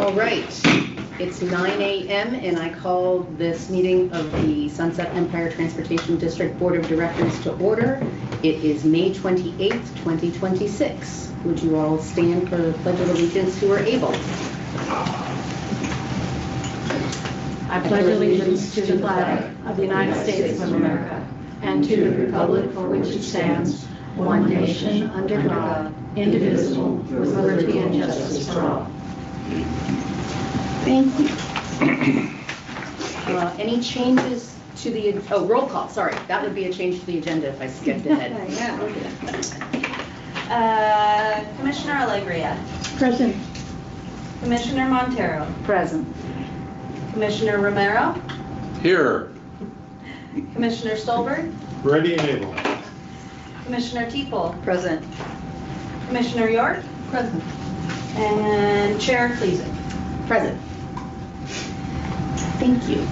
All right, it's 9 a.m. and I call this meeting of the Sunset Empire Transportation District Board of Directors to order. It is May 28th, 2026. Would you all stand for the Pledge of Allegiance who are able? I pledge allegiance to the flag of the United States of America and to the republic for which it stands, one nation, under God, indivisible, with liberty and justice for all. Thank you. Any changes to the, roll call, sorry. That would be a change to the agenda if I skipped ahead. Commissioner Alegria. Present. Commissioner Montero. Present. Commissioner Romero. Here. Commissioner Stolberg. Ready and able. Commissioner Teeple. Present. Commissioner York. Present. And Chair Cleason. Present. Thank you.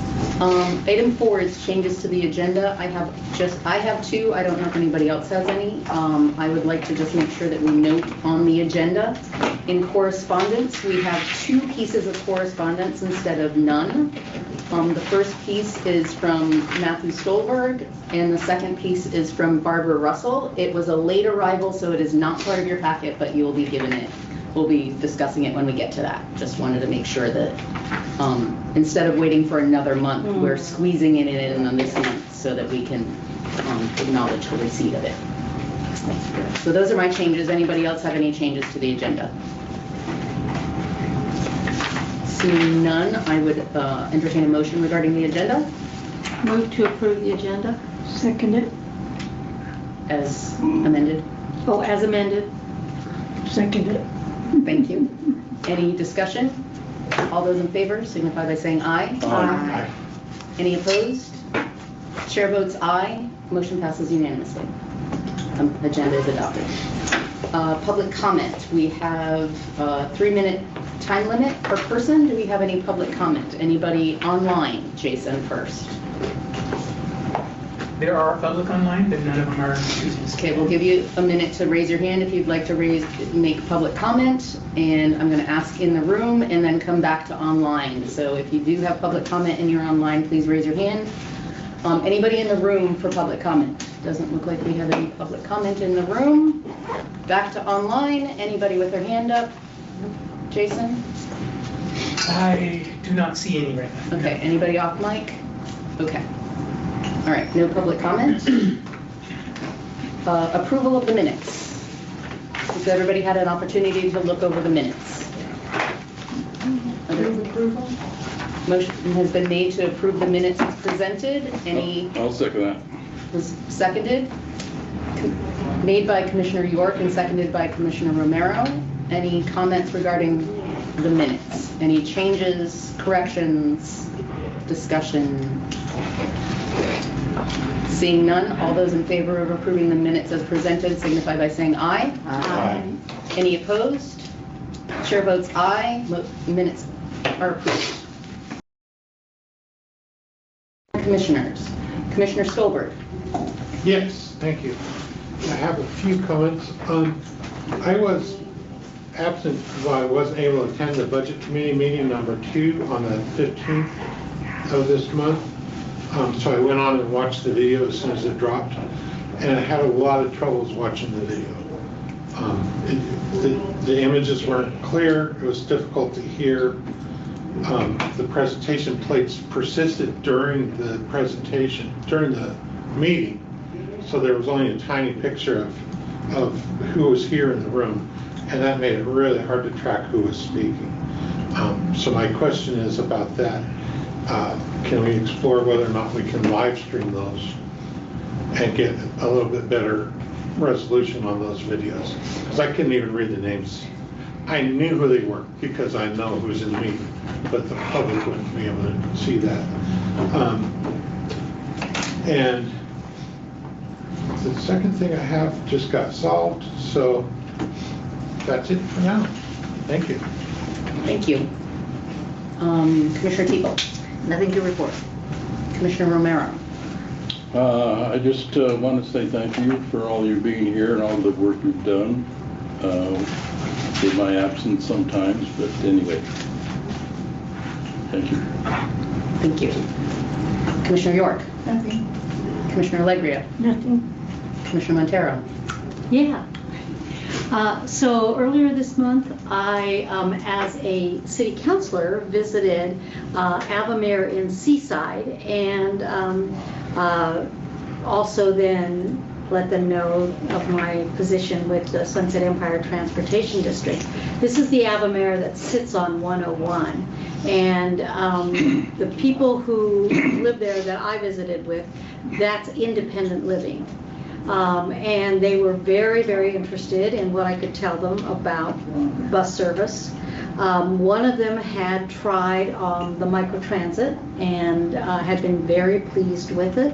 Item 4 is changes to the agenda. I have two. I don't know if anybody else has any. I would like to just make sure that we note on the agenda. In correspondence, we have 2 pieces of correspondence instead of none. The first piece is from Matthew Stolberg, and the second piece is from Barbara Russell. It was a late arrival, so it is not part of your packet, but you will be given it. We'll be discussing it when we get to that. Just wanted to make sure that instead of waiting for another month, we're squeezing it in on this month so that we can acknowledge the receipt of it. So those are my changes. Anybody else have any changes to the agenda? Seeing none, I would entertain a motion regarding the agenda. Move to approve the agenda. Seconded. As amended. Oh, as amended. Seconded. Thank you. Any discussion? All those in favor signify by saying aye. Aye. Any opposed? Chair votes aye. Motion passes unanimously. Agenda is adopted. Public comment. We have a 3-minute time limit per person. Do we have any public comment? Anybody online? Jason first. There are public online, but none of them are students. Okay, we'll give you a minute to raise your hand if you'd like to make public comment, and I'm going to ask in the room and then come back to online. So if you do have public comment and you're online, please raise your hand. Anybody in the room for public comment? Doesn't look like we have any public comment in the room. Back to online. Anybody with their hand up? Jason? I do not see any right now. Okay, anybody off mic? Okay. All right, no public comment. Approval of the minutes. Has everybody had an opportunity to look over the minutes? Approval? Motion has been made to approve the minutes as presented. I'll second that. Was seconded. Made by Commissioner York and seconded by Commissioner Romero. Any comments regarding the minutes? Any changes, corrections, discussion? Seeing none, all those in favor of approving the minutes as presented signify by saying aye. Aye. Any opposed? Chair votes aye. Minutes are approved. Commissioners. Commissioner Stolberg. Yes, thank you. I have a few comments. I was absent, I wasn't able to attend the Budget Committee meeting number 2 on the 15th of this month. So I went on and watched the video as soon as it dropped, and I had a lot of troubles watching the video. The images weren't clear, it was difficult to hear. The presentation plates persisted during the presentation, during the meeting, so there was only a tiny picture of who was here in the room, and that made it really hard to track who was speaking. So my question is about that. Can we explore whether or not we can live stream those and get a little bit better resolution on those videos? Because I couldn't even read the names. I knew who they were because I know who's in the meeting, but the public wouldn't be able to see that. And the second thing I have just got solved, so that's it for now. Thank you. Thank you. Commissioner Teeple. Nothing to report. Commissioner Romero. I just want to say thank you for all you being here and all the work you've done. In my absence sometimes, but anyway, Thank you. Thank you. Commissioner York? Nothing. Commissioner Alegria? Nothing. Commissioner Montero? Yeah. So earlier this month, I, as a city councilor, visited Avamere in Seaside, and also then let them know of my position with the Sunset Empire Transportation District. This is the Avamere that sits on 101, and the people who live there that I visited with, that's independent living. And they were very, very interested in what I could tell them about bus service. One of them had tried the microtransit and had been very pleased with it.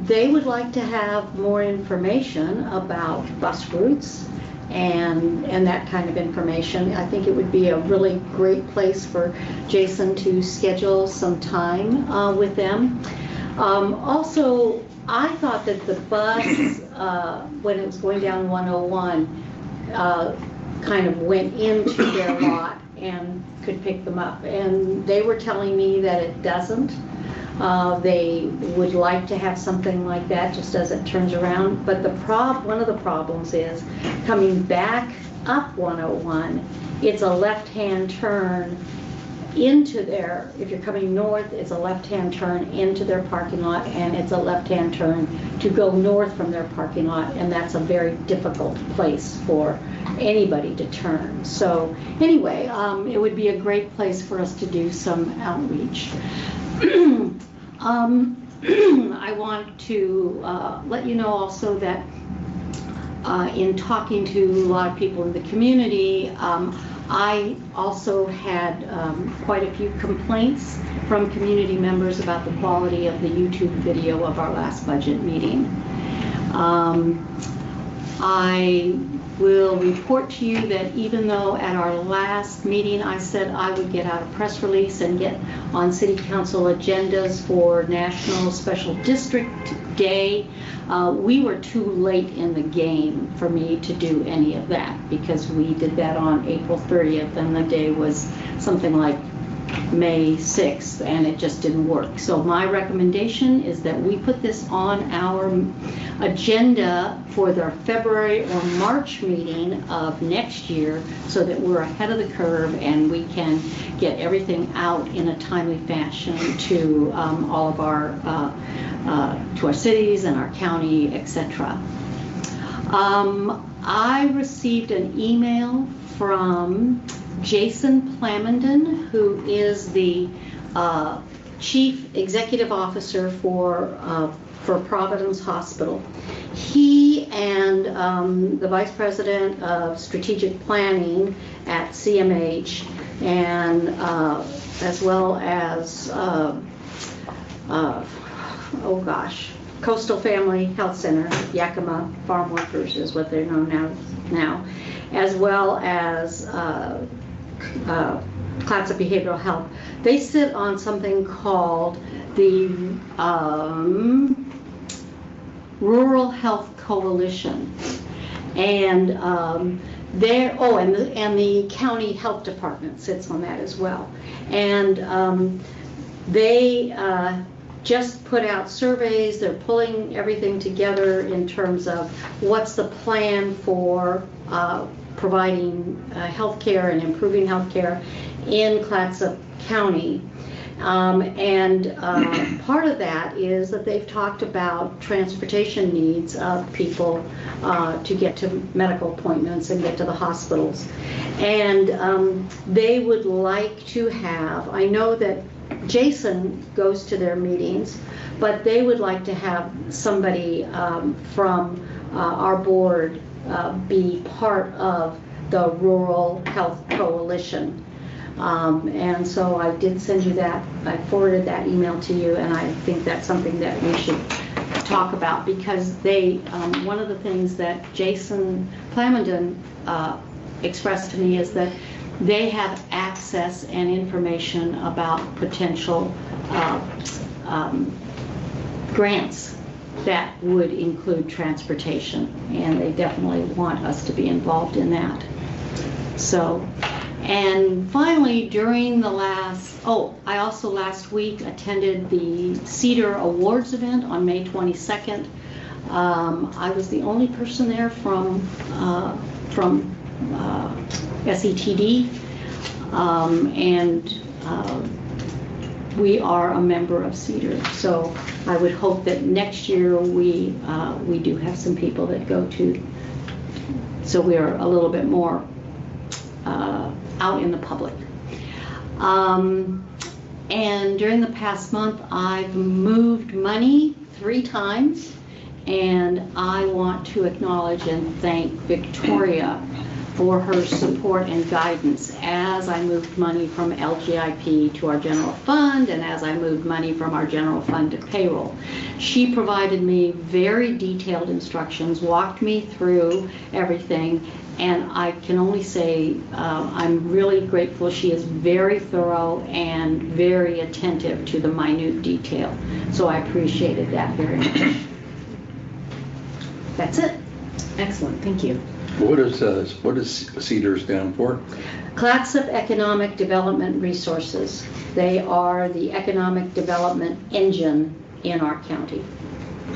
They would like to have more information about bus routes and that kind of information. I think it would be a really great place for Jason to schedule some time with them. Also, I thought that the bus, when it was going down 101, kind of went into their lot and could pick them up. And they were telling me that it doesn't. They would like to have something like that just as it turns around. But one of the problems is coming back up 101, it's a left-hand turn into their, if you're coming north, it's a left-hand turn into their parking lot, and it's a left-hand turn to go north from their parking lot, and that's a very difficult place for anybody to turn. So anyway, it would be a great place for us to do some outreach. I want to let you know also that in talking to a lot of people in the community, I also had quite a few complaints from community members about the quality of the YouTube video of our last budget meeting. I will report to you that even though at our last meeting I said I would get out a press release and get on city council agendas for National Special District Day, we were too late in the game for me to do any of that, because we did that on April 30th and the day was something like May 6th, and it just didn't work. So my recommendation is that we put this on our agenda for the February or March meeting of next year, so that we're ahead of the curve and we can get everything out in a timely fashion to all of our to our cities and our county, etc. I received an email from Jason Plamondon, who is the Chief Executive Officer for Providence Hospital. He and the Vice President of Strategic Planning at CMH, and as well as Coastal Family Health Center, Yakima Farm Workers is what they're known now, as well as Clatsop Behavioral Health. They sit on something called the Rural Health Coalition, and the county health department sits on that as well. And they just put out surveys. They're pulling everything together in terms of what's the plan for providing health care and improving health care in Clatsop County. Part of that is that they've talked about transportation needs of people to get to medical appointments and get to the hospitals. And they would like to have, I know that Jason goes to their meetings, but they would like to have somebody from our board be part of the Rural Health Coalition. And so I did send you that. I forwarded that email to you, and I think that's something that we should talk about, because they, one of the things that Jason Plamondon expressed to me is that they have access and information about potential grants that would include transportation, and they definitely want us to be involved in that. So, And finally, during the I also last week attended the Cedar Awards event on May 22nd. I was the only person there from SETD, and we are a member of Cedar. So I would hope that next year we do have some people that go to, so we are a little bit more out in the public. And during the past month, I've moved money 3 times, and I want to acknowledge and thank Victoria for her support and guidance as I moved money from LGIP to our general fund, and as I moved money from our general fund to payroll. She provided me very detailed instructions, walked me through everything, and I can only say I'm really grateful. She is very thorough and very attentive to the minute detail. So I appreciated that very much. That's it. Excellent, thank you. What does CEDAR stand for? Clatsop Economic Development Resources. They are the economic development engine in our county.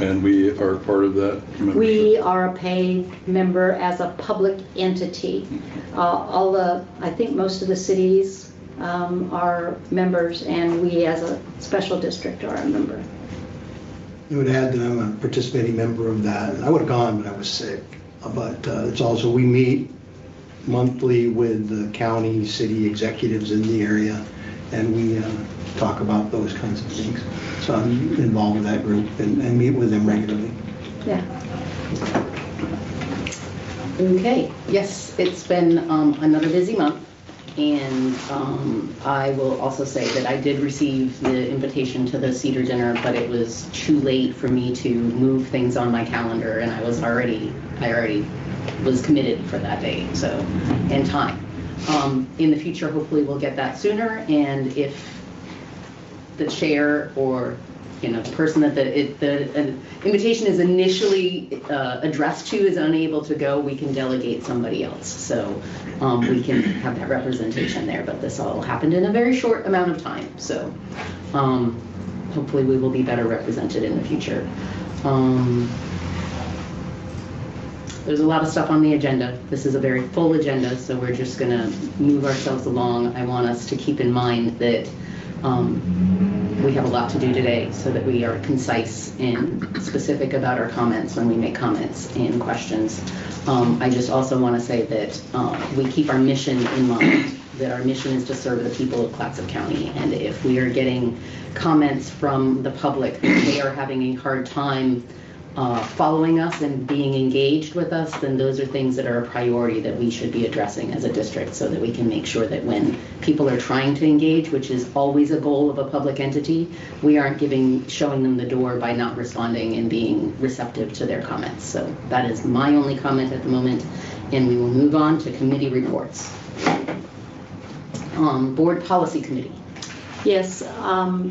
And we are part of that membership? We are a paid member as a public entity. I think most of the cities are members, and we as a special district are a member. You would add that I'm a participating member of that. I would have gone, but I was sick. But it's also, we meet monthly with the county, city executives in the area, and we talk about those kinds of things. So I'm involved with that group and meet with them regularly. Yeah. Okay, yes, it's been another busy month, and I will also say that I did receive the invitation to the Cedar dinner, but it was too late for me to move things on my calendar, and I already was committed for that day, so, and time. In the future, hopefully we'll get that sooner, and if the chair or the person that the invitation is initially addressed to is unable to go, we can delegate somebody else. So we can have that representation there, but this all happened in a very short amount of time. So hopefully we will be better represented in the future. There's a lot of stuff on the agenda. This is a very full agenda, so we're just gonna move ourselves along. I want us to keep in mind that we have a lot to do today, so that we are concise and specific about our comments when we make comments and questions. I just also want to say that we keep our mission in mind, that our mission is to serve the people of Clatsop County, and if we are getting comments from the public that they are having a hard time following us and being engaged with us, then those are things that are a priority that we should be addressing as a district, so that we can make sure that when people are trying to engage, which is always a goal of a public entity, we aren't showing them the door by not responding and being receptive to their comments. So that is my only comment at the moment, and we will move on to committee reports. Board Policy Committee. Yes,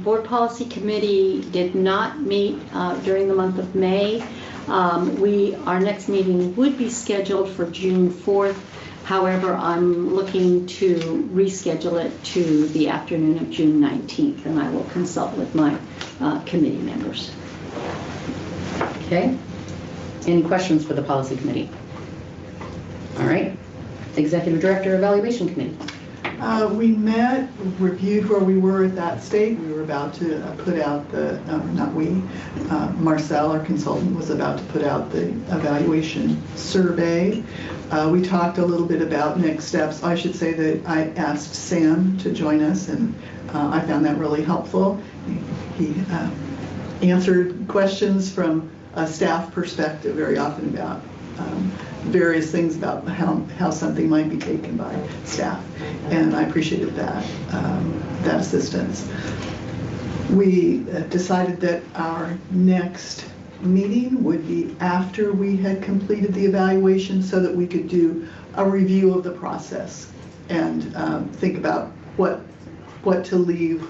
Board Policy Committee did not meet during the month of May. Our next meeting would be scheduled for June 4th. However, I'm looking to reschedule it to the afternoon of June 19th, and I will consult with my committee members. Okay. Any questions for the Policy Committee? All right. Executive Director Evaluation Committee. We met, reviewed where we were at that state. We were about to put out Marcel, our consultant, was about to put out the evaluation survey. We talked a little bit about next steps. I should say that I asked Sam to join us, and I found that really helpful. He answered questions from a staff perspective very often about various things about how something might be taken by staff, and I appreciated that assistance. We decided that our next meeting would be after we had completed the evaluation, so that we could do a review of the process and think about what to leave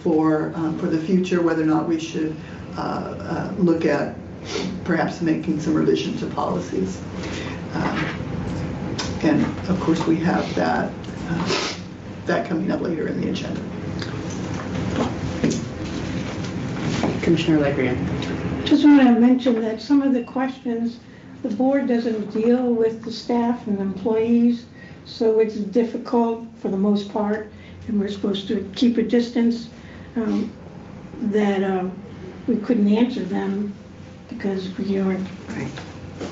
for the future, whether or not we should look at perhaps making some revision to policies. And of course we have that that coming up later in the agenda. Commissioner Legrian. Just want to mention that some of the questions, the board doesn't deal with the staff and employees, so it's difficult for the most part, and we're supposed to keep a distance, that we couldn't answer them because we aren't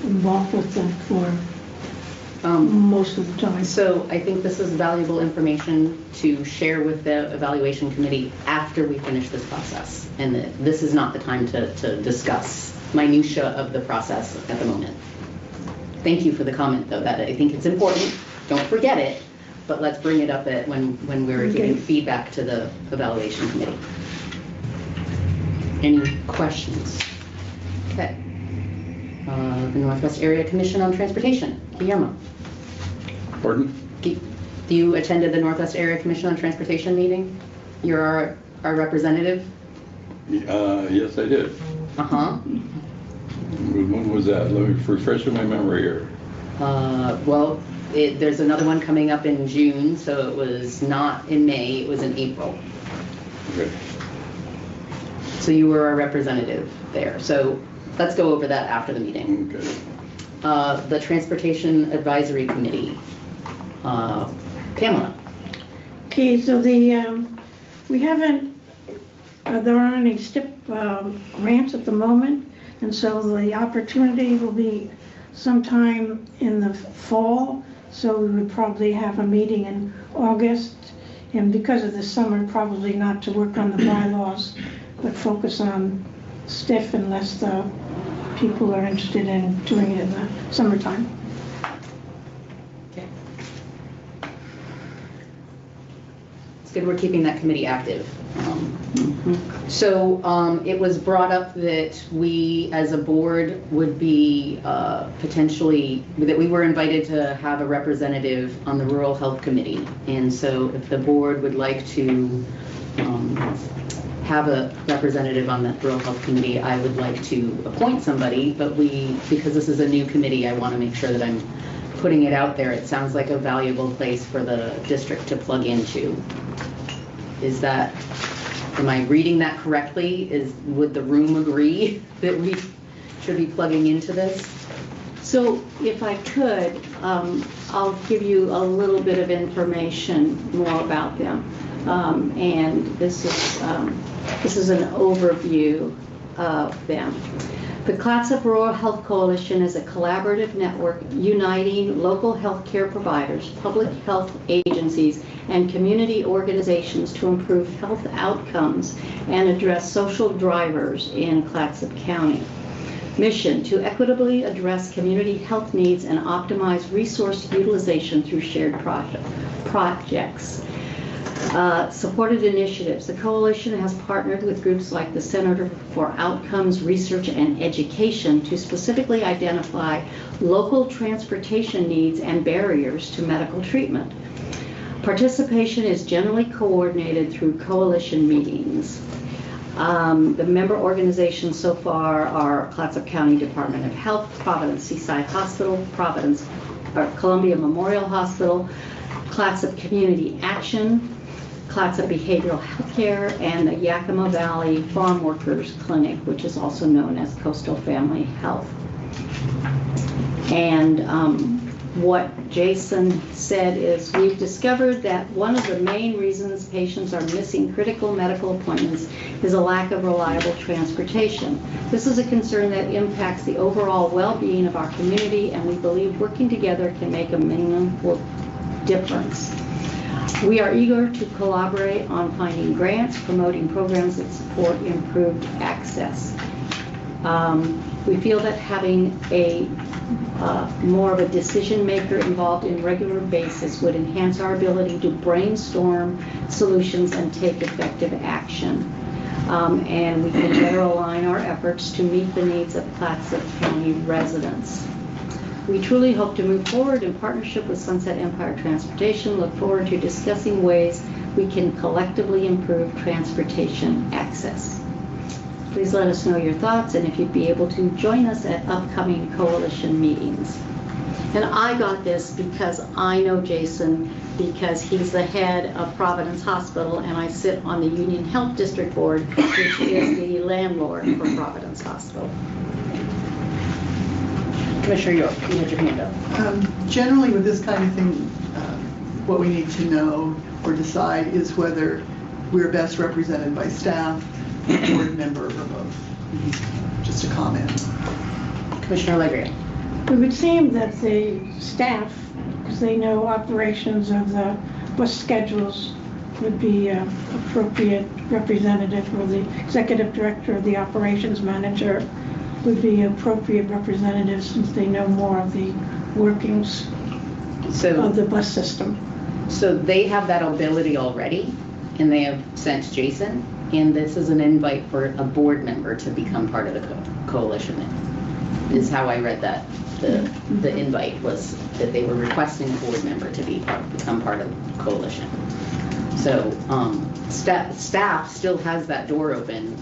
involved with them for most of the time. So I think this is valuable information to share with the evaluation committee after we finish this process. And that this is not the time to discuss minutia of the process at the moment. Thank you for the comment, though, that I think it's important. Don't forget it, but let's bring it up when we're giving feedback to the evaluation committee. Any questions? Okay. The Northwest Area Commission on Transportation, Guillermo. Pardon? You attended the Northwest Area Commission on Transportation meeting? You're our representative? Yes, I did. Uh-huh. When was that? Let me refresh my memory here. Well, there's another one coming up in June, so it was not in May, it was in April. Okay. So you were our representative there. So let's go over that after the meeting. Okay. The Transportation Advisory Committee. Pamela. Okay, so we haven't, there aren't any STIP grants at the moment, and so the opportunity will be sometime in the fall, so we would probably have a meeting in August, and because of the summer, probably not to work on the bylaws, but focus on STIF unless the people are interested in doing it in the summertime. Okay. It's good we're keeping that committee active. So it was brought up that we as a board would be potentially, that we were invited to have a representative on the Rural Health Committee. And so if the board would like to have a representative on that Rural Health Committee, I would like to appoint somebody, but because this is a new committee, I want to make sure that I'm putting it out there. It sounds like a valuable place for the district to plug into. Am I reading that correctly? Would the room agree that we should be plugging into this? So if I could, I'll give you a little bit of information more about them. And this is an overview of them. The Clatsop Rural Health Coalition is a collaborative network uniting local health care providers, public health agencies, and community organizations to improve health outcomes and address social drivers in Clatsop County. Mission: to equitably address community health needs and optimize resource utilization through shared projects. Supported initiatives. The coalition has partnered with groups like the Center for Outcomes Research and Education to specifically identify local transportation needs and barriers to medical treatment. Participation is generally coordinated through coalition meetings. The member organizations so far are Clatsop County Department of Health, Providence Seaside Hospital, Columbia Memorial Hospital, Clatsop Community Action, Clatsop Behavioral Healthcare, and the Yakima Valley Farm Workers Clinic, which is also known as Coastal Family Health. And what Jason said is, we've discovered that one of the main reasons patients are missing critical medical appointments is a lack of reliable transportation. This is a concern that impacts the overall well-being of our community, and we believe working together can make a meaningful difference. We are eager to collaborate on finding grants, promoting programs that support improved access. We feel that having more of a decision maker involved in regular basis would enhance our ability to brainstorm solutions and take effective action. And we can better align our efforts to meet the needs of Clatsop County residents. We truly hope to move forward in partnership with Sunset Empire Transportation. Look forward to discussing ways we can collectively improve transportation access. Please let us know your thoughts and if you'd be able to join us at upcoming coalition meetings. And I got this because I know Jason, because he's the head of Providence Hospital, and I sit on the Union Health District Board, which is the landlord for Providence Hospital. Commissioner York, you had your hand up. Generally, with this kind of thing, what we need to know or decide is whether we're best represented by staff, board member, or both. Just a comment. Commissioner Legria. It would seem that the staff, because they know operations of the bus schedules, would be appropriate representative, or the executive director or the operations manager would be appropriate representative, since they know more of the workings of the bus system. So they have that ability already, and they have sent Jason, and this is an invite for a board member to become part of the coalition, is how I read that. The invite was that they were requesting a board member to become part of the coalition. So staff still has that door open.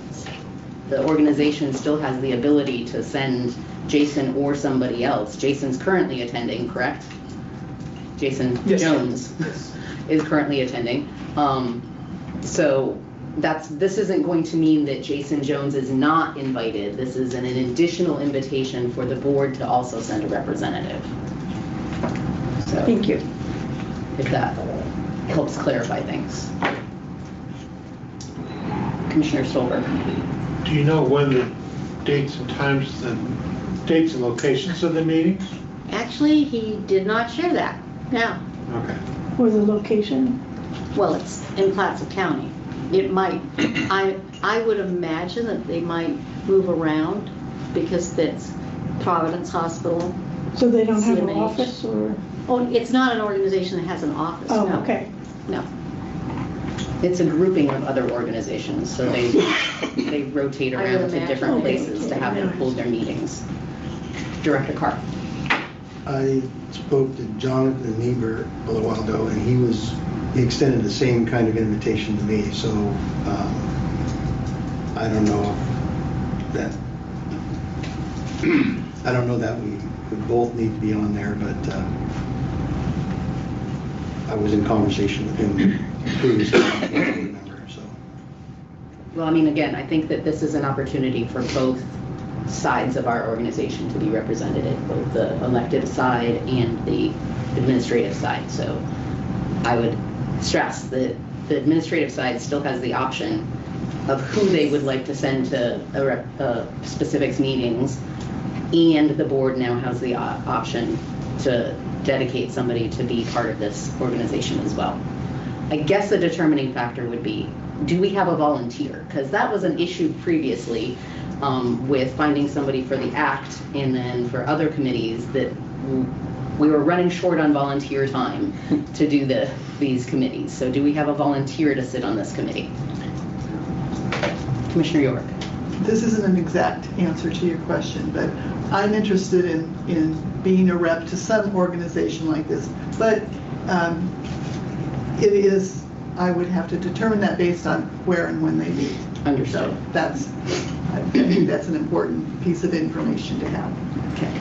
The organization still has the ability to send Jason or somebody else. Jason's currently attending, correct? Jason Jones is currently attending. So this isn't going to mean that Jason Jones is not invited. This is an additional invitation for the board to also send a representative. So, Thank you. If that helps clarify things. Commissioner Stolberg. Do you know when the dates and locations of the meetings? Actually, he did not share that. No. Okay. For the location? Well, it's in Clatsop County. It might, I would imagine that they might move around because that's Providence Hospital. So they don't have an CMH. office, or? Oh, it's not an organization that has an office, Oh, no. okay. No. It's a grouping of other organizations, so they rotate I would around to imagine. different Okay. places to have them hold their meetings. Director Carr. I spoke to Jonathan Niebuhr a little while ago, and he extended the same kind of invitation to me, so I don't know that we both need to be on there, but I was in conversation with him previously. Well, I mean, again, I think that this is an opportunity for both sides of our organization to be represented, both the elective side and the administrative side. So I would stress that the administrative side still has the option of who they would like to send to specifics meetings, and the board now has the option to dedicate somebody to be part of this organization as well. I guess the determining factor would be, do we have a volunteer? Because that was an issue previously with finding somebody for the ACT, and then for other committees that we were running short on volunteer time to do these committees. So do we have a volunteer to sit on this committee? Commissioner York. This isn't an exact answer to your question, but I'm interested in being a rep to some organization like this. But it is, I would have to determine that based on where and when they meet. Understood. So I think that's an important piece of information to have. Okay.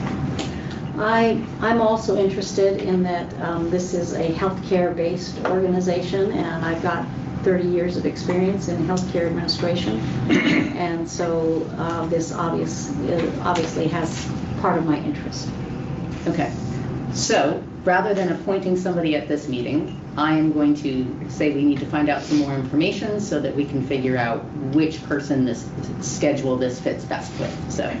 I'm also interested in that this is a healthcare-based organization, and I've got 30 years of experience in healthcare administration, and so this obviously has part of my interest. Okay. So rather than appointing somebody at this meeting, I am going to say we need to find out some more information so that we can figure out which person this schedule this fits best with. So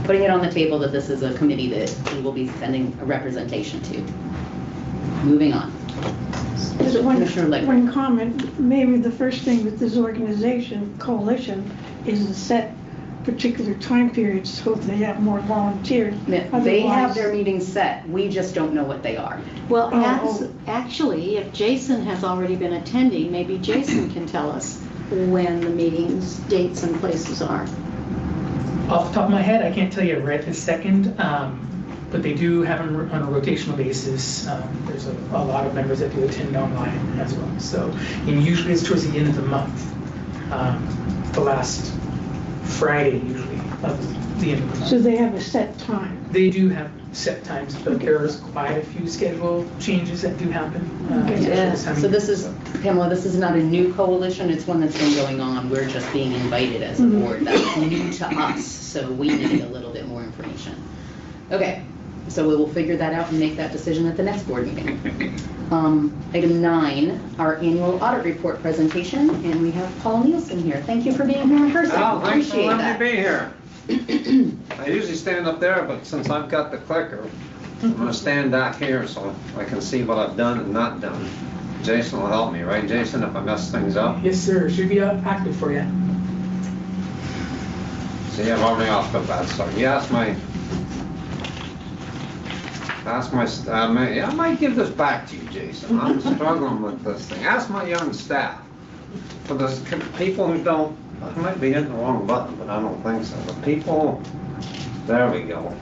putting it on the table that this is a committee that we will be sending a representation to. Moving on. Just Commissioner Legg. one comment, maybe the first thing with this organization, coalition, is to set particular time periods so they have more volunteers. They have Otherwise- their meetings set. We just don't know what they are. Well, Oh. actually, if Jason has already been attending, maybe Jason can tell us when the meetings, dates, and places are. Off the top of my head, I can't tell you right this second, but they do have them on a rotational basis. There's a lot of members that do attend online as well. So, and usually it's towards the end of the month, the last Friday usually of the end of the month. So they have a set time. They do have set times, but there's quite a few schedule changes that do happen. Okay. Yeah, especially so this is, Pamela, this is not a new coalition, it's one that's been going on. We're just being invited as a board. That's new to us, so we need a little bit more information. Okay, so we will figure that out and make that decision at the next board meeting. Item 9, our annual audit report presentation, and we have Paul Nielsen here. Thank you for being here in person. Oh, thanks for Appreciate letting me that. be here. I usually stand up there, but since I've got the clicker, I'm gonna stand back here so I can see what I've done and not done. Jason will help me, right, Jason, if I mess things up? Yes, sir. Should be active for you. See, I'm already off to a bad start. You asked my, I might give this back to you, Jason. I'm struggling with this thing. Ask my young staff. For the people who don't, I might be hitting the wrong button, but I don't think so. The people, there we go.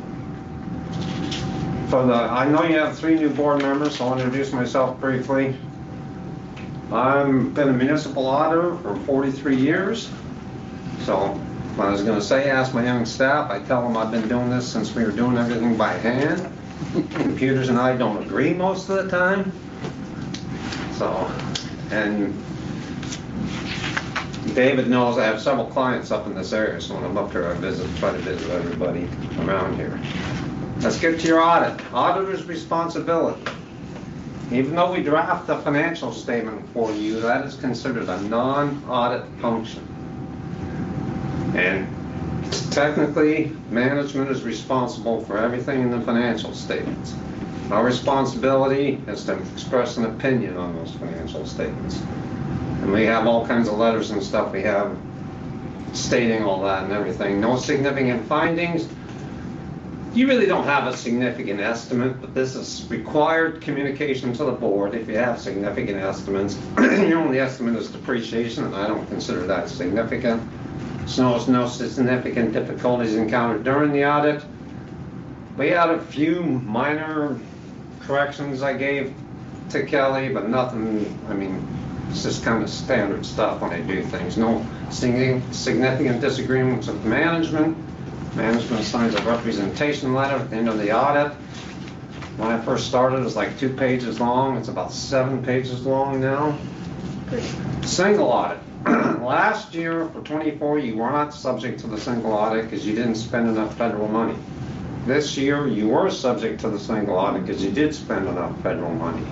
I know you have 3 new board members, so I'll introduce myself briefly. I've been a municipal auditor for 43 years. So I was going to say, ask my young staff. I tell them I've been doing this since we were doing everything by hand. Computers and I don't agree most of the time. So, and David knows I have several clients up in this area, so when I'm up here, I try to visit everybody around here. Let's get to your audit. Auditor's responsibility. Even though we draft the financial statement for you, that is considered a non-audit function. And technically, management is responsible for everything in the financial statements. Our responsibility is to express an opinion on those financial statements. And we have all kinds of letters and stuff we have stating all that and everything. No significant findings. You really don't have a significant estimate, but this is required communication to the board if you have significant estimates. Your only estimate is depreciation, and I don't consider that significant. So no significant difficulties encountered during the audit. We had a few minor corrections I gave to Kelly, but nothing, I mean, it's just kind of standard stuff when I do things. No significant disagreements with management. Management signs a representation letter at the end of the audit. When I first started, it was like 2 pages long. It's about 7 pages long now. Single audit. Last year, for 24, you were not subject to the single audit because you didn't spend enough federal money. This year, you were subject to the single audit because you did spend enough federal money.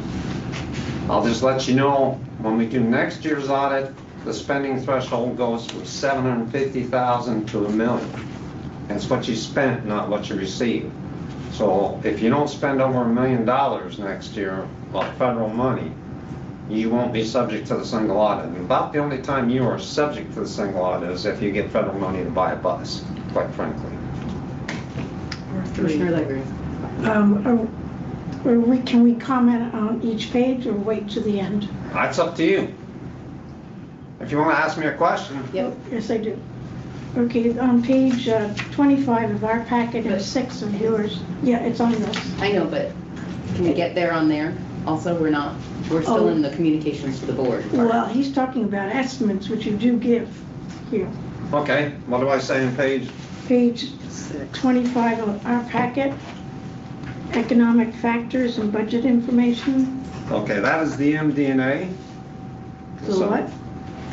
I'll just let you know, when we do next year's audit, the spending threshold goes from $750,000 to $1 million. It's what you spent, not what you received. So if you don't spend over $1 million next year of federal money, you won't be subject to the single audit. And about the only time you are subject to the single audit is if you get federal money to buy a bus, quite frankly. Commissioner Legre. Can we comment on each page or wait to the end? That's up to you. If you want to ask me a question. Yep. Yes, I do. Okay, on page 25 of our packet and 6 of yours. Yeah, it's on this. I know, but can we get there on there? Also, we're still in the communications to the board part. Well, he's talking about estimates, which you do give here. Okay, what do I say in page? Page 25 of our packet, economic factors and budget information. Okay, that is the MD&A. So what?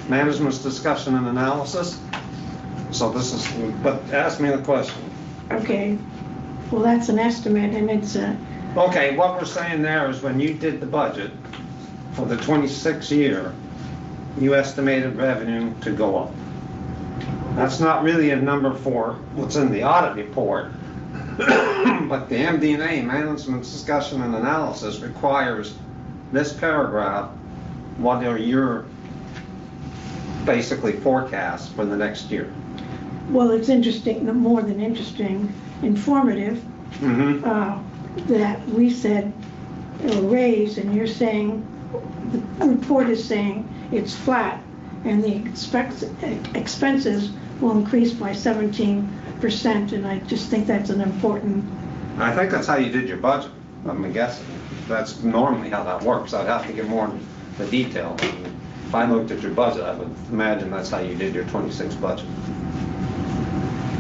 Management's discussion and analysis. So this is, but ask me the question. Okay, well, that's an estimate, and it's a... Okay, what we're saying there is when you did the budget for the 26 year, you estimated revenue to go up. That's not really a number for what's in the audit report, but the MD&A, management's discussion and analysis, requires this paragraph, what are your basically forecasts for the next year. Well, it's interesting, more than interesting, informative, that we said a raise, and you're saying, the report is saying it's flat, and the expenses will increase by 17%, and I just think that's an important... I think that's how you did your budget, I'm guessing. That's normally how that works. I'd have to get more in the detail. If I looked at your budget, I would imagine that's how you did your 26 budget.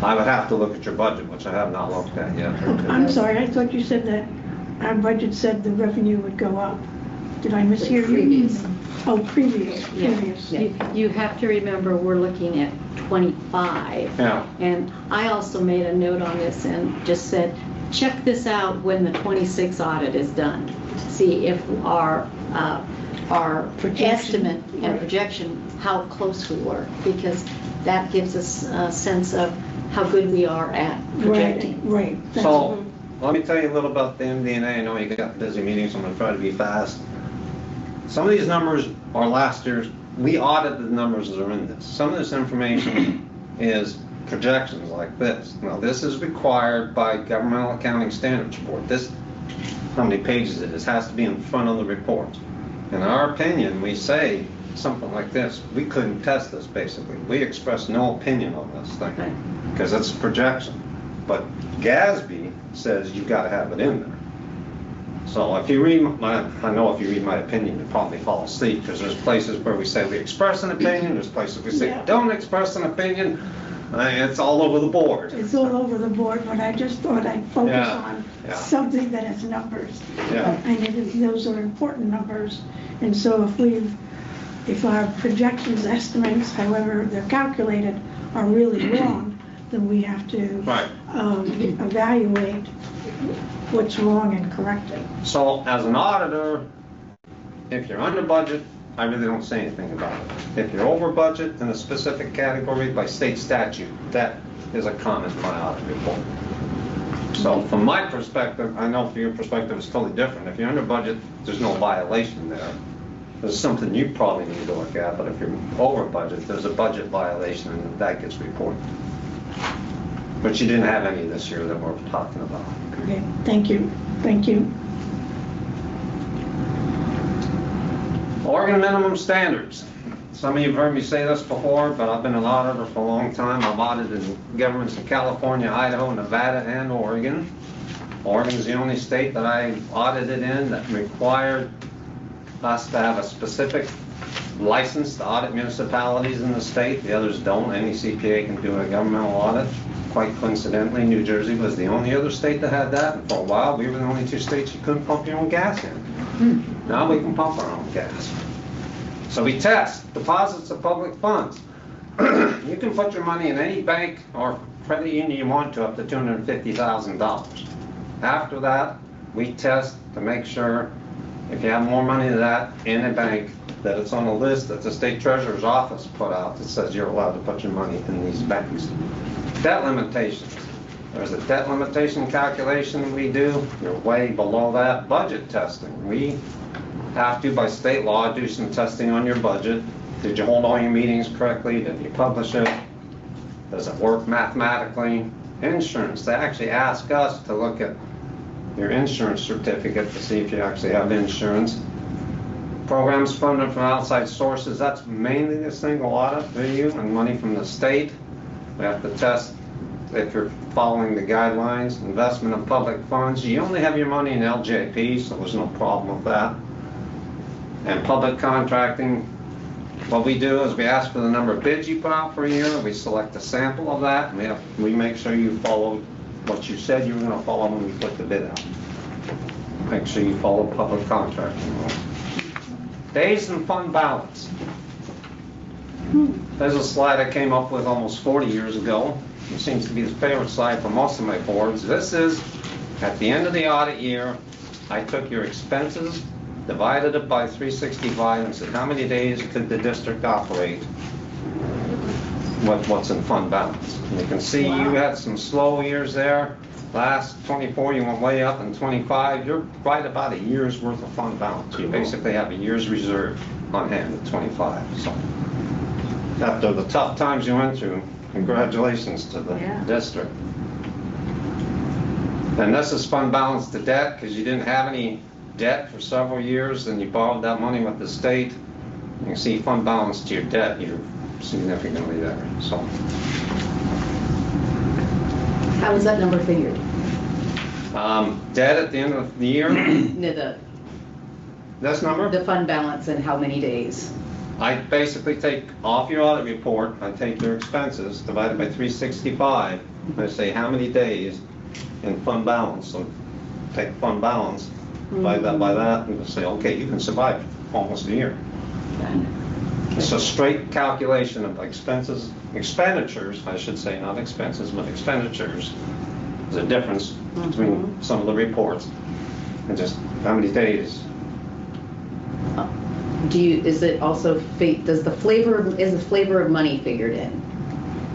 I would have to look at your budget, which I have not looked at yet. I'm sorry, I thought you said that our budget said the revenue would go up. Did I mishear you? Previous. Oh, previous. You have to remember, we're looking at 25. Yeah. And I also made a note on this and just said, check this out when the 26 audit is done. See if our estimate and projection, how close we were, because that gives us a sense of how good we are at projecting. Right. So, let me tell you a little about the MD&A. I know you got busy meetings, so I'm going to try to be fast. Some of these numbers are last year's. We audited the numbers that are in this. Some of this information is projections like this. Now, this is required by Governmental Accounting Standards Board. This, how many pages it is, has to be in front of the report. In our opinion, we say something like this. We couldn't test this, basically. We express no opinion on this thing because it's a projection. But GASB says you've got to have it in there. So if you read I know if you read my opinion, you probably fall asleep because there's places where we say we express an opinion, there's places we say don't express an opinion. It's all over the board. It's all over the board, but I just thought I'd focus on something that has numbers. Yeah. And those are important numbers. And so if our projections, estimates, however they're calculated, are really wrong, then we have to evaluate what's wrong and correct it. So as an auditor, if you're under budget, I really don't say anything about it. If you're over budget in a specific category by state statute, that is a comment in my audit report. So from my perspective, I know from your perspective it's totally different. If you're under budget, there's no violation there. There's something you probably need to look at, but if you're over budget, there's a budget violation and that gets reported. But you didn't have any this year that we're talking about. Okay, thank you. Thank you. Oregon minimum standards. Some of you have heard me say this before, but I've been an auditor for a long time. I've audited governments in California, Idaho, Nevada, and Oregon. Oregon is the only state that I audited in that required us to have a specific license to audit municipalities in the state. The others don't. Any CPA can do a governmental audit. Quite coincidentally, New Jersey was the only other state that had that. And for a while, we were the only two states you couldn't pump your own gas in. Now we can pump our own gas. So we test deposits of public funds. You can put your money in any bank or credit union you want to up to $250,000. After that, we test to make sure if you have more money than that in a bank, that it's on a list that the state treasurer's office put out that says you're allowed to put your money in these banks. Debt limitations. There's a debt limitation calculation we do. You're way below that. Budget testing. We have to, by state law, do some testing on your budget. Did you hold all your meetings correctly? Did you publish it? Does it work mathematically? Insurance. They actually ask us to look at your insurance certificate to see if you actually have insurance. Programs funded from outside sources. That's mainly the single audit review and money from the state. We have to test if you're following the guidelines. Investment of public funds. You only have your money in LJP, so there's no problem with that. And public contracting, what we do is we ask for the number of bids you put out for a year. We select a sample of that, and we make sure you follow what you said you were going to follow when you put the bid out. Make sure you follow public contracting rules. Days and fund balance. There's a slide I came up with almost 40 years ago. It seems to be the favorite slide for most of my boards. This is, at the end of the audit year, I took your expenses, divided it by 365, and said how many days could the district operate what's in fund balance. And you can see you had some slow years there. Last 24, you went way up, and 25, you're right about a year's worth of fund balance. You basically have a year's reserve on hand at 25. So after the tough times you went through, congratulations to the district. And this is fund balance to debt, because you didn't have any debt for several years, and you borrowed that money with the state. You can see fund balance to your debt, you're significantly there. So How is that number figured? debt at the end of the year, No, this number, the fund balance and how many days? I basically take off your audit report, I take your expenses, divided by 365, They say how many days in fund balance, so take fund balance, divide that by that, and say, okay, you can survive almost a year. It's a straight calculation of expenditures, I should say, not expenses, but expenditures. There's a difference between some of the reports and just how many days. Is it also, is the flavor of money figured in?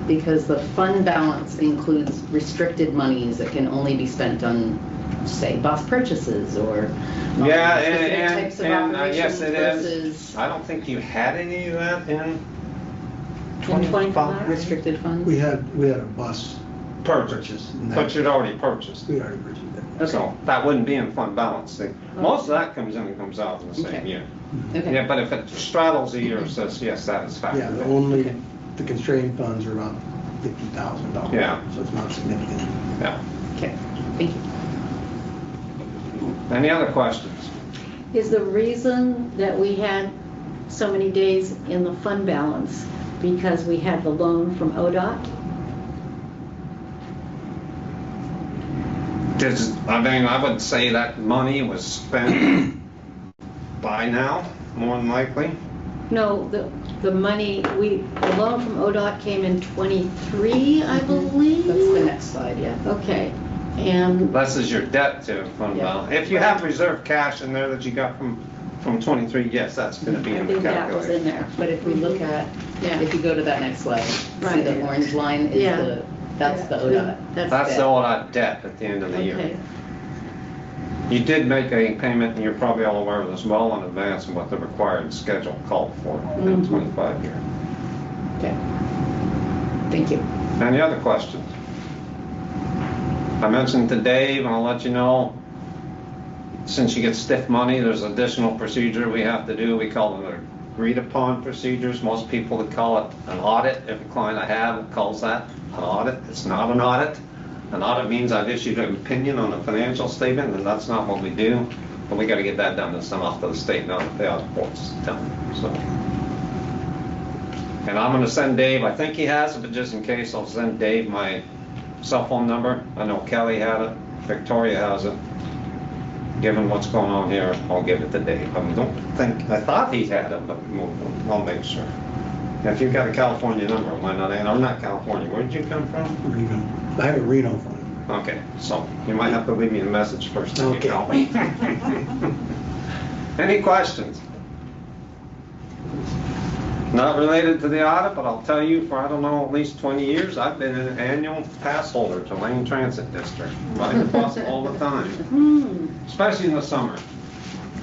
Because the fund balance includes restricted monies that can only be spent on, say, bus purchases or Yeah, specific types of yes, operations it versus is. I don't think you had any of that in 25 restricted funds? We had a bus purchase, and that- but you'd already purchased. We already purchased that. Okay. So that wouldn't be in fund balance. Most of that comes in and comes out in the same Okay. year. Okay. Yeah, but if it straddles a year, it says, yes, that is factored Yeah, in. the constrained funds are about $50,000. Yeah. So it's not significant. Yeah. Okay, thank you. Any other questions? Is the reason that we had so many days in the fund balance because we had the loan from ODOT? I would say that money was spent by now, more than likely. No, the money, the loan from ODOT came in '23, I believe? That's the next slide, yeah. Okay, and This is your debt to fund Yeah. balance. If you have reserve cash in there that you got from 23, yes, that's going to be I in the think that was in calculation. there. But if we look at, Yeah. if you go to that next slide, see Right. the orange line is Yeah. that's the ODOT. That's the ODOT debt at the end of the year. Okay, You did make a payment, and you're probably all aware of this, well in advance of what the required schedule called for in 25 year. Okay. Thank you. Any other questions? I mentioned to Dave, and I'll let you know, since you get stiff money, there's additional procedure we have to do. We call them agreed upon procedures. Most people would call it an audit. Every client I have calls that an audit. It's not an audit. An audit means I've issued an opinion on a financial statement, and that's not what we do. But we got to get that done to send off to the state, not the audit reports done. So, and I'm going to send Dave. I think he has it, but just in case, I'll send Dave my cell phone number. I know Kelly had it. Victoria has it. Given what's going on here, I'll give it to Dave. I thought he had it, but I'll make sure. If you've got a California number, why not? Or not California. Where did you come from? Reno. I have a Reno phone. Okay, so you might have to leave me a message first time you Okay. call me. Any questions? Not related to the audit, but I'll tell you, for I don't know, at least 20 years, I've been an annual pass holder to Lane Transit District. Ride the bus all the time, especially in the summer.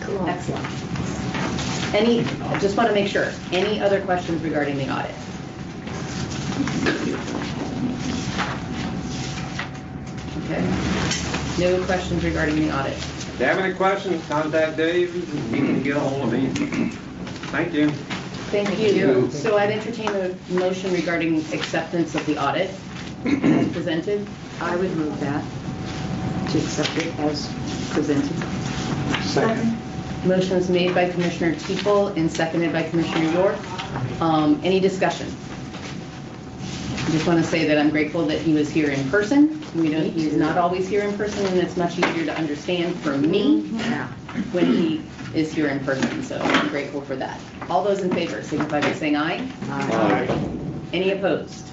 cool. Excellent. I just want to make sure, any other questions regarding the audit? Okay. No questions regarding the audit. If you have any questions, contact Dave. He can get a hold of me. Thank you. Thank you. So I'd entertain a motion regarding acceptance of the audit as presented. I would move that to accept it as presented. Second. Motion was made by Commissioner Teeple and seconded by Commissioner York. Any discussion? I just want to say that I'm grateful that he was here in person. He's not always here in person, and it's much easier to understand for me when he is here in person, so I'm grateful for that. All those in favor signify by saying aye. Aye. Any opposed?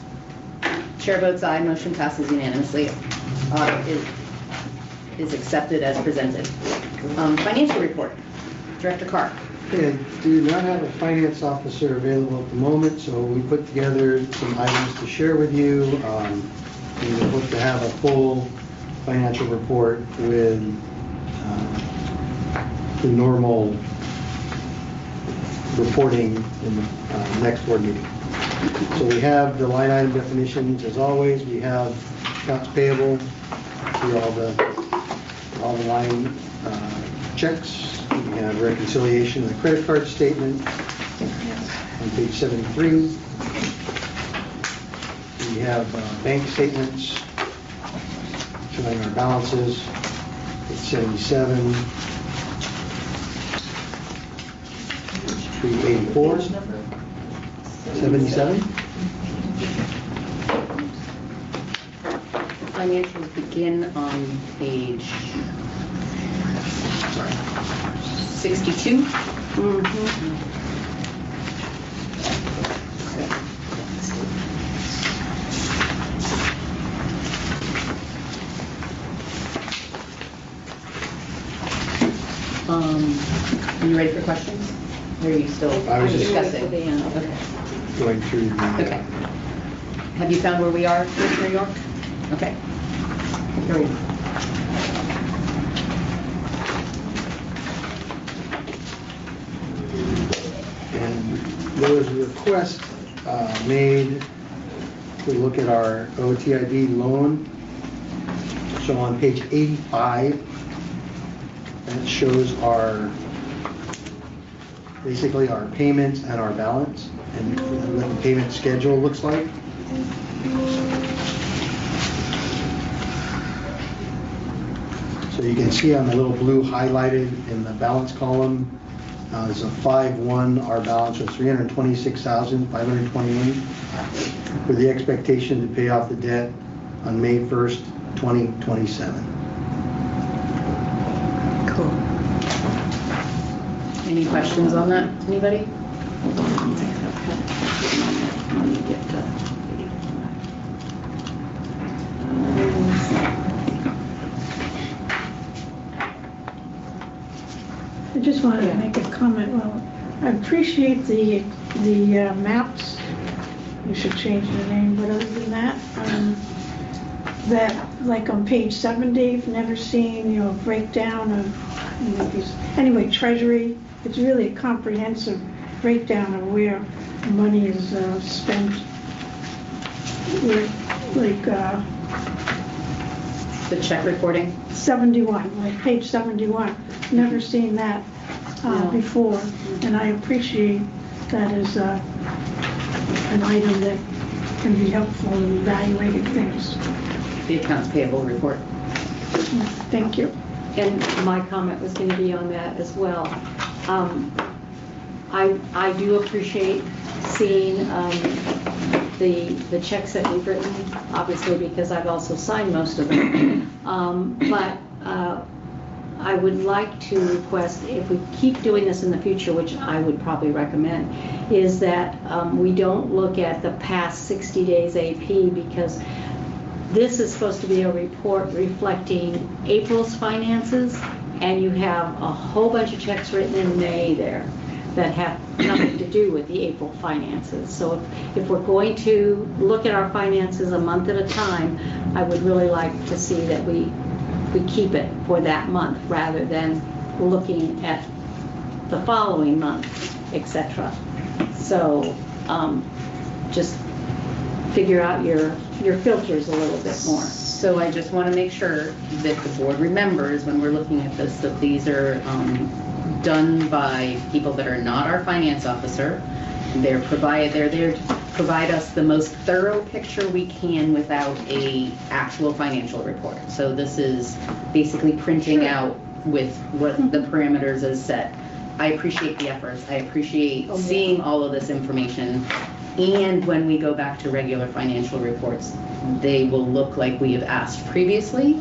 Chair votes aye, motion passes unanimously. Audit is accepted as presented. Financial report. Director Carr. I do not have a finance officer available at the moment, so we put together some items to share with you. We hope to have a full financial report with the normal reporting in the next board meeting. So we have the line item definitions as always. We have accounts payable, see all the line checks. We have reconciliation of the credit card statement on page 73. We have bank statements showing our balances. Page 77. 384. 77. financials begin on page 62. Are you ready for questions? Or are you still I was just- discussing? To the end. Okay. Going through the... Okay. Have you found where we are, Commissioner York? Okay. Here we go. And there was a request made to look at our OTIB loan. So on page 85, that shows basically our payments and our balance and what the payment schedule looks like. So you can see on the little blue highlighted in the balance column, is a 5/1, our balance was $326,521 with the expectation to pay off the debt on May 1st, 2027. Cool. Any questions on that, anybody? I just wanted to make a comment. Well, I appreciate the maps. You should change the name, but other than that, that, like on page 70, I've never seen, breakdown of, anyway, Treasury. It's really a comprehensive breakdown of where money is spent. Like The check reporting? 71, like page 71. Never seen that before, and I appreciate that as an item that can be helpful in evaluating things. The accounts payable report. Thank you. And my comment was going to be on that as well. I do appreciate seeing the checks that we've written, obviously because I've also signed most of them. But I would like to request, if we keep doing this in the future, which I would probably recommend, is that we don't look at the past 60 days AP, because this is supposed to be a report reflecting April's finances, and you have a whole bunch of checks written in May there that have nothing to do with the April finances. So if we're going to look at our finances a month at a time, I would really like to see that we keep it for that month rather than looking at the following month, etc. So just figure out your filters a little bit more. So I just want to make sure that the board remembers when we're looking at this, that these are done by people that are not our finance officer. They're there to provide us the most thorough picture we can without a actual financial report. So this is basically printing out with what the parameters is set. I appreciate the efforts. I appreciate seeing all of this information. And when we go back to regular financial reports, they will look like we have asked previously,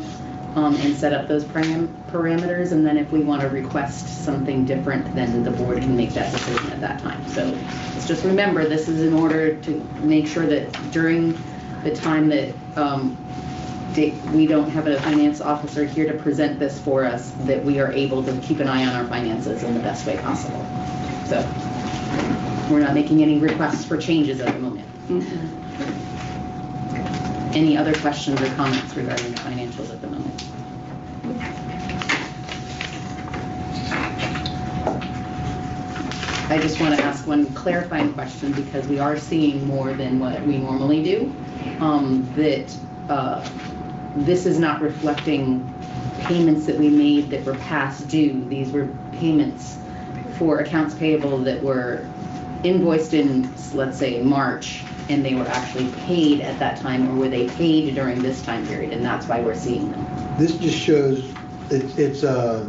and set up those parameters. And then if we want to request something different, then the board can make that decision at that time. So let's just remember, this is in order to make sure that during the time that we don't have a finance officer here to present this for us, that we are able to keep an eye on our finances in the best way possible. So we're not making any requests for changes at the moment. Any other questions or comments regarding the financials at the moment? I just want to ask one clarifying question, because we are seeing more than what we normally do, that this is not reflecting payments that we made that were past due. These were payments for accounts payable that were invoiced in, let's say, March, and they were actually paid at that time, or were they paid during this time period, and that's why we're seeing them. This just shows, it's a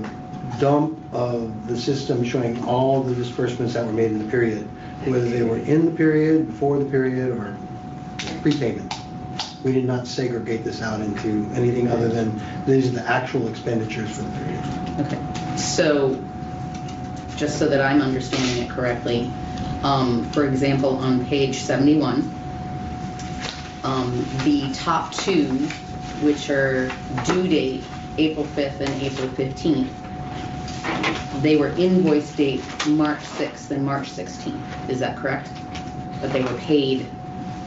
dump of the system showing all the disbursements that were made in the period, whether they were in the period, before the period, or prepayment. we did not segregate this out into anything other than these are the actual expenditures for the period. Okay, so just so that I'm understanding it correctly, for example, on page 71, the top two, which are due date April 5th and April 15th, they were invoice date March 6th and March 16th. Is that correct? But they were paid.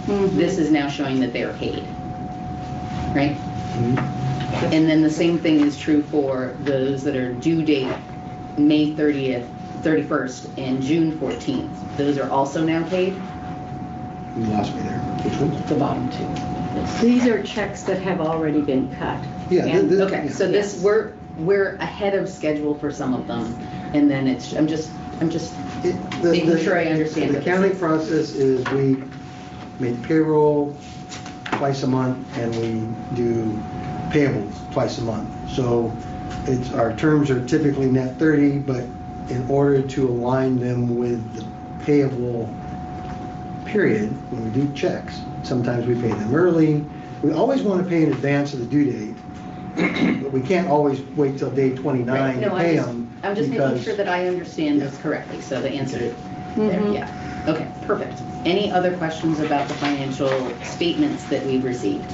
This is now showing that they are paid, right? And then the same thing is true for those that are due date May 30th, 31st, and June 14th. Those are also now paid? You lost me there. Which one? The bottom two. These are checks that have already been cut. Yeah. Okay, so this, we're ahead of schedule for some of them, and then I'm just making sure I understand. The accounting process is we make payroll twice a month and we do payables twice a month. So our terms are typically net 30, but in order to align them with the payable period, when we do checks, sometimes we pay them early. We always want to pay in advance of the due date, but we can't always wait till day 29 to pay them. I'm just making sure that I understand this correctly, so the answer is there, yeah. Okay, perfect. Any other questions about the financial statements that we've received?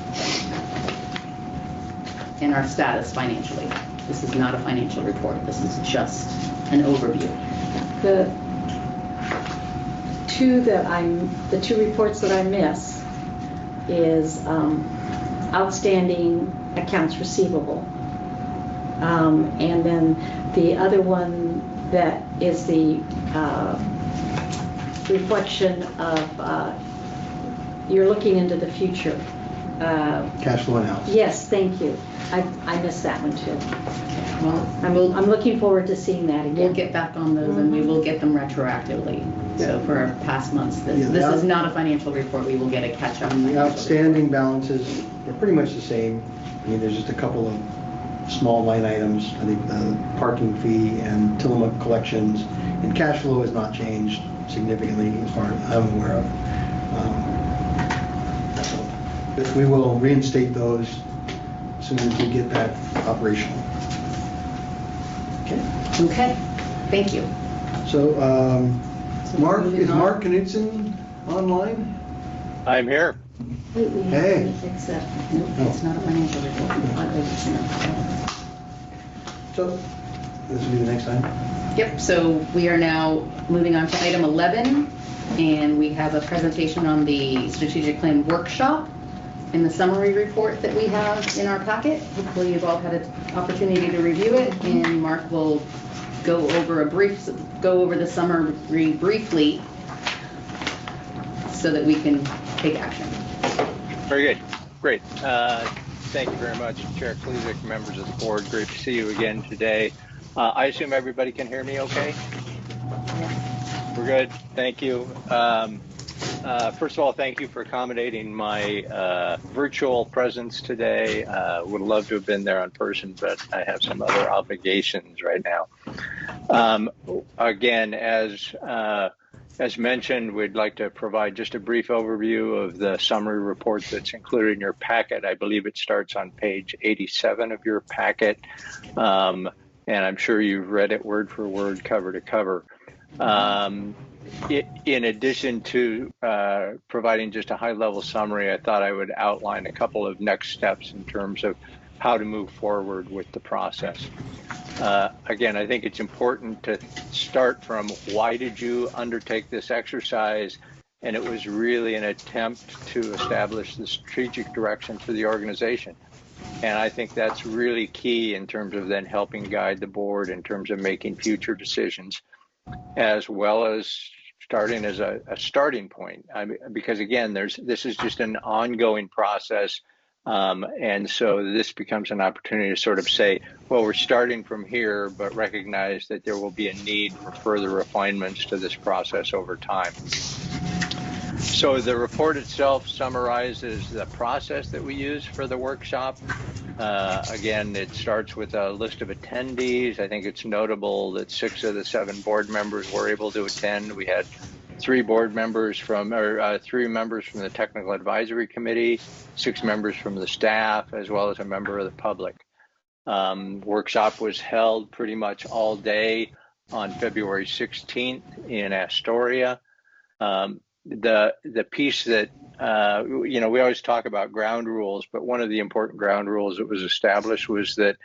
And our status financially? This is not a financial report, this is just an overview. The two reports that I miss is outstanding accounts receivable. And then the other one that is the reflection of you're looking into the future. Cash flow analysis. Yes, thank you. I missed that one too. Well, I'm looking forward to seeing that again. we'll get back on those and we will get them retroactively. So for our past months, this is not a financial report, we will get a catch-up. The outstanding balances are pretty much the same. I mean, there's just a couple of small line items. I think the parking fee and Tillamook collections and cash flow has not changed significantly as far as I'm aware of. But we will reinstate those as soon as we get that operational. Okay. Okay, thank you. So, Mark, moving is on. Mark Knudsen online? I'm here. Wait, we have Hey. to accept. Nope, it's not a financial report. So, this will be the next time? Yep, so we are now moving on to item 11, and we have a presentation on the strategic plan workshop and the summary report that we have in our packet. Hopefully you've all had an opportunity to review it, and Mark will go over the summary briefly so that we can take action. Very good. Great. Thank you very much, Chair Klezak, members of the board. Great to see you again today. I assume everybody can hear me okay? We're good. Thank you. First of all, thank you for accommodating my virtual presence today. Would love to have been there in person, but I have some other obligations right now. Again, as mentioned, we'd like to provide just a brief overview of the summary report that's included in your packet. I believe it starts on page 87 of your packet, and I'm sure you've read it word for word, cover to cover. In addition to providing just a high-level summary, I thought I would outline a couple of next steps in terms of how to move forward with the process. Again, I think it's important to start from why did you undertake this exercise? And it was really an attempt to establish the strategic direction for the organization. And I think that's really key in terms of then helping guide the board in terms of making future decisions, as well as starting as a starting point. Because again, this is just an ongoing process. And so this becomes an opportunity to sort of say, well, we're starting from here, but recognize that there will be a need for further refinements to this process over time. So the report itself summarizes the process that we use for the workshop. Again, it starts with a list of attendees. I think it's notable that 6 of the 7 board members were able to attend. We had three members from the Technical Advisory Committee, 6 members from the staff, as well as a member of the public. Workshop was held pretty much all day on February 16th in Astoria. The piece that, we always talk about ground rules, but one of the important ground rules that was established was that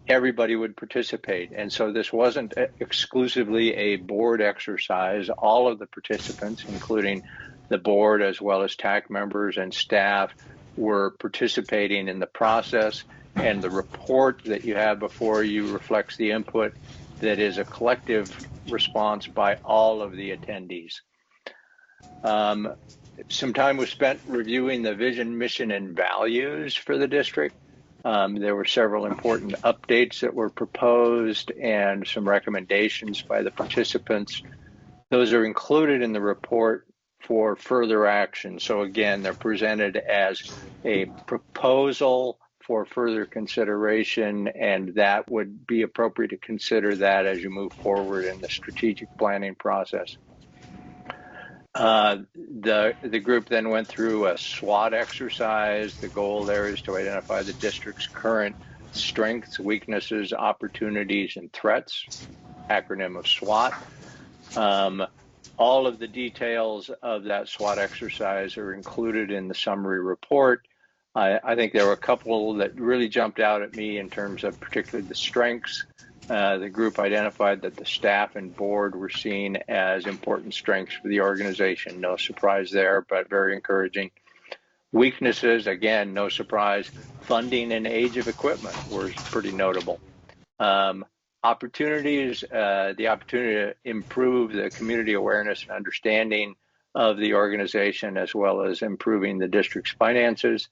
everybody would participate. And so this wasn't exclusively a board exercise. All of the participants, including the board as well as TAC members and staff, were participating in the process. And the report that you have before you reflects the input that is a collective response by all of the attendees. Some time was spent reviewing the vision, mission, and values for the district. There were several important updates that were proposed and some recommendations by the participants. Those are included in the report for further action. So again, they're presented as a proposal for further consideration, and that would be appropriate to consider that as you move forward in the strategic planning process. The group then went through a SWOT exercise. The goal there is to identify the district's current strengths, weaknesses, opportunities, and threats, acronym of SWOT. All of the details of that SWOT exercise are included in the summary report. I think there were a couple that really jumped out at me in terms of particularly the strengths. The group identified that the staff and board were seen as important strengths for the organization. No surprise there, but very encouraging. Weaknesses, again, no surprise. Funding and age of equipment were pretty notable. Opportunities, the opportunity to improve the community awareness and understanding of the organization, as well as improving the district's finances.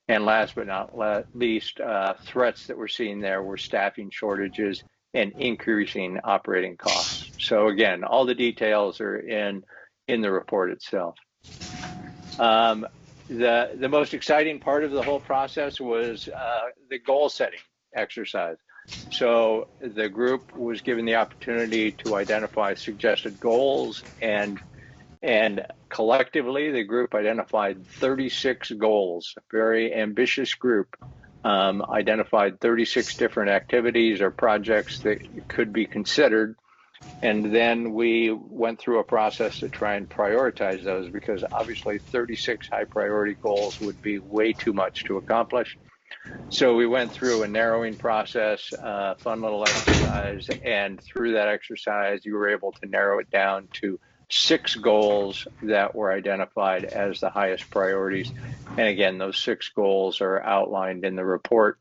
And last but not least, threats that we're seeing there were staffing shortages and increasing operating costs. So again, all the details are in the report itself. The most exciting part of the whole process was the goal setting exercise. So the group was given the opportunity to identify suggested goals, and collectively the group identified 36 goals. A very ambitious group. Identified 36 different activities or projects that could be considered. And then we went through a process to try and prioritize those, because obviously 36 high priority goals would be way too much to accomplish. So we went through a narrowing process, fun little exercise, and through that exercise, you were able to narrow it down to 6 goals that were identified as the highest priorities. And again, those 6 goals are outlined in the report.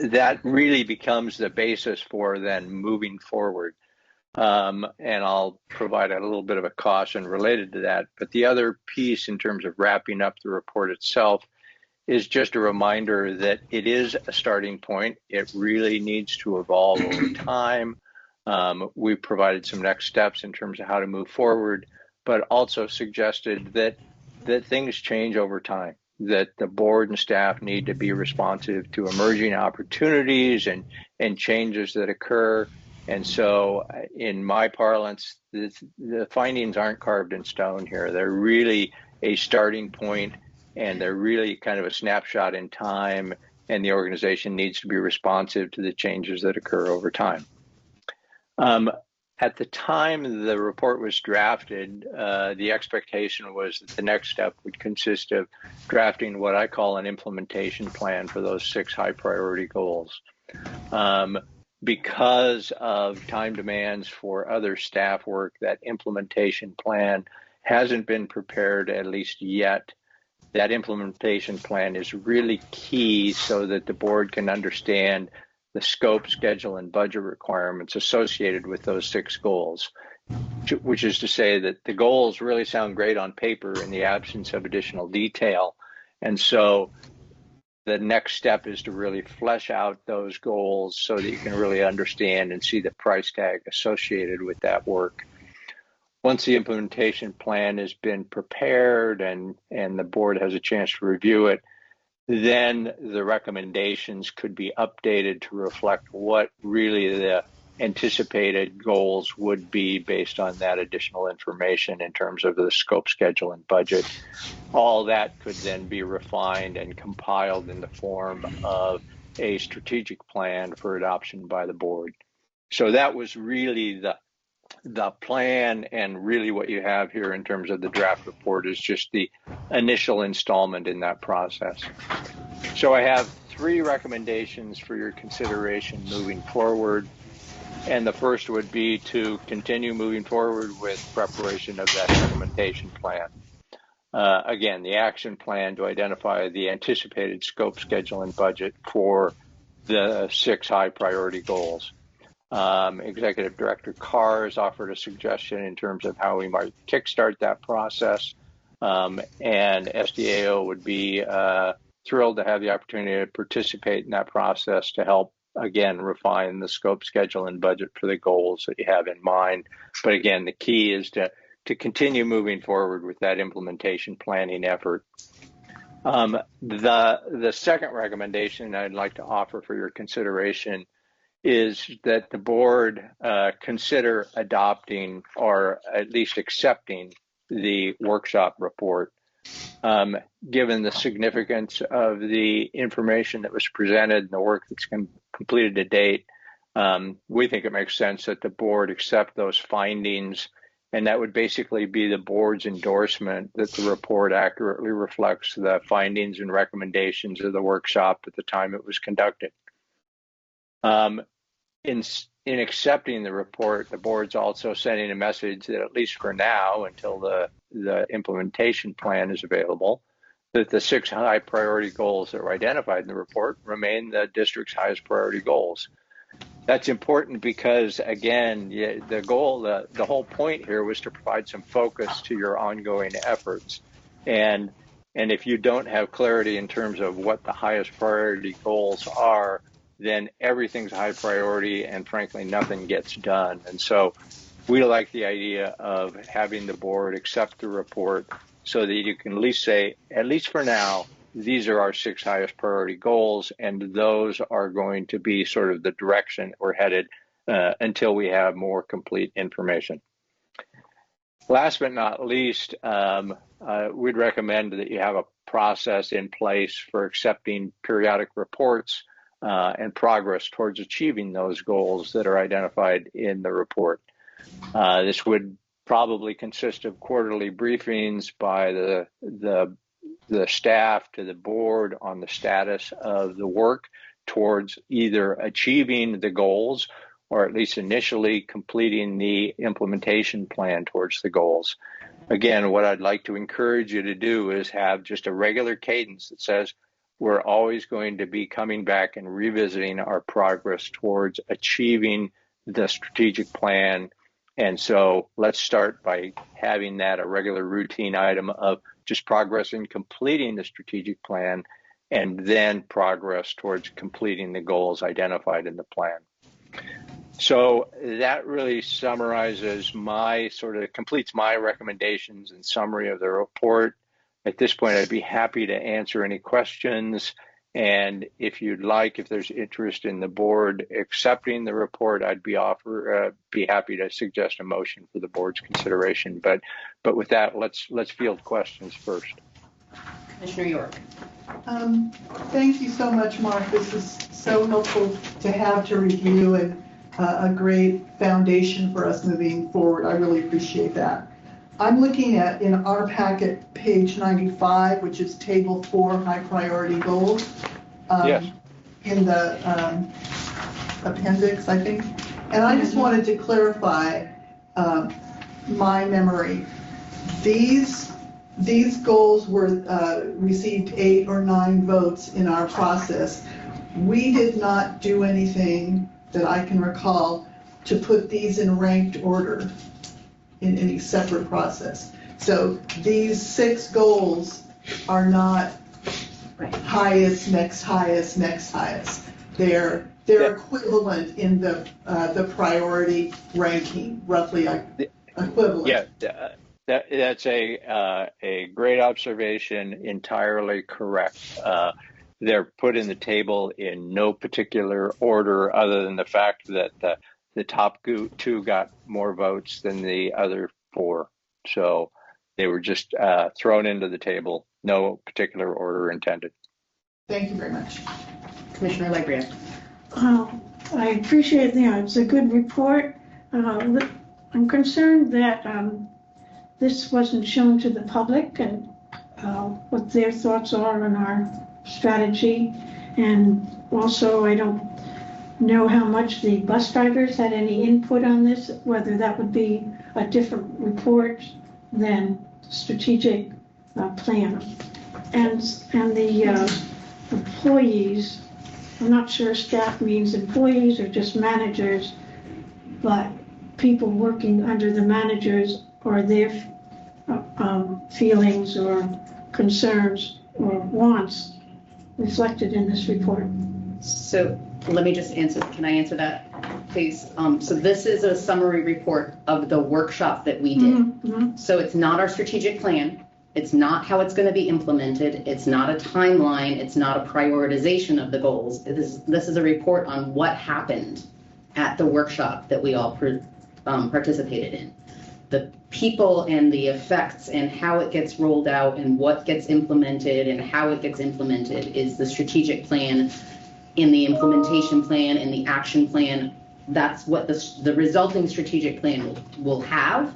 That really becomes the basis for then moving forward. And I'll provide a little bit of a caution related to that. But the other piece in terms of wrapping up the report itself is just a reminder that it is a starting point. It really needs to evolve over time. We provided some next steps in terms of how to move forward, but also suggested that things change over time, that the board and staff need to be responsive to emerging opportunities and changes that occur. And so in my parlance, the findings aren't carved in stone here. They're really a starting point, and they're really kind of a snapshot in time, and the organization needs to be responsive to the changes that occur over time. At the time the report was drafted, the expectation was that the next step would consist of drafting what I call an implementation plan for those 6 high priority goals. Because of time demands for other staff work, that implementation plan hasn't been prepared, at least yet. That implementation plan is really key so that the board can understand the scope, schedule, and budget requirements associated with those 6 goals, which is to say that the goals really sound great on paper in the absence of additional detail. And so the next step is to really flesh out those goals so that you can really understand and see the price tag associated with that work. Once the implementation plan has been prepared and the board has a chance to review it, then the recommendations could be updated to reflect what really anticipated goals would be based on that additional information in terms of the scope, schedule, and budget. All that could then be refined and compiled in the form of a strategic plan for adoption by the board. So that was really the plan, and really what you have here in terms of the draft report is just the initial installment in that process. So I have 3 recommendations for your consideration moving forward. And the first would be to continue moving forward with preparation of that implementation plan. Again, the action plan to identify the anticipated scope, schedule, and budget for the 6 high priority goals. Executive Director Carr has offered a suggestion in terms of how we might kickstart that process. And SDAO would be thrilled to have the opportunity to participate in that process to help, again, refine the scope, schedule, and budget for the goals that you have in mind. But again, the key is to continue moving forward with that implementation planning effort. The second recommendation I'd like to offer for your consideration is that the board consider adopting or at least accepting the workshop report. Given the significance of the information that was presented and the work that's completed to date, we think it makes sense that the board accept those findings, and that would basically be the board's endorsement that the report accurately reflects the findings and recommendations of the workshop at the time it was conducted. In accepting the report, the board's also sending a message that, at least for now, until the implementation plan is available, that the 6 high priority goals that were identified in the report remain the district's highest priority goals. That's important because, again, the whole point here was to provide some focus to your ongoing efforts. And if you don't have clarity in terms of what the highest priority goals are, then everything's high priority and frankly nothing gets done. And so we like the idea of having the board accept the report so that you can at least say, at least for now, these are our 6 highest priority goals, and those are going to be sort of the direction we're headed until we have more complete information. Last but not least, we'd recommend that you have a process in place for accepting periodic reports and progress towards achieving those goals that are identified in the report. This would probably consist of quarterly briefings by the staff to the board on the status of the work towards either achieving the goals or at least initially completing the implementation plan towards the goals. Again, what I'd like to encourage you to do is have just a regular cadence that says, we're always going to be coming back and revisiting our progress towards achieving the strategic plan. And so let's start by having that a regular routine item of just progress in completing the strategic plan and then progress towards completing the goals identified in the plan. So that really summarizes completes my recommendations and summary of the report. At this point, I'd be happy to answer any questions. And if you'd like, if there's interest in the board accepting the report, I'd be happy to suggest a motion for the board's consideration. But with that, let's field questions first. Commissioner York. Thank you so much, Mark. This is so helpful to have to review and a great foundation for us moving forward. I really appreciate that. I'm looking at, in our packet, page 95, which is table 4, high priority goals. Yes. In the appendix, I think. And I just wanted to clarify my memory. These goals were received 8 or 9 votes in our process. We did not do anything that I can recall to put these in ranked order in any separate process. So these 6 goals are not highest, next highest, next highest. They're equivalent in the priority ranking, roughly equivalent. Yeah, that's a great observation, entirely correct. They're put in the table in no particular order other than the fact that the top two got more votes than the other 4. So they were just thrown into the table, no particular order intended. Thank you very much. Commissioner Legria. I appreciate it's a good report. I'm concerned that this wasn't shown to the public and what their thoughts are on our strategy. And also, I don't know how much the bus drivers had any input on this, whether that would be a different report than strategic plan. And the employees, I'm not sure staff means employees or just managers, but people working under the managers or their feelings or concerns or wants reflected in this report. So let me just answer, can I answer that, please? So this is a summary report of the workshop that we did. Mm-hmm. So it's not our strategic plan. It's not how it's going to be implemented. It's not a timeline. It's not a prioritization of the goals. This is a report on what happened at the workshop that we all participated in. The people and the effects and how it gets rolled out and what gets implemented and how it gets implemented is the strategic plan. In the implementation plan and the action plan, that's what the resulting strategic plan will have.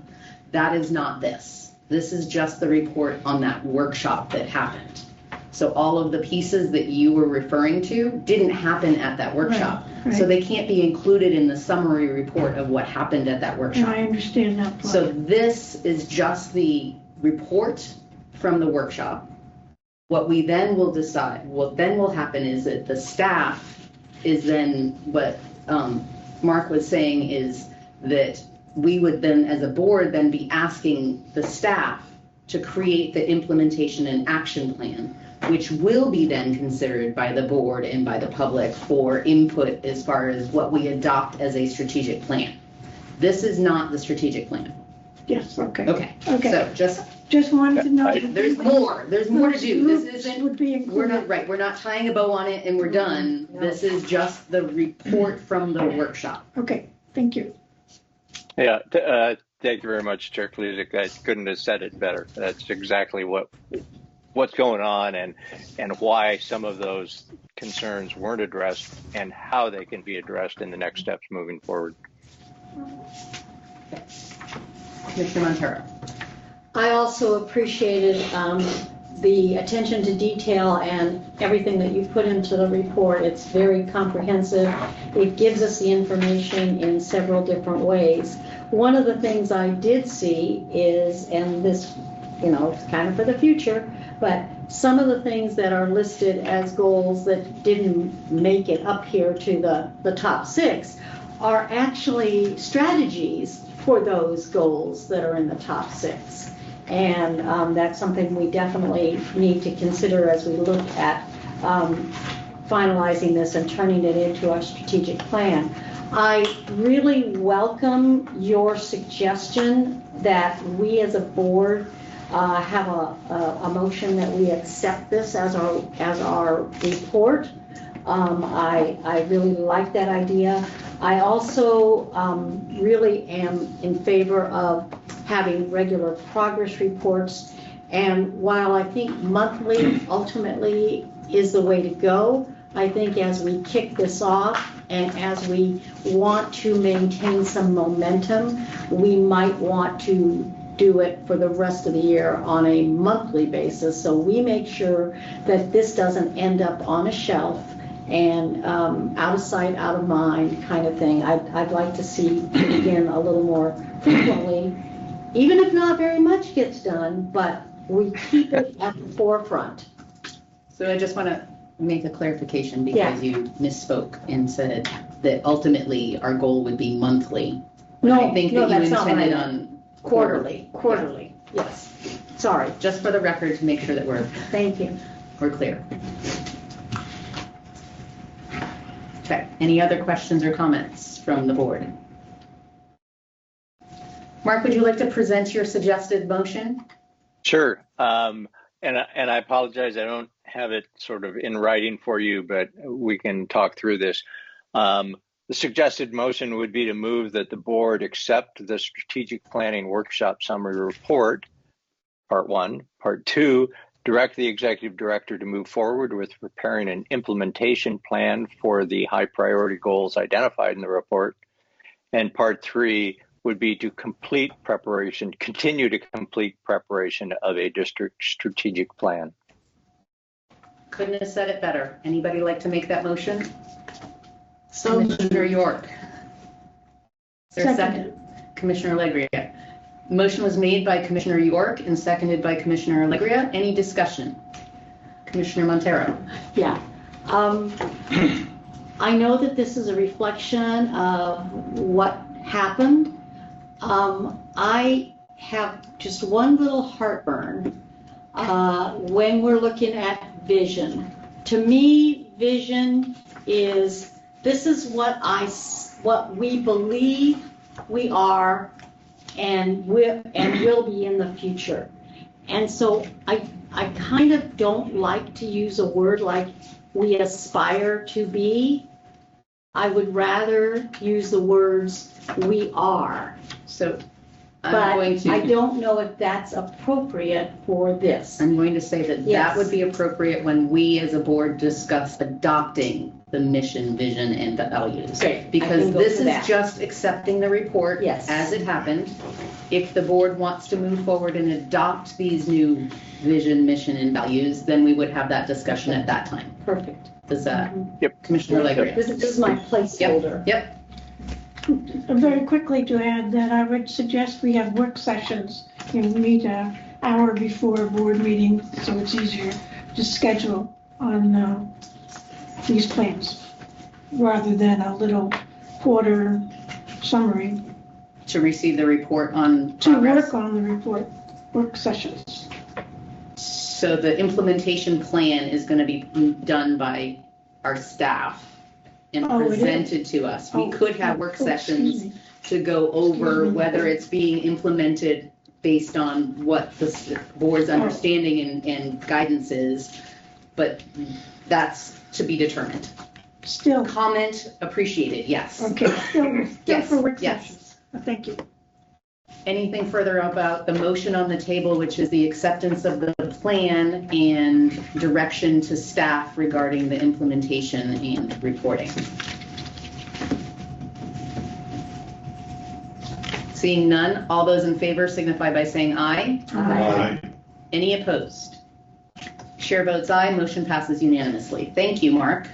That is not this. This is just the report on that workshop that happened. So all of the pieces that you were referring to didn't happen at that workshop. Right. So they can't be included in the summary report of what happened at that workshop. And I understand that part. So this is just the report from the workshop. What we then will decide, what then will happen is that the staff is then, what Mark was saying is that we would then, as a board, then be asking the staff to create the implementation and action plan, which will be then considered by the board and by the public for input as far as what we adopt as a strategic plan. This is not the strategic plan. Yes, okay. Okay. So just wanted to know. There's more to do. This isn't, would be we're not, right, we're not tying a bow on it and we're done. No. This is just the report from the workshop. Okay, thank you. Yeah, thank you very much, Chair Klezak. I couldn't have said it better. That's exactly what's going on and why some of those concerns weren't addressed and how they can be addressed in the next steps moving forward. Mr. Montero. I also appreciated the attention to detail and everything that you put into the report. It's very comprehensive. It gives us the information in several different ways. One of the things I did see is, and this, it's kind of for the future, but some of the things that are listed as goals that didn't make it up here to the top 6 are actually strategies for those goals that are in the top 6. And that's something we definitely need to consider as we look at finalizing this and turning it into our strategic plan. I really welcome your suggestion that we as a board have a motion that we accept this as our report. I really like that idea. I also really am in favor of having regular progress reports. And while I think monthly ultimately is the way to go, I think as we kick this off and as we want to maintain some momentum, we might want to do it for the rest of the year on a monthly basis. So we make sure that this doesn't end up on a shelf and out of sight, out of mind kind of thing. I'd like to see it begin a little more frequently, even if not very much gets done, but we keep it at the forefront. So I just want to make a clarification because you misspoke and said that ultimately our goal would be monthly. I think that you intended on quarterly. Quarterly, yes. Sorry. Just for the record to make sure that we're clear. Okay, any other questions or comments from the board? Mark, would you like to present your suggested motion? Sure. And I apologize, I don't have it sort of in writing for you, but we can talk through this. The suggested motion would be to move that the board accept the strategic planning workshop summary report, part 1. Part 2, direct the executive director to move forward with preparing an implementation plan for the high priority goals identified in the report. And part 3 would be to continue to complete preparation of a district strategic plan. Couldn't have said it better. Anybody like to make that motion? So Commissioner York. Is there a Second. second? Commissioner Alegria. Motion was made by Commissioner York and seconded by Commissioner Alegria. Any discussion? Commissioner Montero. Yeah. I know that this is a reflection of what happened. I have just one little heartburn when we're looking at vision. To me, vision is, this is what we believe we are and will be in the future. And so I kind of don't like to use a word like we aspire to be. I would rather use the words we are. So But I don't know if that's appropriate for this. I'm going to say that Yes. that would be appropriate when we as a board discuss adopting the mission, vision, and values. Great. I Because can go this to is that. just accepting the report Yes. as it happened. If the board wants to move forward and adopt these new vision, mission, and values, then we would have that discussion at that time. Perfect. Does that, Yep. Commissioner Alegria? This is my placeholder. Yep. Very quickly to add that I would suggest we have work sessions. We meet an hour before a board meeting, so it's easier to schedule on these plans, rather than a little quarter summary. To receive the report on To progress. work on the report, work sessions. So the implementation plan is going to be done by our staff and Oh, it is? presented to us. We Oh, could have work oh, excuse sessions me. to go over Excuse me. whether it's being implemented based on what the board's understanding and guidance is, but that's to be determined. Still, Comment appreciated, yes. okay, still Yes, for work yes. sessions. Thank you. Anything further about the motion on the table, which is the acceptance of the plan and direction to staff regarding the implementation and reporting? Seeing none, all those in favor signify by saying aye. Aye. Any opposed? Chair votes aye, motion passes unanimously. Thank you, Mark.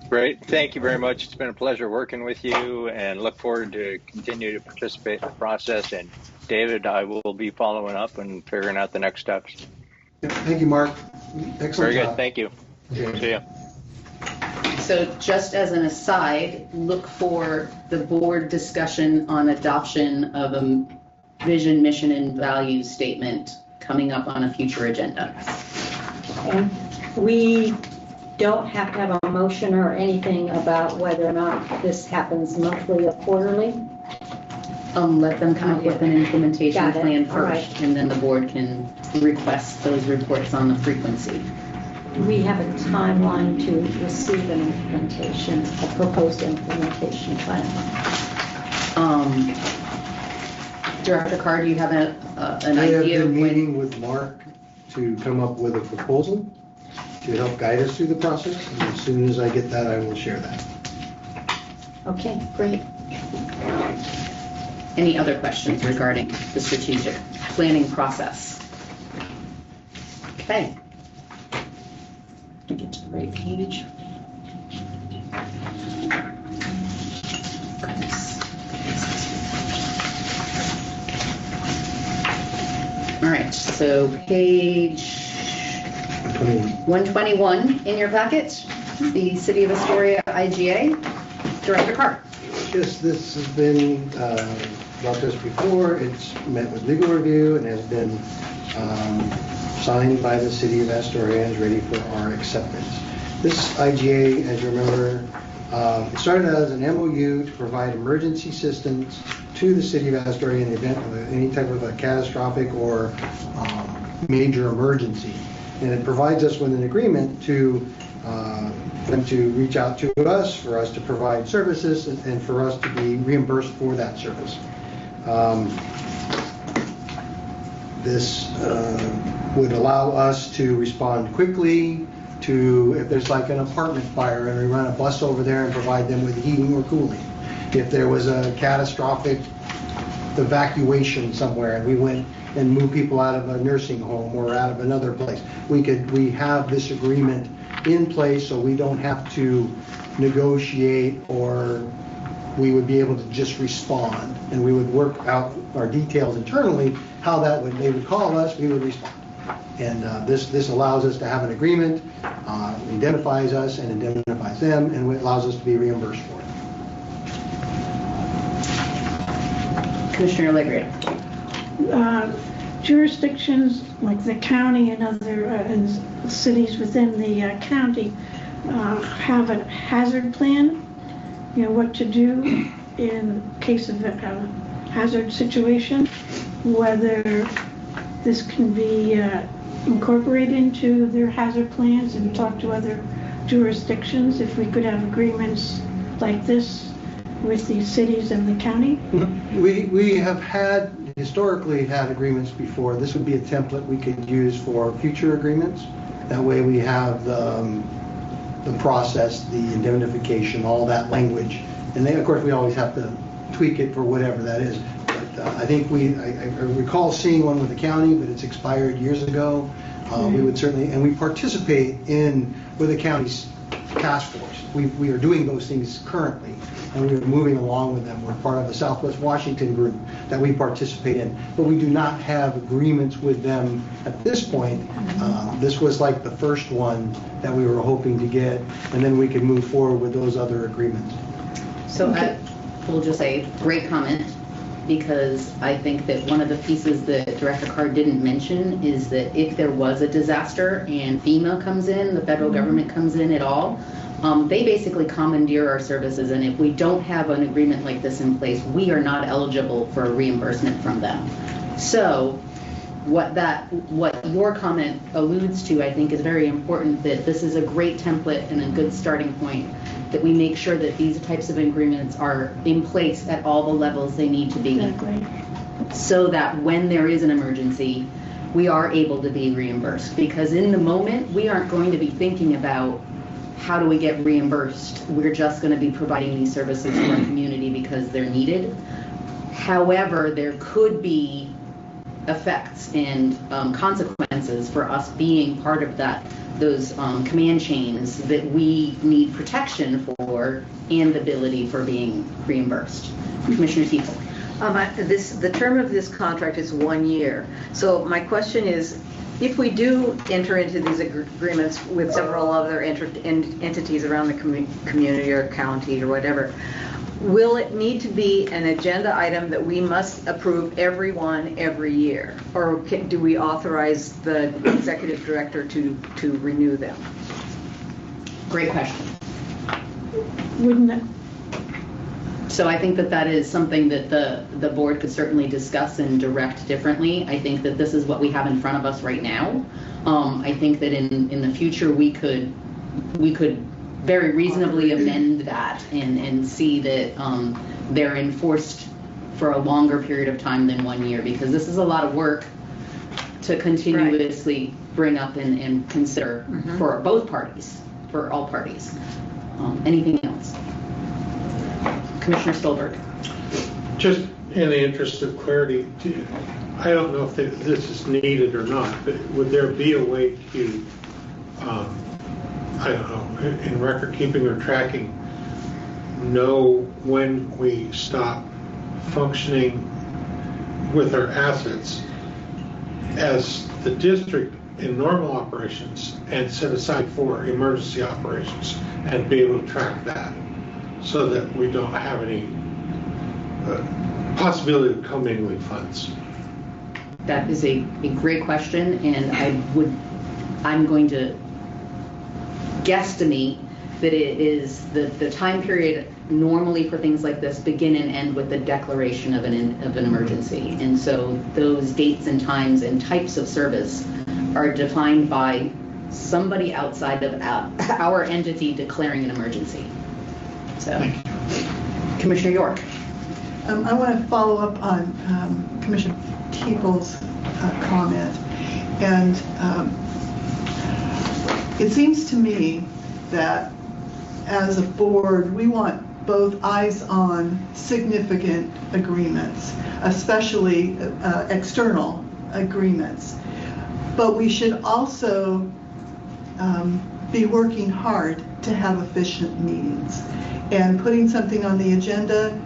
Great. Thank you very much. It's been a pleasure working with you and look forward to continue to participate in the process. And David, I will be following up and figuring out the next steps. Thank you, Mark. Excellent Very good. job. Thank you. Yeah. See ya. So just as an aside, look for the board discussion on adoption of a vision, mission, and values statement coming up on a future agenda. And we don't have to have a motion or anything about whether or not this happens monthly or quarterly. Let them come up with an implementation Got it. plan All right. first, and then the board can request those reports on the frequency. Do we have a timeline to receive an implementation, a proposed implementation plan? Director Carr, do you have an I have idea of been when? meeting with Mark to come up with a proposal to help guide us through the process. And as soon as I get that, I will share that. Okay, great. Any other questions regarding the strategic planning process? Okay. Get to the right page. Goodness. All right, so page 121 in your packet, the City of Astoria IGA. Director Carr. Yes, this has been brought to us before. It's met with legal review and has been signed by the City of Astoria and is ready for our acceptance. This IGA, as you remember, it started as an MOU to provide emergency assistance to the City of Astoria in the event of any type of a catastrophic or major emergency. And it provides us with an agreement to for them to reach out to us, for us to provide services, and for us to be reimbursed for that service. This would allow us to respond quickly to if there's like an apartment fire and we run a bus over there and provide them with heating or cooling. If there was a catastrophic evacuation somewhere and we went and moved people out of a nursing home or out of another place, we have this agreement in place so we don't have to negotiate, or we would be able to just respond, and we would work out our details internally how that would, they would call us, we would respond. And this allows us to have an agreement, indemnifies us and indemnifies them, and it allows us to be reimbursed for it. Commissioner Legria. Jurisdictions like the county and other and cities within the county have a hazard plan, you know, what to do in case of a hazard situation, whether this can be incorporated into their hazard plans and talk to other jurisdictions, if we could have agreements like this with the cities and the county? We have historically had agreements before. This would be a template we could use for future agreements. That way we have the process, the indemnification, all that language. And then, of course, we always have to tweak it for whatever that is. But I think I recall seeing one with the county, but it's expired years ago. We would certainly, and we participate with the county's task force. We are doing those things currently, and we are moving along with them. We're part of the Southwest Washington group that we participate in, but we do not have agreements with them at this point. This was like the first one that we were hoping to get, and then we could move forward with those other agreements. So I will just say, great comment, because I think that one of the pieces that Director Carr didn't mention is that if there was a disaster and FEMA comes in, the federal government comes in at all, they basically commandeer our services, and if we don't have an agreement like this in place, we are not eligible for a reimbursement from them. So what your comment alludes to, I think, is very important, that this is a great template and a good starting point, that we make sure that these types of agreements are in place at all the levels they need to be, Exactly. so that when there is an emergency, we are able to be reimbursed. Because in the moment, we aren't going to be thinking about how do we get reimbursed. We're just going to be providing these services to our community because they're needed. However, there could be effects and consequences for us being part of those command chains that we need protection for and the ability for being reimbursed. Commissioner Teeple. The term of this contract is 1 year. So my question is, if we do enter into these agreements with several other entities around the community or county or whatever, will it need to be an agenda item that we must approve every year? Or do we authorize the executive director to renew them? Great question. Wouldn't it? So I think that is something that the board could certainly discuss and direct differently. I think that this is what we have in front of us right now. I think that in the future we could very reasonably amend that and see that they're enforced for a longer period of time than 1 year, because this is a lot of work to continuously bring up and consider for both parties, for all parties. Anything else? Commissioner Stolberg. Just in the interest of clarity, I don't know if this is needed or not, but would there be a way to, I don't know, in record keeping or tracking, know when we stop functioning with our assets as the district in normal operations and set aside for emergency operations, and be able to track that so that we don't have any possibility of commingling funds? That is a great question, and I'm going to guesstimate that it is the time period normally for things like this begin and end with the declaration of an emergency. And so those dates and times and types of service are defined by somebody outside of our entity declaring an emergency. So, Commissioner York. I want to follow up on Commissioner Teeple's comment. And it seems to me that as a board, we want both eyes on significant agreements, especially external agreements. But we should also be working hard to have efficient meetings. And putting something on the agenda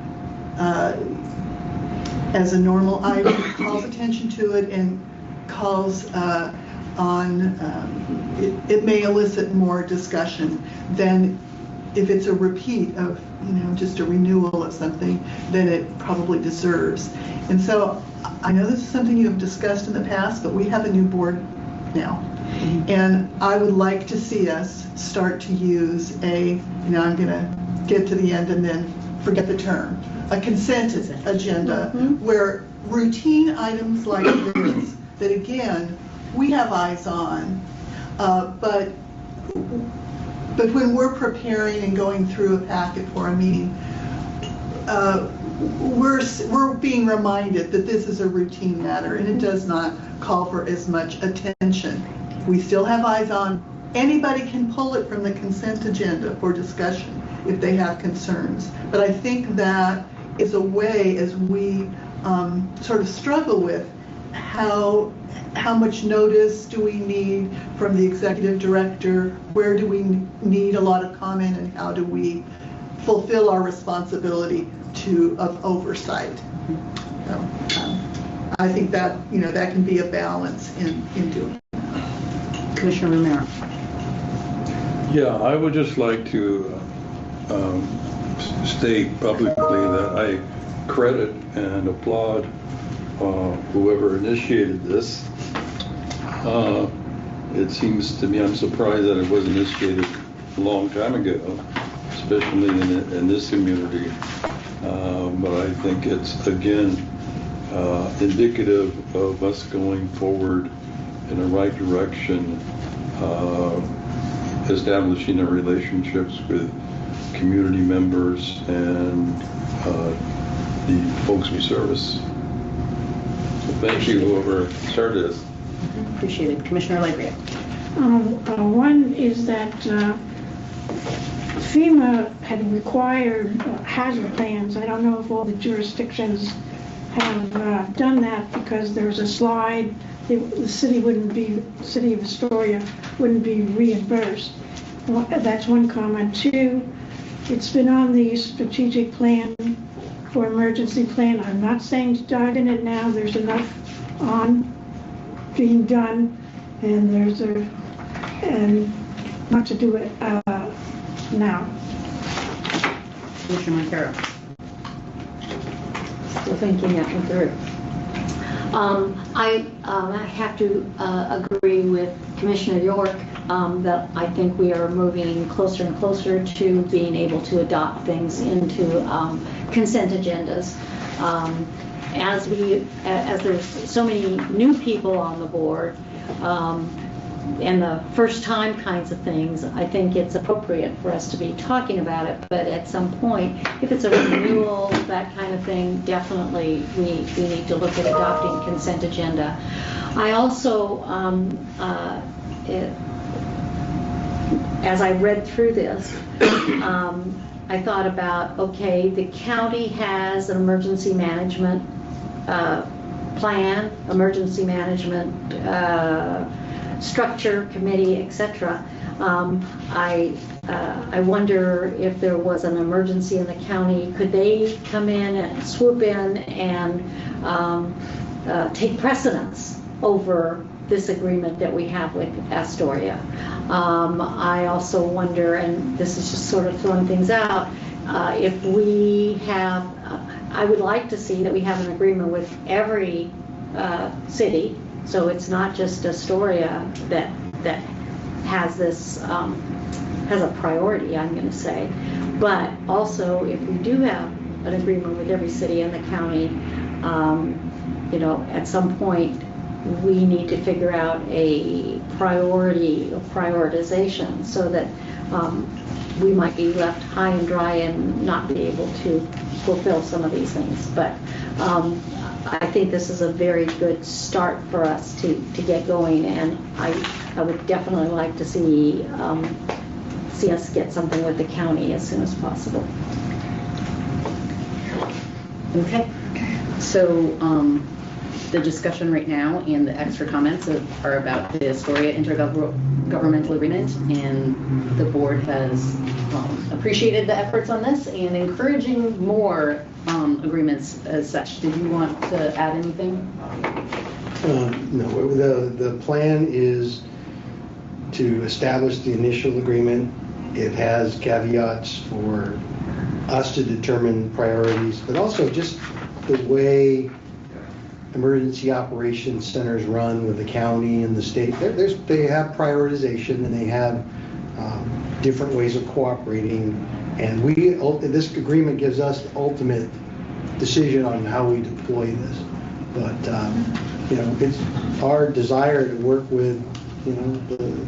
as a normal item calls attention to it and calls on, it may elicit more discussion than if it's a repeat of, just a renewal of something that it probably deserves. And so I know this is something you have discussed in the past, but we have a new board now. And I would like to see us start to use I'm going to get to the end and then forget the term, a consent agenda where routine items like this, that again, we have eyes on, but when we're preparing and going through a packet for a meeting, we're being reminded that this is a routine matter and it does not call for as much attention. We still have eyes on. Anybody can pull it from the consent agenda for discussion if they have concerns. But I think that is a way, as we sort of struggle with how much notice do we need from the executive director, where do we need a lot of comment, and how do we fulfill our responsibility of oversight. So, I think that that can be a balance in doing that. Commissioner Romero. Yeah, I would just like to state publicly that I credit and applaud whoever initiated this. It seems to me, I'm surprised that it was initiated a long time ago, especially in this community. But I think it's, again, indicative of us going forward in the right direction, establishing our relationships with community members and the folks we service. So thank you, whoever started this. Appreciate it. Commissioner Legria. One is that FEMA had required hazard plans. I don't know if all the jurisdictions have done that, because there's a slide. The city of Astoria wouldn't be reimbursed. Well, that's one comment. Two, it's been on the strategic plan for emergency plan. I'm not saying to dive in it now. There's enough being done, and not to do it now. Commissioner Montero. Still thinking that one through. I have to agree with Commissioner York that I think we are moving closer and closer to being able to adopt things into consent agendas. As there's so many new people on the board, and the first time kinds of things, I think it's appropriate for us to be talking about it. But at some point, if it's a renewal, that kind of thing, definitely we need to look at adopting consent agenda. I also, as I read through this, I thought about, okay, the county has an emergency management plan, emergency management structure, committee, etc. I wonder if there was an emergency in the county, could they come in and swoop in and take precedence over this agreement that we have with Astoria? I also wonder, and this is just sort of throwing things out, if we have, I would like to see that we have an agreement with every city. So it's not just Astoria that has this, has a priority, I'm going to say. But also, if we do have an agreement with every city in the county, at some point, we need to figure out a priority or prioritization so that we might be left high and dry and not be able to fulfill some of these things. But I think this is a very good start for us to get going, and I would definitely like to see us get something with the county as soon as possible. Okay. So the discussion right now and the extra comments are about the Astoria intergovernmental agreement, and the board has appreciated the efforts on this and encouraging more agreements as such. Did you want to add anything? No, the plan is to establish the initial agreement. It has caveats for us to determine priorities, but also just the way emergency operations centers run with the county and the state. They have prioritization, and they have different ways of cooperating, and this agreement gives us the ultimate decision on how we deploy this. But it's our desire to work with the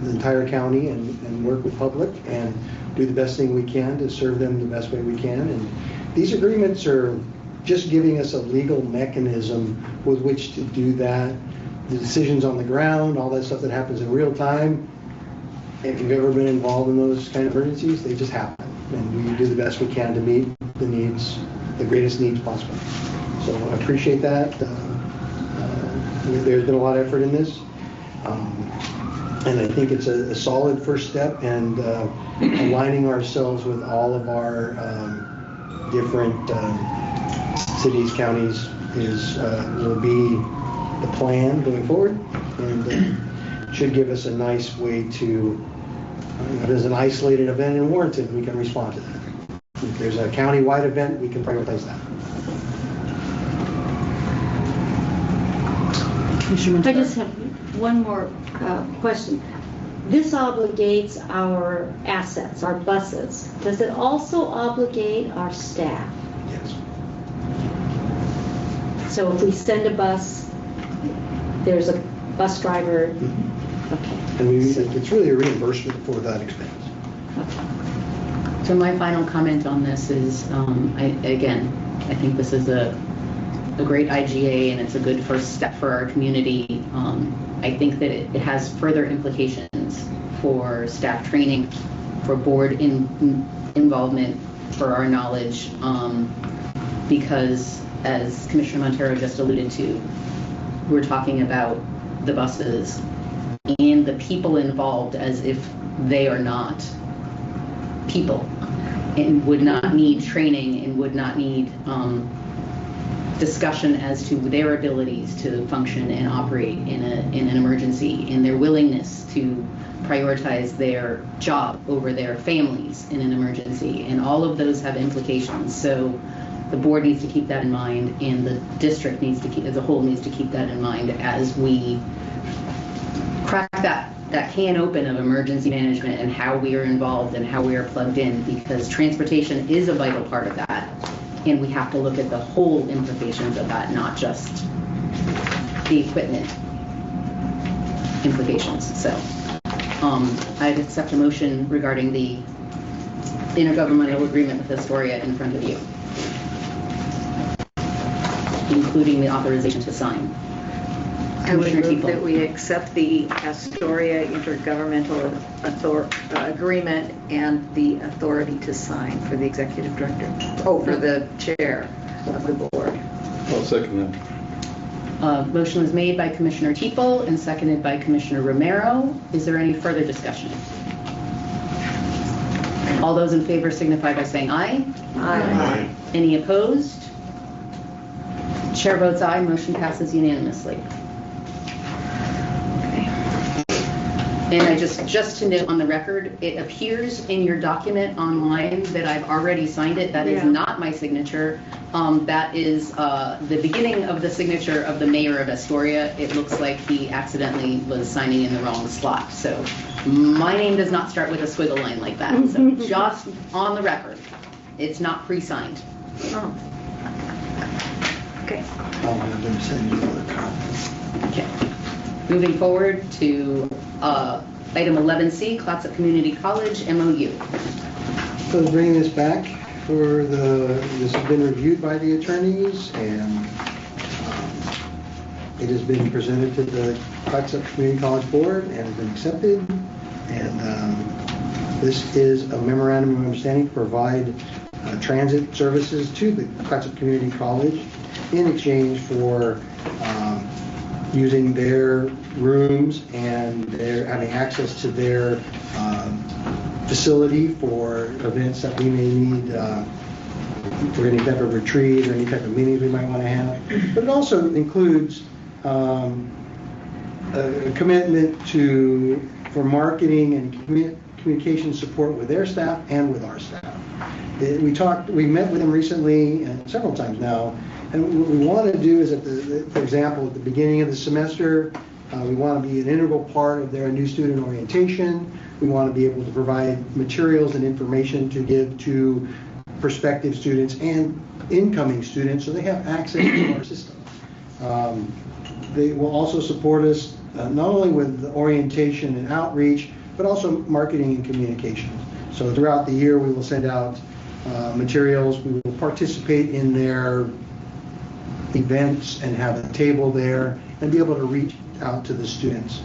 entire county and work with public and do the best thing we can to serve them the best way we can. And these agreements are just giving us a legal mechanism with which to do that. The decisions on the ground, all that stuff that happens in real time, if you've ever been involved in those kind of emergencies, they just happen. And we do the best we can to meet the needs, the greatest needs possible. So I appreciate that. There's been a lot of effort in this. And I think it's a solid first step, and aligning ourselves with all of our different cities, counties will be the plan going forward, and should give us a nice way to, if there's an isolated event in Warrenton, we can respond to that. If there's a county-wide event, we can prioritize that. I just have one more question. This obligates our assets, our buses. Does it also obligate our staff? Yes. So if we send a bus, there's a bus driver. Mm-hmm. Okay. And it's really a reimbursement for that expense. Okay. So my final comment on this is, I think this is a great IGA, and it's a good first step for our community. I think that it has further implications for staff training, for board involvement, for our knowledge, because as Commissioner Montero just alluded to, we're talking about the buses and the people involved as if they are not people and would not need training and would not need discussion as to their abilities to function and operate in an emergency, and their willingness to prioritize their job over their families in an emergency, and all of those have implications. So the board needs to keep that in mind, and the district needs to keep, as a whole, needs to keep that in mind as we crack that can open of emergency management and how we are involved and how we are plugged in, because transportation is a vital part of that. And we have to look at the whole implications of that, not just the equipment implications. So I'd accept a motion regarding the intergovernmental agreement with Astoria in front of you, including the authorization to sign. I would move that we accept the Astoria intergovernmental agreement and the authority to sign for the executive director. Oh, for the chair of the board. I'll second that. Motion was made by Commissioner Teeple and seconded by Commissioner Romero. Is there any further discussion? All those in favor signify by saying aye. Aye. Any opposed? Chair votes aye. Motion passes unanimously. And I just to note on the record, it appears in your document online that I've already signed it. That is not my signature. That is the beginning of the signature of the mayor of Astoria. It looks like he accidentally was signing in the wrong slot. So my name does not start with a squiggle line like that. So just on the record, it's not pre-signed. Oh. Okay. I'll have them send you the copy. Okay. Moving forward to item 11C, Clatsop Community College MOU. So bringing this back this has been reviewed by the attorneys, and it has been presented to the Clatsop Community College Board and has been accepted. And this is a memorandum of understanding to provide transit services to the Clatsop Community College in exchange for using their rooms and their having access to their facility for events that we may need for any type of retreat or any type of meetings we might want to have. But it also includes a commitment for marketing and communication support with their staff and with our staff. We met with them recently and several times now, and what we want to do is, for example, at the beginning of the semester, we want to be an integral part of their new student orientation. We want to be able to provide materials and information to give to prospective students and incoming students so they have access to our system. They will also support us not only with the orientation and outreach, but also marketing and communications. So throughout the year, we will send out materials. We will participate in their events and have a table there and be able to reach out to the students.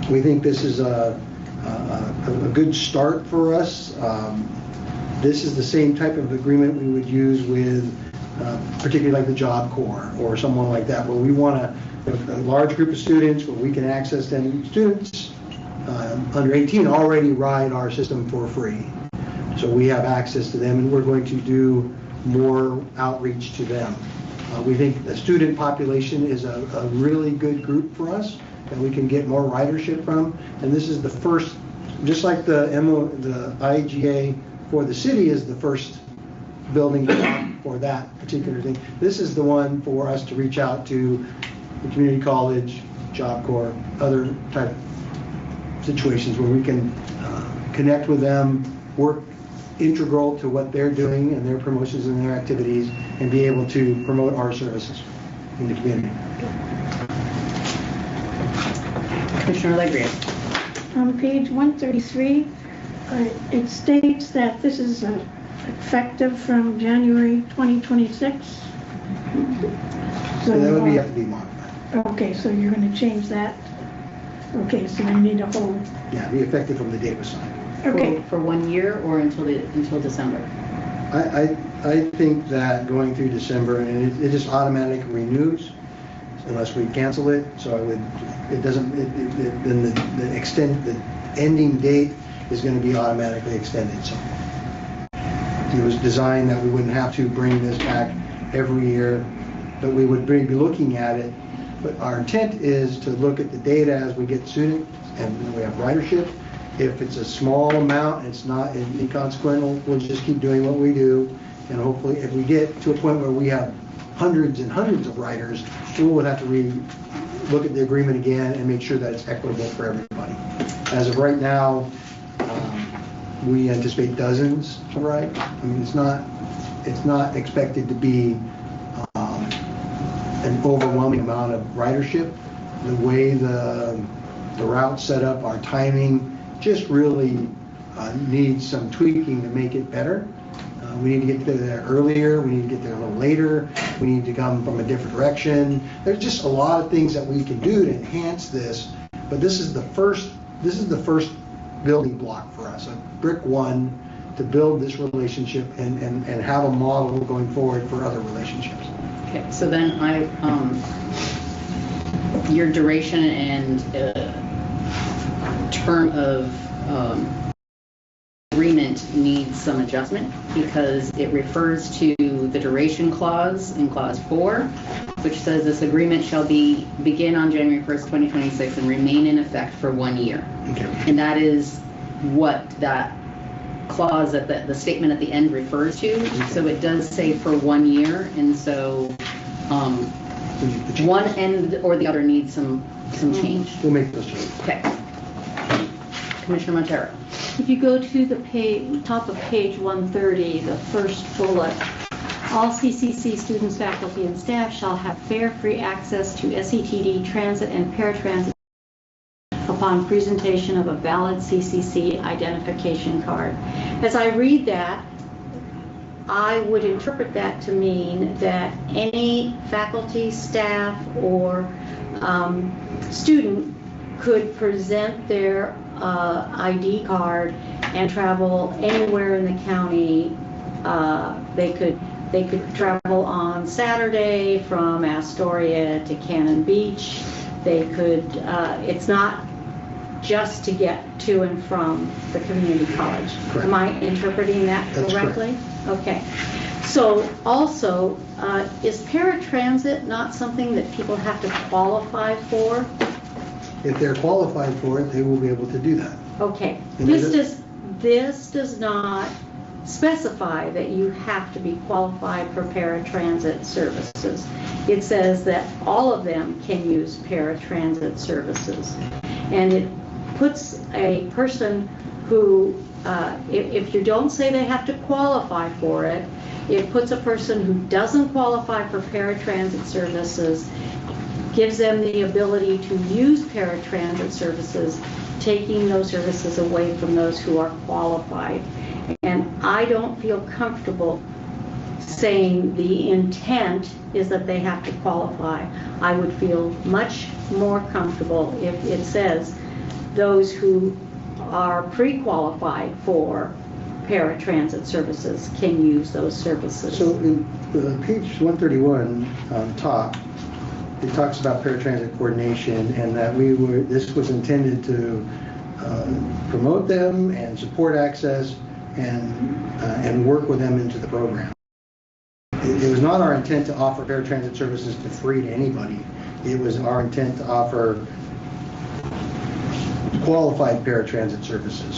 We think this is a good start for us. This is the same type of agreement we would use with particularly like the Job Corps or someone like that, where we want a large group of students where we can access them. Students under 18 already ride our system for free. So we have access to them, and we're going to do more outreach to them. We think the student population is a really good group for us that we can get more ridership from. And this is the first, just like the IGA for the city is the first building block for that particular thing. This is the one for us to reach out to the community college, Job Corps, other type situations where we can connect with them, work integral to what they're doing and their promotions and their activities, and be able to promote our services in the community. Commissioner Alegria. On page 133, it states that this is effective from January 2026. So that would have to be modified. Okay, so you're going to change that. Okay, so we need a whole. Yeah, be effective from the date was signed. Okay. For 1 year or until December? I think that going through December, and it just automatically renews unless we cancel it. So then the ending date is going to be automatically extended. So it was designed that we wouldn't have to bring this back every year, but we would be looking at it. But our intent is to look at the data as we get students and we have ridership. If it's a small amount, it's not inconsequential, we'll just keep doing what we do. And hopefully if we get to a point where we have hundreds and hundreds of riders, we will have to look at the agreement again and make sure that it's equitable for everybody. As of right now, we anticipate dozens of rides. I mean, it's not expected to be an overwhelming amount of ridership. The way the route's set up, our timing just really needs some tweaking to make it better. We need to get there earlier. We need to get there a little later. We need to come from a different direction. There's just a lot of things that we can do to enhance this. But this is the first building block for us, a brick one to build this relationship and have a model going forward for other relationships. Okay, so then your duration and term of agreement needs some adjustment because it refers to the duration clause in clause 4, which says this agreement shall begin on January 1st, 2026 and remain in effect for 1 year. Okay. And that is what that clause at the statement at the end refers to. Okay. So it does say for 1 year, and so one end or the other needs some change. We'll make those changes. Okay. Commissioner Montero. If you go to the top of page 130, the first bullet, All CCC students, faculty, and staff shall have fare free access to SETD transit and paratransit upon presentation of a valid CCC identification card. As I read that, I would interpret that to mean that any faculty, staff, or student could present their ID card and travel anywhere in the county. They could travel on Saturday from Astoria to Cannon Beach. They could, it's not just to get to and from the community college. Correct. Am I interpreting that That's correctly? Okay. So also, is paratransit not something that people have to qualify for? If they're qualified for it, they will be able to do that. Okay. And This does not specify that you have to be qualified for paratransit services. It says that all of them can use paratransit services. And it puts a person who, if you don't say they have to qualify for it, it puts a person who doesn't qualify for paratransit services, gives them the ability to use paratransit services, taking those services away from those who are qualified. And I don't feel comfortable saying the intent is that they have to qualify. I would feel much more comfortable if it says those who are pre-qualified for paratransit services can use those services. So in page 131 on top, it talks about paratransit coordination and that this was intended to promote them and support access and work with them into the program. It was not our intent to offer paratransit services for free to anybody. It was our intent to offer qualified paratransit services.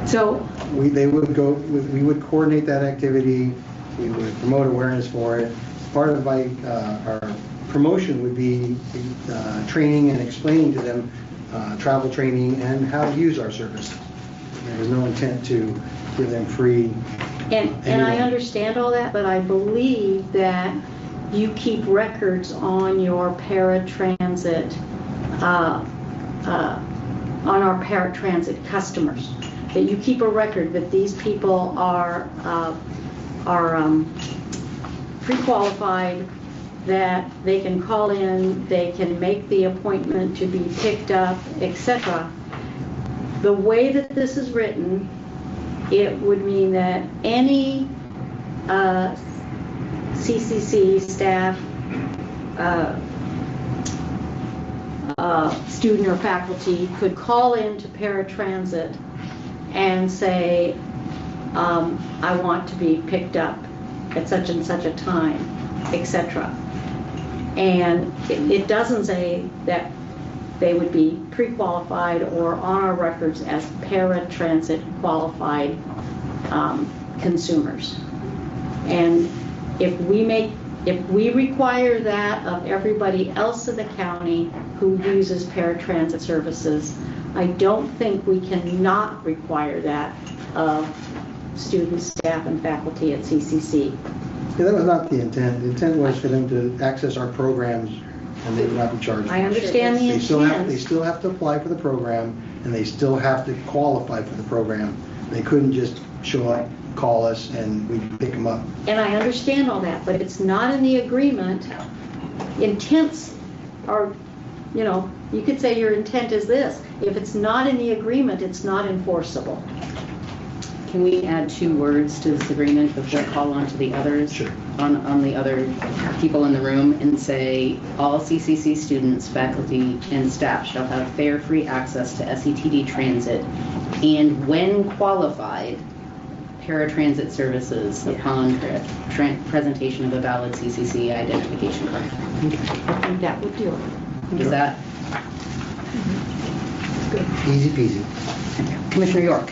So, we would coordinate that activity. We would promote awareness for it. Part of our promotion would be training and explaining to them travel training and how to use our services. There was no intent to give them free. And I understand all that, but I believe that you keep records on your paratransit, on our paratransit customers. That you keep a record that these people are pre-qualified, that they can call in, they can make the appointment to be picked up, etc. The way that this is written, it would mean that any CCC staff, student or faculty could call in to paratransit and say, I want to be picked up at such and such a time, etc. And it doesn't say that they would be pre-qualified or on our records as paratransit qualified consumers. And if we require that of everybody else in the county who uses paratransit services, I don't think we cannot require that of students, staff, and faculty at CCC. Yeah, that was not the intent. The intent was for them to access our programs and they would not be charged. I understand the intent. They still have to apply for the program and they still have to qualify for the program. They couldn't just show up, call us, and we'd pick them up. And I understand all that, but it's not in the agreement. Intents are, you could say your intent is this. If it's not in the agreement, it's not enforceable. Can we add 2 words to this agreement before I call on to the others? Sure. On the other people in the room and say, all CCC students, faculty, and staff shall have fare free access to SETD transit and when qualified, paratransit services upon presentation of a valid CCC identification card. I think that would do it. Is that? Good. Easy peasy. Commissioner York.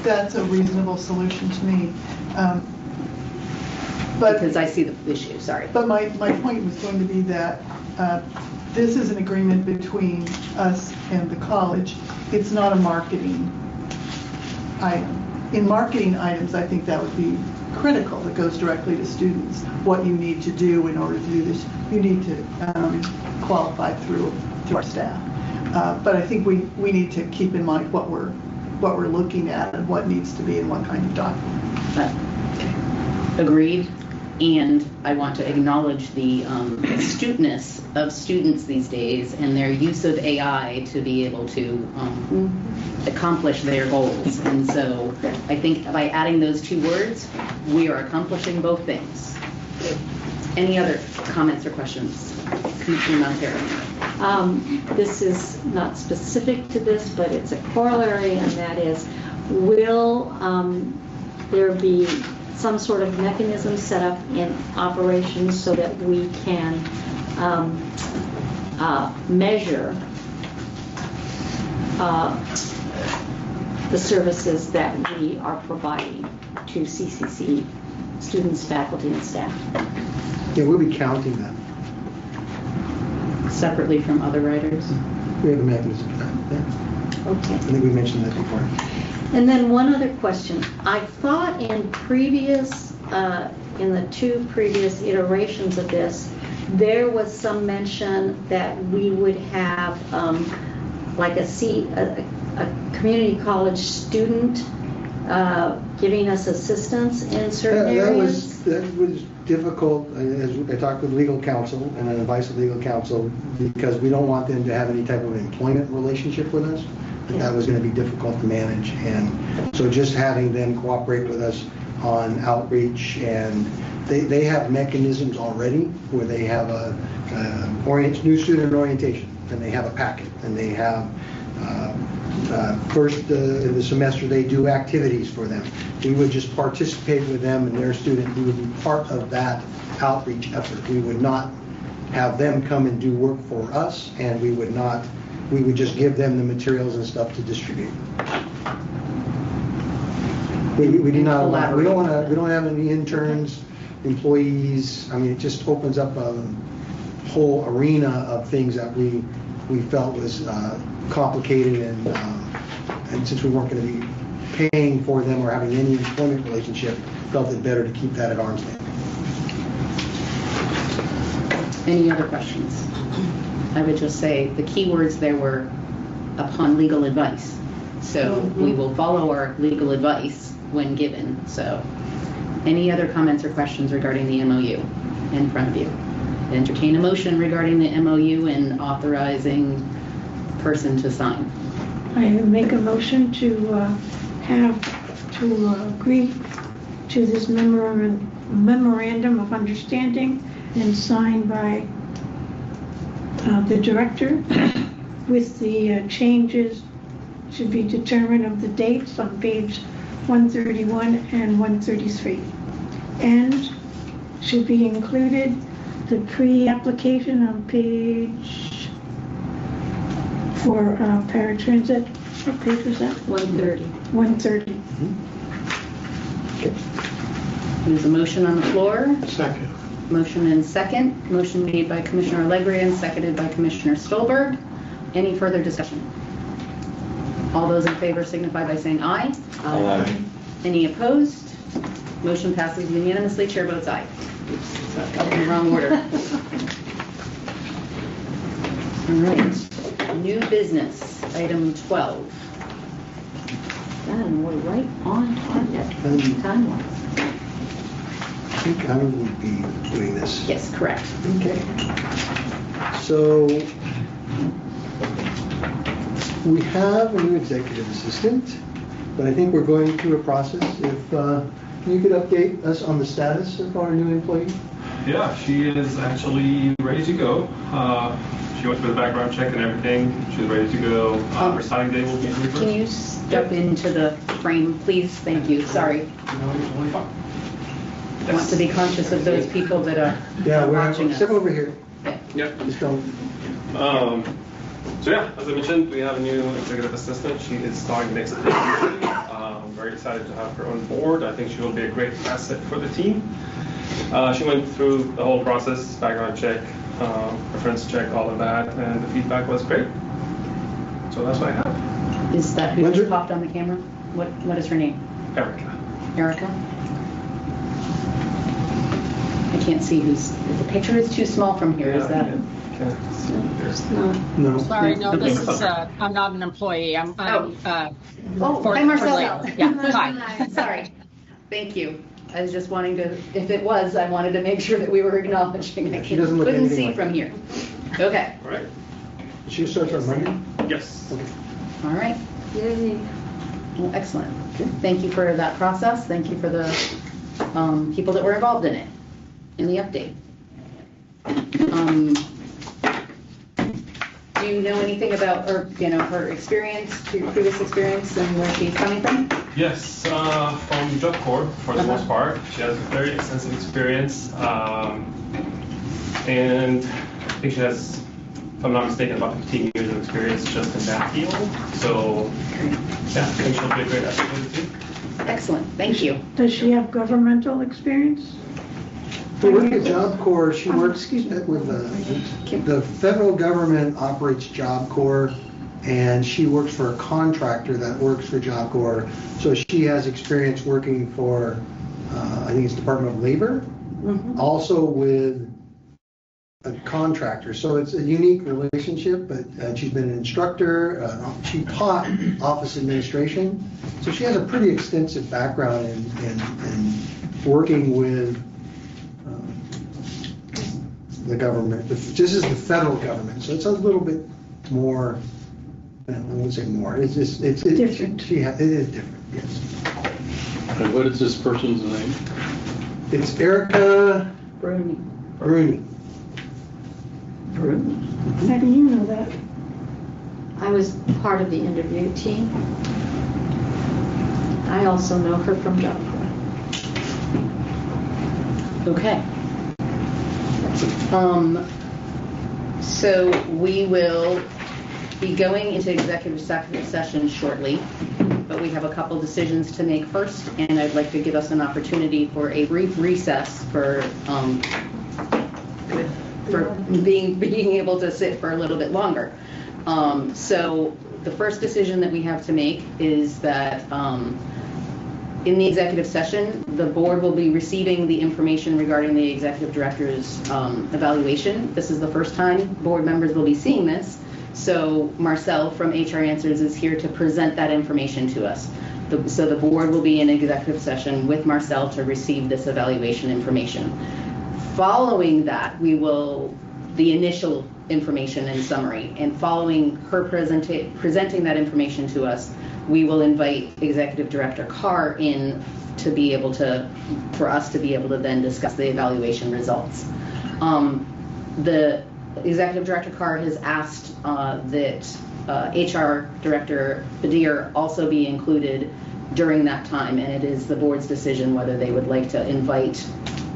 That's a reasonable solution to me. Because I see the issue, sorry. But my point was going to be that this is an agreement between us and the college. It's not a marketing item. in marketing items, I think that would be critical. That goes directly to students. What you need to do in order to do this, you need to qualify through our staff. But I think we need to keep in mind what we're looking at and what needs to be in what kind of document. Agreed. And I want to acknowledge the astuteness of students these days and their use of AI to be able to accomplish their goals. And so I think by adding those two words, we are accomplishing both things. Any other comments or questions? Commissioner Montero. This is not specific to this, but it's a corollary, and that is, will there be some sort of mechanism set up in operations so that we can measure the services that we are providing to CCC students, faculty, and staff? Yeah, we'll be counting them. Separately from other writers? We have a mechanism for that. Yeah. Okay. I think we mentioned that before. And then one other question. I thought in previous, in the two previous iterations of this, there was some mention that we would have like a community college student giving us assistance in certain areas. That was difficult, as I talked with legal counsel and an advice of legal counsel, because we don't want them to have any type of employment relationship with us. That was going to be difficult to manage, and so just having them cooperate with us on outreach, and they have mechanisms already where they have a new student orientation, and they have a packet, and they have first in the semester they do activities for them. We would just participate with them and their student. We would be part of that outreach effort. We would not have them come and do work for us, and we would just give them the materials and stuff to distribute. We do not allow, we don't have any interns, employees. I mean, it just opens up a whole arena of things that we felt was complicated, and since we weren't going to be paying for them or having any employment relationship, felt it better to keep that at arm's length. Any other questions? I would just say the key words there were upon legal advice. So we will follow our legal advice when given. So any other comments or questions regarding the MOU in front of you? Entertain a motion regarding the MOU and authorizing the person to sign. I make a motion to agree to this memorandum of understanding and signed by the director with the changes to be determined of the dates on page 131 and 133. And should be included the pre-application on page for paratransit. What page was that? 130. 130. There's a motion on the floor. Second. Motion and second. Motion made by Commissioner Allegri and seconded by Commissioner Stolberg. Any further discussion? All those in favor signify by saying aye. Aye. Any opposed? Motion passes unanimously. Chair votes aye. Oops, got in the wrong order. All right. New business, item 12. And we're right on target time-wise. I think I will be doing this. Yes, correct. Okay. So we have a new executive assistant, but I think we're going through a process. If you could update us on the status of our new employee. Yeah, she is actually ready to go. She went through the background check and everything. She's ready to go. Her signing day will be June 1st. Can you step into the frame, please? Thank you. Sorry. I want to be conscious of those people that are watching us. Step over here. Yeah. Just don't. So yeah, as I mentioned, we have a new executive assistant. She is starting next week. I'm very excited to have her on board. I think she will be a great asset for the team. She went through the whole process, background check, reference check, all of that, and the feedback was great. So that's what I have. Is that who just popped on the camera? What is her name? Erica. Erica? I can't see the picture is too small from here, is that? It's not. No. Sorry, no, this is, I'm not an employee, I'm, Oh, hi Marcel. Yeah, hi. Sorry, thank you. I was just wanting to, if it was, I wanted to make sure that we were acknowledging. I She doesn't look couldn't anything see like from here. Okay, All right. She starts on Monday? Yes. Okay. all right. Yay. Well, excellent. Thank you for that process. Thank you for the people that were involved in it, in the update. Do you know anything about, or, her experience, her previous experience and where she's coming from? Yes, from Job Corps for the most part. She has very extensive experience, and I think she has, if I'm not mistaken, about 15 years of experience just in that field. So, yeah, I think she'll be a great asset for the team. Excellent, thank you. Does she have governmental experience? For working at Job Corps, she works with the federal government operates Job Corps, and she works for a contractor that works for Job Corps. So she has experience working for, I think it's Department of Labor, also with a contractor. So it's a unique relationship, but she's been an instructor. She taught office administration. So she has a pretty extensive background in working with the government. This is the federal government, so it's a little bit more, I won't say more, it's just, it's different. It is different, yes. And what is this person's name? It's Erica Bruni. Bruni. How do you know that? I was part of the interview team. I also know her from Job Corps. Okay. So we will be going into executive session shortly, but we have a couple decisions to make first, and I'd like to give us an opportunity for a brief recess for being able to sit for a little bit longer. So the first decision that we have to make is that in the executive session, the board will be receiving the information regarding the executive director's evaluation. This is the first time board members will be seeing this. So Marcel from HR Answers is here to present that information to us. So the board will be in executive session with Marcel to receive this evaluation information. Following that, the initial information and summary, and following her presenting that information to us, we will invite Executive Director Carr in to be able to, for us to be able to then discuss the evaluation results. The Executive Director Carr has asked that HR Director Badir also be included during that time, and it is the board's decision whether they would like to invite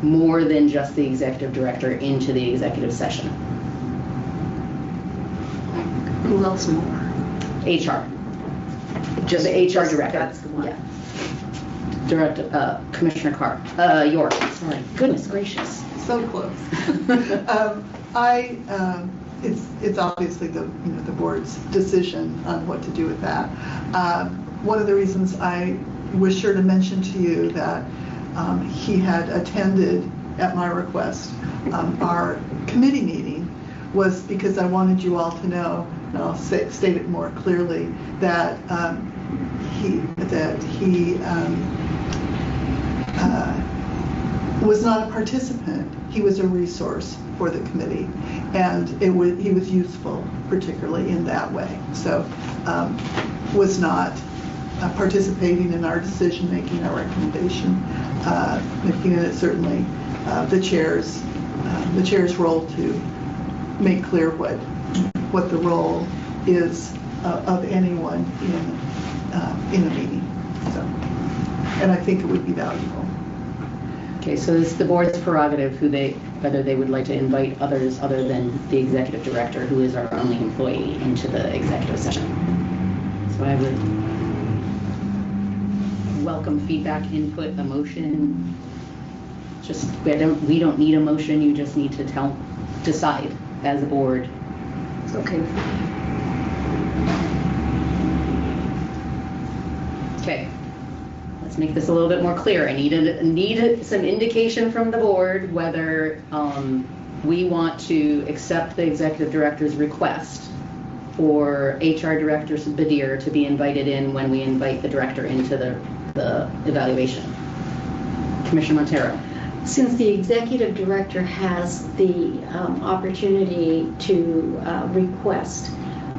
more than just the Executive Director into the executive session. Who else more? HR. Just the HR Director. That's the one. Yeah. Director, Commissioner Carr. York. Sorry. Goodness gracious. So close. It's obviously the board's decision on what to do with that. One of the reasons I was sure to mention to you that he had attended at my request our committee meeting was because I wanted you all to know, and I'll state it more clearly, that he was not a participant. He was a resource for the committee, and he was useful, particularly in that way. So, was not participating in our decision making, our recommendation, making it certainly the chair's role to make clear what the role is of anyone in a meeting. So, and I think it would be valuable. Okay, so it's the board's prerogative whether they would like to invite others other than the executive director, who is our only employee, into the executive session. So I would welcome feedback, input, a motion. Just we don't need a motion. You just need to decide as a board. It's okay. Okay. let's make this a little bit more clear. I need some indication from the board whether we want to accept the executive director's request for HR Director Badir to be invited in when we invite the director into the evaluation. Commissioner Montero. Since the executive director has the opportunity to request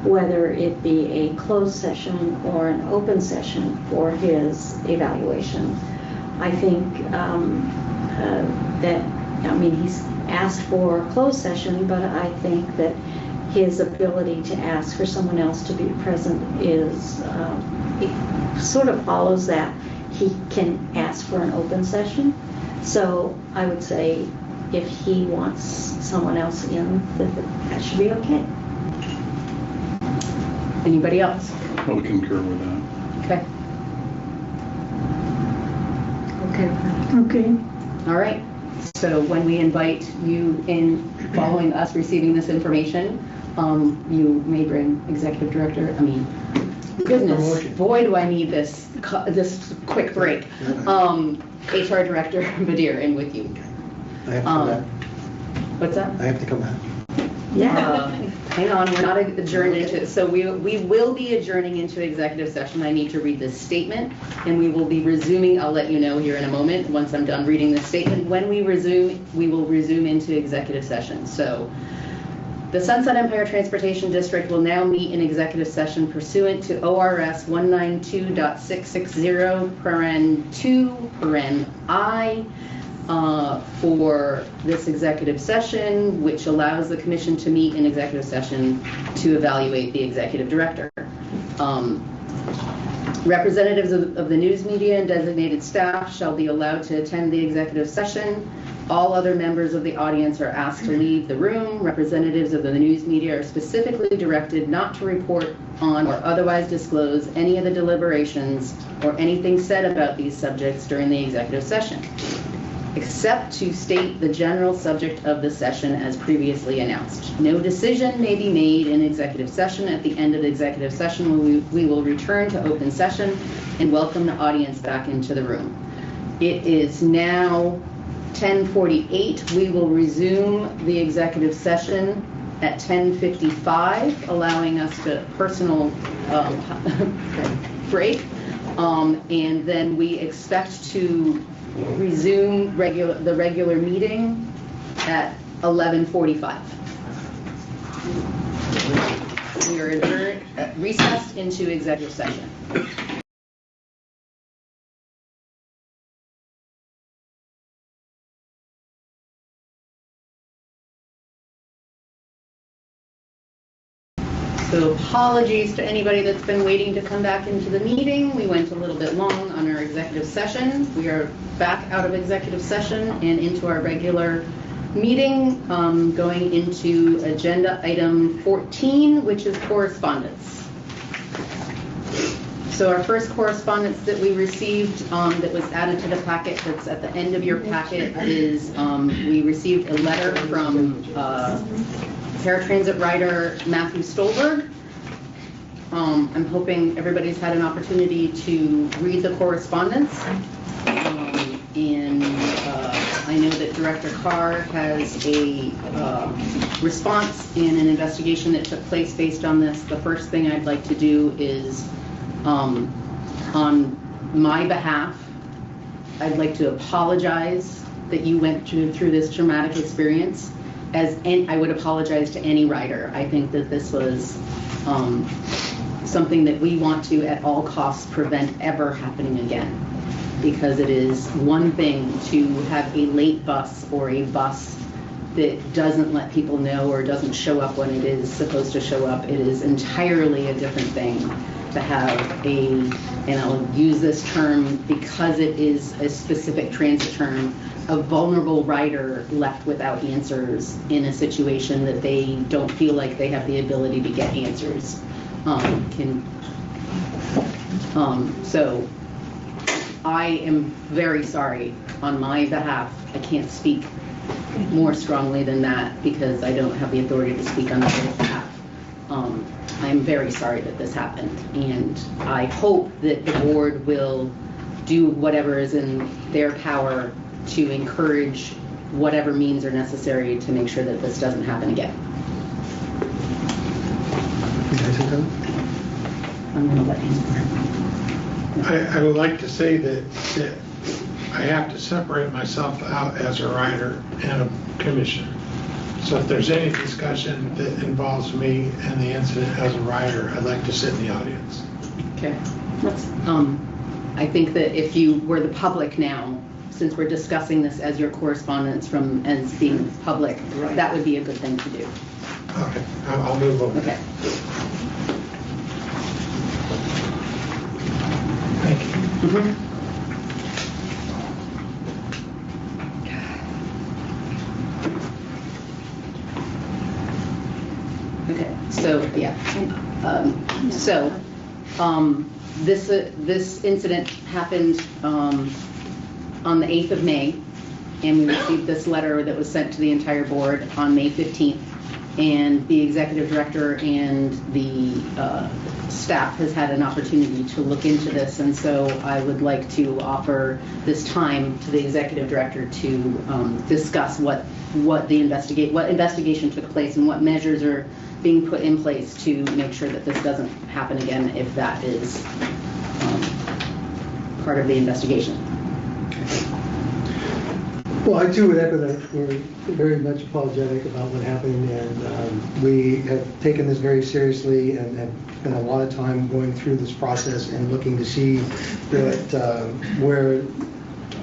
whether it be a closed session or an open session for his evaluation, I think he's asked for a closed session, but I think that his ability to ask for someone else to be present is, it sort of follows that. He can ask for an open session. So I would say if he wants someone else in, that should be okay. Anybody else? I would concur with that. Okay. Okay. All right. So when we invite you in, following us receiving this information, you may bring executive director. Goodness, boy, do I need this quick break. HR Director Badir in with you. I have to come back. What's that? I have to come back. Yeah. Hang on, we're not adjourned into it. So we will be adjourning into executive session. I need to read this statement, and we will be resuming. I'll let you know here in a moment once I'm done reading this statement. When we resume, we will resume into executive session. So the Sunset Empire Transportation District will now meet in executive session pursuant to ORS 192.660, paren 2, paren I, for this executive session, which allows the commission to meet in executive session to evaluate the executive director. Representatives of the news media and designated staff shall be allowed to attend the executive session. All other members of the audience are asked to leave the room. Representatives of the news media are specifically directed not to report on or otherwise disclose any of the deliberations or anything said about these subjects during the executive session, except to state the general subject of the session as previously announced. No decision may be made in executive session. At the end of the executive session, we will return to open session and welcome the audience back into the room. It is now 10:48. We will resume the executive session at 10:55, allowing us to personal break, and then we expect to resume the regular meeting at 11:45. We are recessed into executive session. So apologies to anybody that's been waiting to come back into the meeting. We went a little bit long on our executive session. We are back out of executive session and into our regular meeting, going into agenda item 14, which is correspondence. So our first correspondence that we received that was added to the packet that's at the end of your packet is we received a letter from paratransit rider Matthew Stolberg. I'm hoping everybody's had an opportunity to read the correspondence. And I know that Director Carr has a response and an investigation that took place based on this. The first thing I'd like to do is, on my behalf, I'd like to apologize that you went through this traumatic experience. And I would apologize to any rider. I think that this was something that we want to, at all costs, prevent ever happening again. Because it is one thing to have a late bus or a bus that doesn't let people know or doesn't show up when it is supposed to show up. It is entirely a different thing to have and I'll use this term because it is a specific transit term, a vulnerable rider left without answers in a situation that they don't feel like they have the ability to get answers. So I am very sorry on my behalf. I can't speak more strongly than that because I don't have the authority to speak on other behalf. I'm very sorry that this happened, and I hope that the board will do whatever is in their power to encourage whatever means are necessary to make sure that this doesn't happen again. I'm going to let him. I would like to say that I have to separate myself out as a writer and a commissioner. So if there's any discussion that involves me and the incident as a writer, I'd like to sit in the audience. Okay. I think that if you were the public now, since we're discussing this as your correspondence as being public, that would be a good thing to do. Okay, I'll move over. Okay. Thank you. Mm-hmm. Okay, so, yeah. This incident happened on the 8th of May, and we received this letter that was sent to the entire board on May 15th, and the executive director and the staff has had an opportunity to look into this, and so I would like to offer this time to the executive director to discuss what investigation took place and what measures are being put in place to make sure that this doesn't happen again if that is part of the investigation. Well, I too would echo that we're very much apologetic about what happened, and we have taken this very seriously and have spent a lot of time going through this process and looking to see that where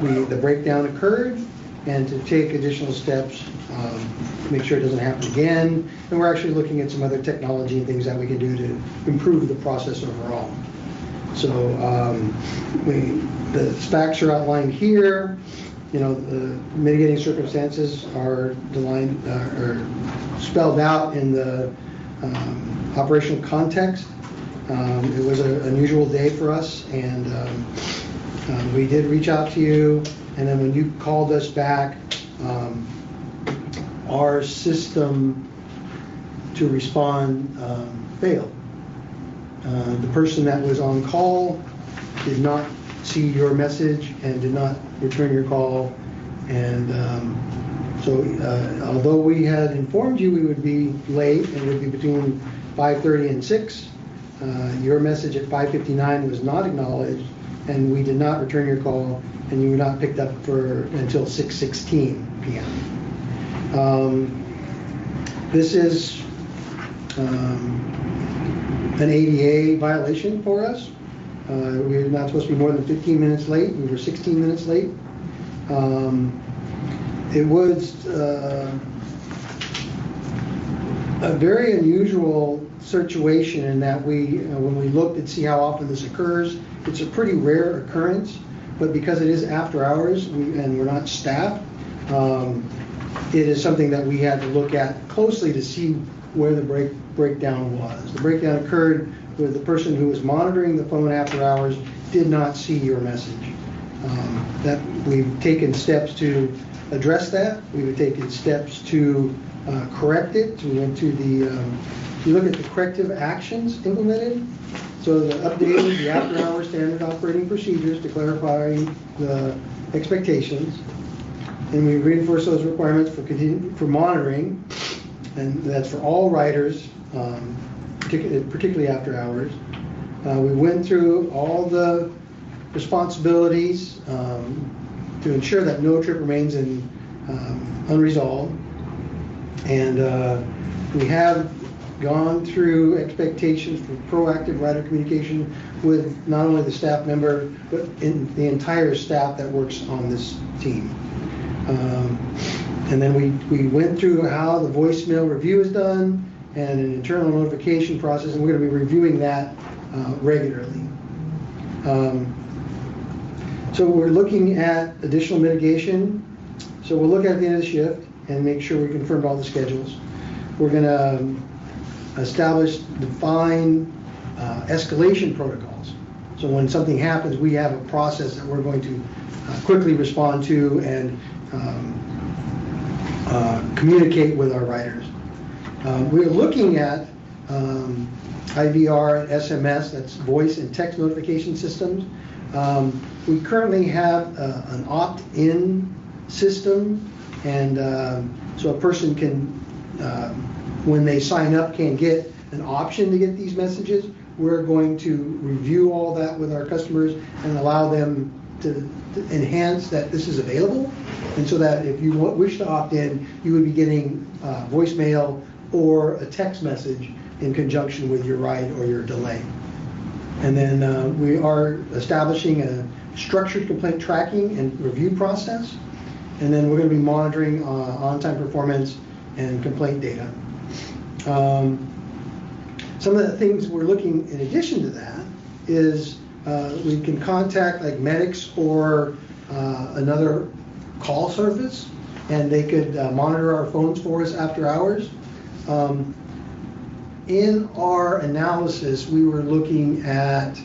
the breakdown occurred and to take additional steps to make sure it doesn't happen again. And we're actually looking at some other technology and things that we can do to improve the process overall. So the facts are outlined here. You know, the mitigating circumstances are spelled out in the operational context. It was an unusual day for us, and we did reach out to you, and then when you called us back, our system to respond failed. The person that was on call did not see your message and did not return your call, and so although we had informed you we would be late and would be between 5:30 and 6, your message at 5:59 was not acknowledged, and we did not return your call, and you were not picked up until 6:16 p.m. This is an ADA violation for us. We're not supposed to be more than 15 minutes late. We were 16 minutes late. It was a very unusual situation in that when we looked and see how often this occurs, it's a pretty rare occurrence, but because it is after hours and we're not staffed, it is something that we had to look at closely to see where the breakdown was. The breakdown occurred with the person who was monitoring the phone after hours did not see your message. That we've taken steps to address that. We've taken steps to correct it. So we went to you look at the corrective actions implemented. So the updated the after hours standard operating procedures to clarify the expectations. And we reinforce those requirements for monitoring, and that's for all riders, particularly after hours. We went through all the responsibilities to ensure that no trip remains unresolved. And we have gone through expectations for proactive rider communication with not only the staff member, but in the entire staff that works on this team. And then we went through how the voicemail review is done and an internal notification process, and we're going to be reviewing that regularly. So we're looking at additional mitigation. So we'll look at the end of the shift and make sure we confirmed all the schedules. We're going to define escalation protocols. So when something happens, we have a process that we're going to quickly respond to and communicate with our riders. We're looking at IVR and SMS, that's voice and text notification systems. We currently have an opt-in system, and so a person can, when they sign up, can get an option to get these messages. We're going to review all that with our customers and allow them to enhance that this is available, and so that if you wish to opt in, you would be getting voicemail or a text message in conjunction with your ride or your delay. And then we are establishing a structured complaint tracking and review process, and then we're going to be monitoring on-time performance and complaint data. Some of the things we're looking in addition to that is we can contact like medics or another call service, and they could monitor our phones for us after hours. In our analysis, we were looking at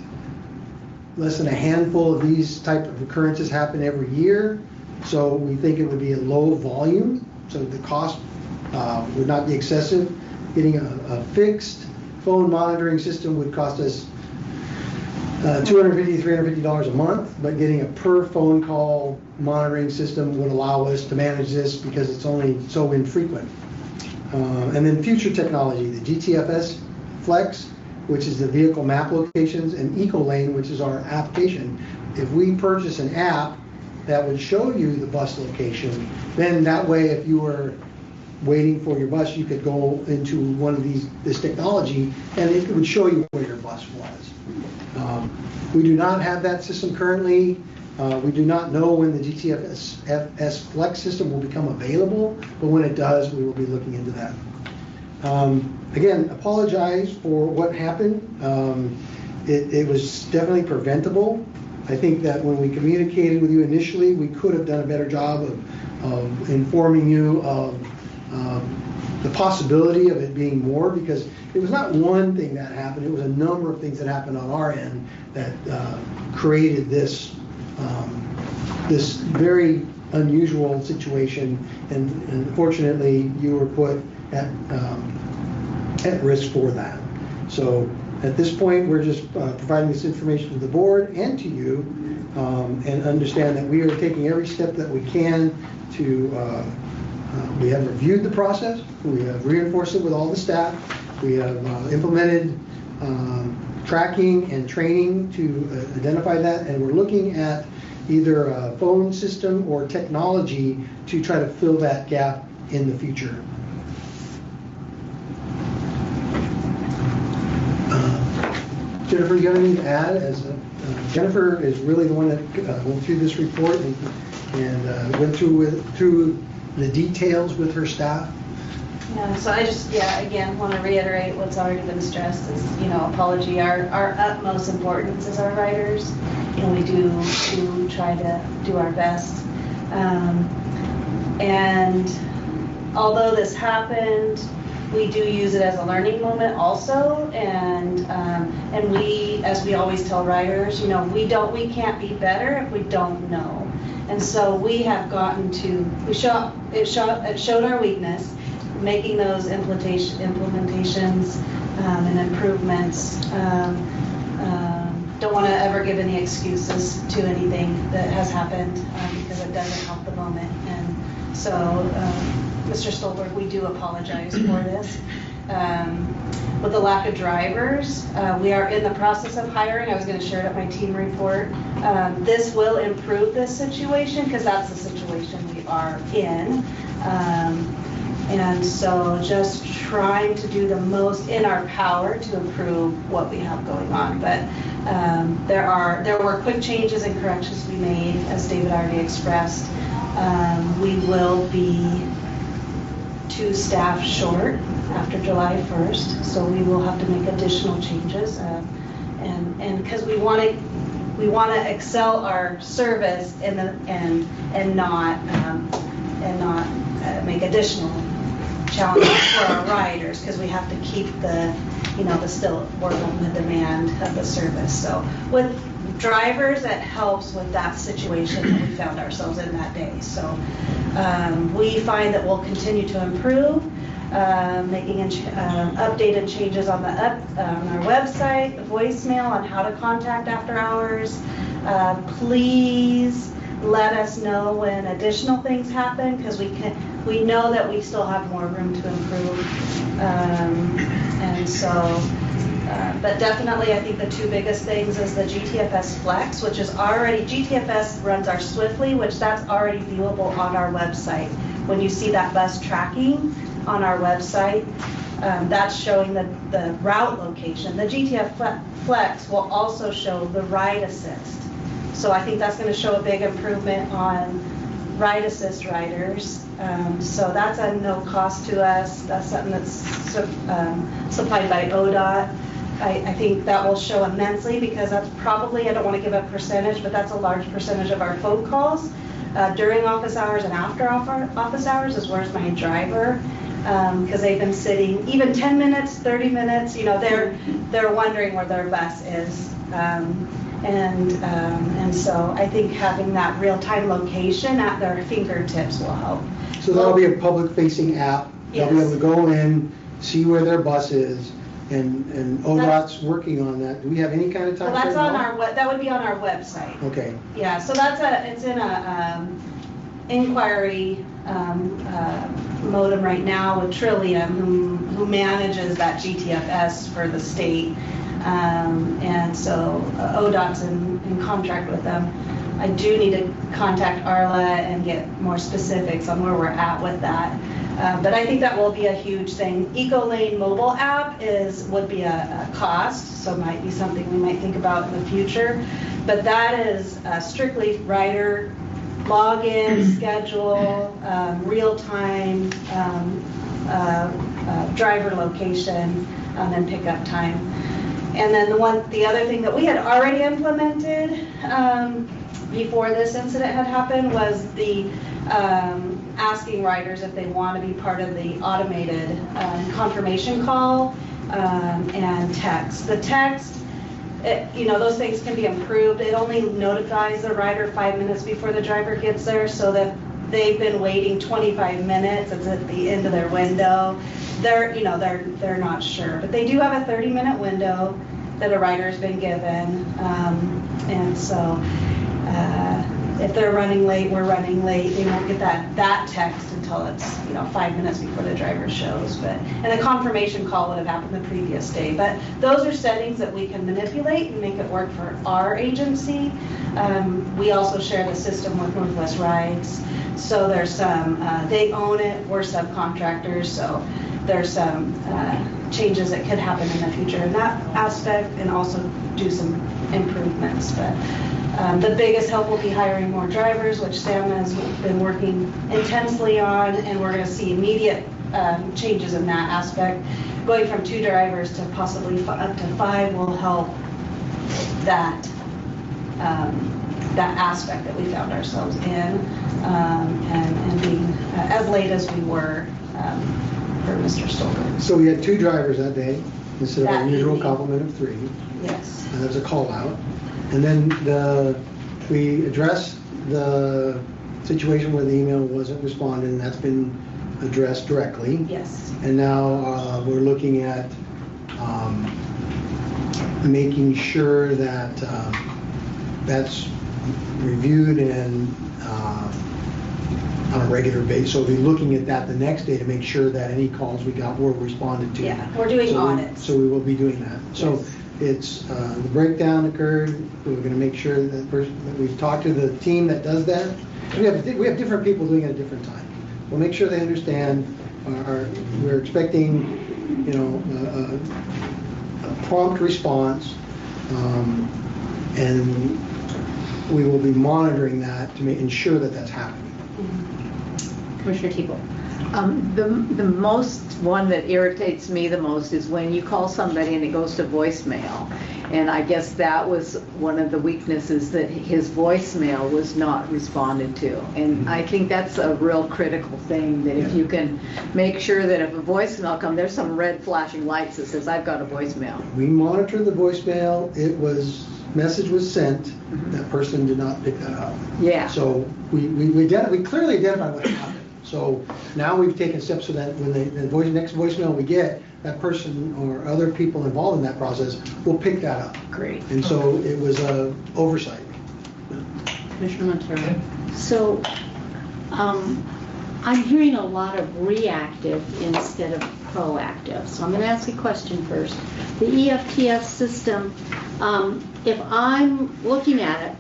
less than a handful of these type of occurrences happen every year. So we think it would be a low volume, so the cost would not be excessive. Getting a fixed phone monitoring system would cost us $250 to $350 a month, but getting a per phone call monitoring system would allow us to manage this because it's only so infrequent. And then future technology, the GTFS Flex, which is the vehicle map locations, and EcoLane, which is our application. If we purchase an app that would show you the bus location, then that way if you were waiting for your bus, you could go into one of this technology and it would show you where your bus was. We do not have that system currently. We do not know when the GTFS Flex system will become available, but when it does, we will be looking into that. Again, apologize for what happened. It was definitely preventable. I think that when we communicated with you initially, we could have done a better job of informing you of the possibility of it being more, because it was not one thing that happened, it was a number of things that happened on our end that created this this very unusual situation, and unfortunately you were put at risk for that. So at this point, we're just providing this information to the board and to you, and understand that we are taking every step that we can to we have reviewed the process, we have reinforced it with all the staff, we have implemented tracking and training to identify that, and we're looking at either a phone system or technology to try to fill that gap in the future. Jennifer, you have anything to add? Jennifer is really the one that went through this report and went through the details with her staff. Yeah, so I just, again, want to reiterate what's already been stressed is, apology. Our utmost importance is our riders. We do try to do our best. And although this happened, we do use it as a learning moment also. And we, as we always tell riders, we can't be better if we don't know. And so we have gotten to, it showed our weakness, making those implementations and improvements. Don't want to ever give any excuses to anything that has happened because it doesn't help the moment. And so, Mr. Stolberg, we do apologize for this. With the lack of drivers, we are in the process of hiring. I was going to share it at my team report. This will improve this situation because that's the situation we are in. And so just trying to do the most in our power to improve what we have going on. But there were quick changes and corrections we made, as David already expressed. We will be 2 staff short after July 1st, so we will have to make additional changes. And because we want to excel our service and not make additional challenges for our riders, because we have to keep the still work on the demand of the service. So with drivers, that helps with that situation that we found ourselves in that day. So we find that we'll continue to improve, making updated changes on our website, the voicemail on how to contact after hours, Please let us know when additional things happen, because we know that we still have more room to improve. And so, but definitely I think the two biggest things is the GTFS Flex, which is already, GTFS runs our Swiftly, which that's already viewable on our website. When you see that bus tracking on our website, that's showing the route location. The GTF Flex will also show the ride assist. So I think that's going to show a big improvement on ride assist riders. So that's a no cost to us. That's something that's supplied by ODOT. I think that will show immensely, because that's probably, I don't want to give a percentage, but that's a large percentage of our phone calls during office hours and after office hours is where's my driver, because they've been sitting even 10 minutes, 30 minutes, you know, they're wondering where their bus is. And so I think having that real-time location at their fingertips will help. So that'll be a public-facing app. They'll be able to go in, see where their bus is, and ODOT's working on that. Do we have any kind of time? Well, that's on that would be on our website. Okay. Yeah, so it's in a inquiry modem right now with Trillium, who manages that GTFS for the state. And so ODOT's in contract with them. I do need to contact Arla and get more specifics on where we're at with that. But I think that will be a huge thing. EcoLane mobile app would be a cost, so might be something we might think about in the future. But that is strictly rider login, schedule, real-time driver location, and pickup time. And then the other thing that we had already implemented before this incident had happened was the asking riders if they want to be part of the automated confirmation call and text. The text, those things can be improved. It only notifies the rider 5 minutes before the driver gets there, so that they've been waiting 25 minutes. It's at the end of their window. They're not sure, but they do have a 30-minute window that a rider has been given, and so if they're running late, we're running late. They won't get that text until it's 5 minutes before the driver shows. And the confirmation call would have happened the previous day. But those are settings that we can manipulate and make it work for our agency. We also share the system with Northwest Rides, so there's some. They own it. We're subcontractors, so there's some changes that could happen in the future in that aspect, and also do some improvements. But the biggest help will be hiring more drivers, which Sam has been working intensely on, and we're going to see immediate changes in that aspect. Going from 2 drivers to possibly up to 5 will help that aspect that we found ourselves in, and being as late as we were for Mr. Stolberg. So we had 2 drivers that day instead of our usual complement of 3. Yes. And that was a call out. And then we addressed the situation where the email wasn't responded, and that's been addressed directly. Yes. And now we're looking at making sure that that's reviewed and on a regular basis. So we'll be looking at that the next day to make sure that any calls we got were responded to. Yeah, we're doing audits. So we will be doing that. So yes. It's the breakdown occurred. We're going to make sure that we've talked to the team that does that. We have different people doing it at different times. We'll make sure they understand. We're expecting, a prompt response, and we will be monitoring that to ensure that that's happening. Commissioner Tebow. The most one that irritates me the most is when you call somebody and it goes to voicemail. And I guess that was one of the weaknesses, that his voicemail was not responded to. And I think that's a real critical thing, that if you can make sure that if a voicemail comes, there's some red flashing lights that says, I've got a voicemail. We monitor the voicemail. Message was sent. That person did not pick that up. Yeah. So we clearly identified what happened. So now we've taken steps so that when the next voicemail we get, that person or other people involved in that process will pick that up. Great. And so it was a oversight. Commissioner Montero. So, I'm hearing a lot of reactive instead of proactive. So I'm going to ask a question first. The EFTS system, if I'm looking at it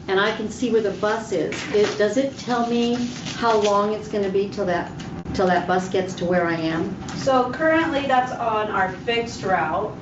and I can see where the bus is, does it tell me how long it's going to be till that bus gets to where I am? So currently that's on our fixed route,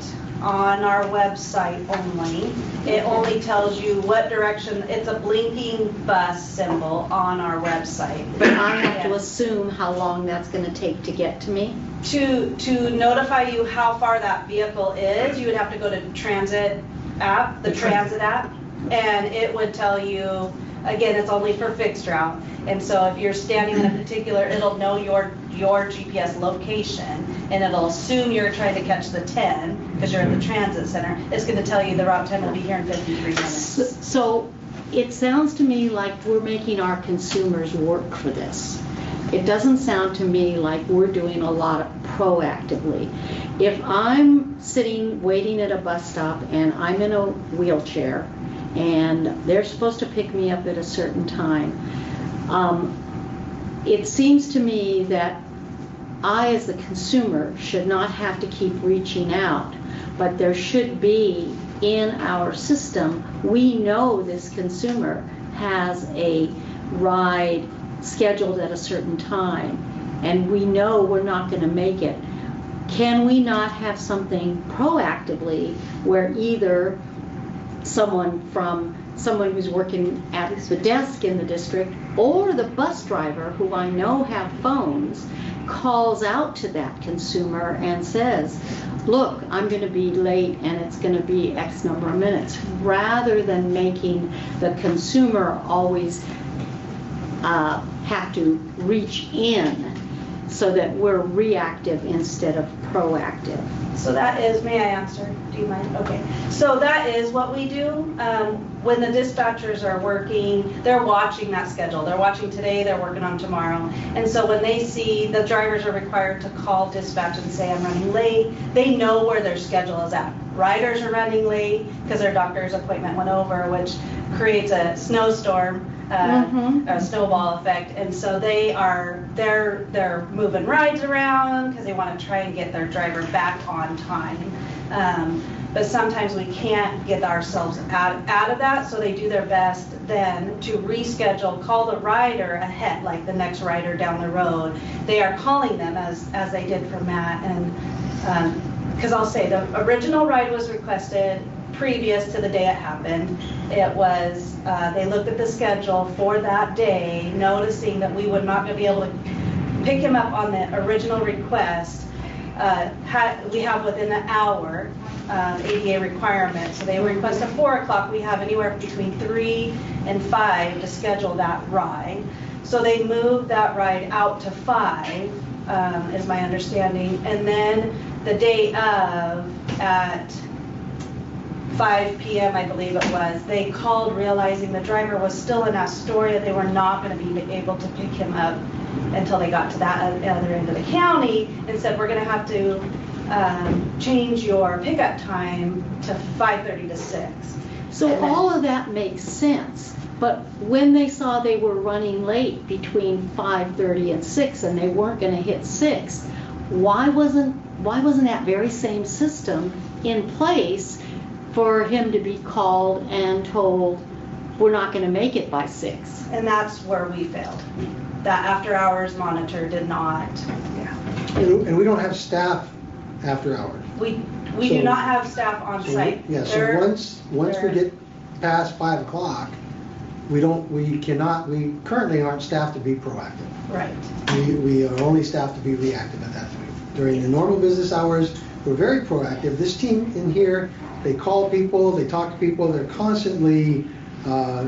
on our website only. It only tells you what direction, it's a blinking bus symbol on our website. But I have to assume how long that's going to take to get to me? To notify you how far that vehicle is, you would have to go to transit app, the transit app, and it would tell you, again, it's only for fixed route. And so if you're standing in a particular, it'll know your GPS location, and it'll assume you're trying to catch the 10 because you're at the transit center. It's going to tell you the route 10 will be here in 53 minutes. So it sounds to me like we're making our consumers work for this. It doesn't sound to me like we're doing a lot proactively. If I'm sitting waiting at a bus stop and I'm in a wheelchair and they're supposed to pick me up at a certain time, it seems to me that I, as the consumer, should not have to keep reaching out, but there should be in our system, we know this consumer has a ride scheduled at a certain time, and we know we're not going to make it. Can we not have something proactively where either someone who's working at the desk in the district or the bus driver, who I know have phones, calls out to that consumer and says, look, I'm going to be late and it's going to be X number of minutes, rather than making the consumer always have to reach in, so that we're reactive instead of proactive. So that is, may I answer? Do you mind? Okay. So that is what we do. When the dispatchers are working, they're watching that schedule. They're watching today, they're working on tomorrow. And so when they see the drivers are required to call dispatch and say, I'm running late, they know where their schedule is at. Riders are running late because their doctor's appointment went over, which creates a snowstorm. A snowball effect, and so they're moving rides around because they want to try and get their driver back on time. But sometimes we can't get ourselves out of that, so they do their best then to reschedule, call the rider ahead, like the next rider down the road. They are calling them as they did for Matt, and because I'll say the original ride was requested previous to the day it happened. It was, they looked at the schedule for that day, noticing that we would not be able to pick him up on the original request. We have within an hour ADA requirements. So they request at 4 o'clock. We have anywhere between 3 and 5 to schedule that ride. So they moved that ride out to 5, is my understanding. And then the day of, at 5 p.m., I believe it was, they called realizing the driver was still in Astoria. They were not going to be able to pick him up until they got to that other end of the county, and said, we're going to have to change your pickup time to 5:30 to 6. So all of that makes sense. But when they saw they were running late between 5:30 and 6 and they weren't going to hit 6, why wasn't that very same system in place for him to be called and told, we're not going to make it by 6? And that's where we failed. That after hours monitor did not. And we don't have staff after hours. We do not have staff on site. Yeah, so once we get past 5 o'clock, we currently aren't staffed to be proactive. Right. We are only staffed to be reactive at that point. During the normal business hours, we're very proactive. This team in here, they call people, they talk to people, they're constantly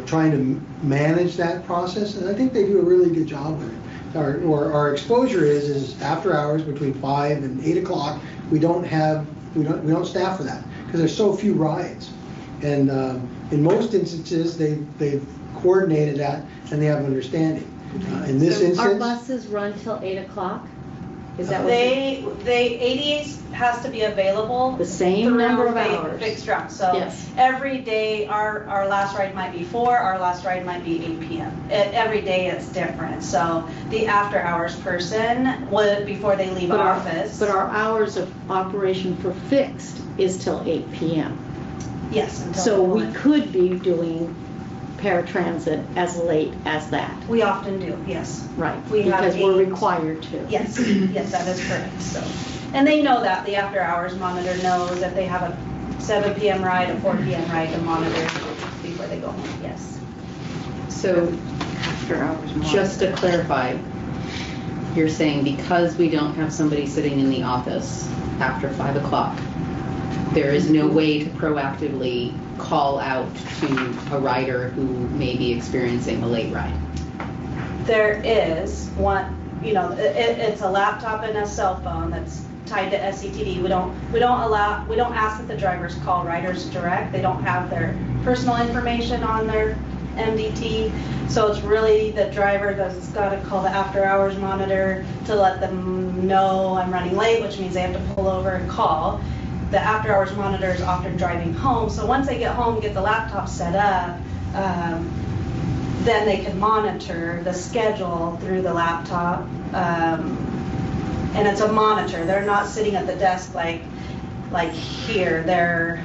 trying to manage that process, and I think they do a really good job with it. Our exposure is after hours between 5 and 8 o'clock. We don't staff for that because there's so few rides, and in most instances they've coordinated that and they have understanding. In this instance, our buses run till 8 o'clock. Is that what? They ADAs has to be available. The same through number of hours. Fixed routes. So Yes. every day, our last ride might be 4, our last ride might be 8 p.m. Every day it's different. So the after hours person would, before they leave office. But our hours of operation for fixed is till 8 p.m. Yes. Until So we one. could be doing paratransit as late as that. We often do, yes. Right, We have because we're 8. required to. Yes, yes, that is correct, so. And they know that, the after hours monitor knows that they have a 7 p.m. ride, a 4 p.m. ride to monitor before they go home, yes. So, just to clarify, you're saying because we don't have somebody sitting in the office after 5 o'clock, there is no way to proactively call out to a rider who may be experiencing a late ride? There is one, it's a laptop and a cell phone that's tied to SETD. We don't ask that the drivers call riders direct. They don't have their personal information on their MDT. So it's really the driver that's got to call the after hours monitor to let them know I'm running late, which means they have to pull over and call. The after hours monitor is often driving home. So once they get home, get the laptop set up, then they can monitor the schedule through the laptop. And it's a monitor. They're not sitting at the desk like here. They're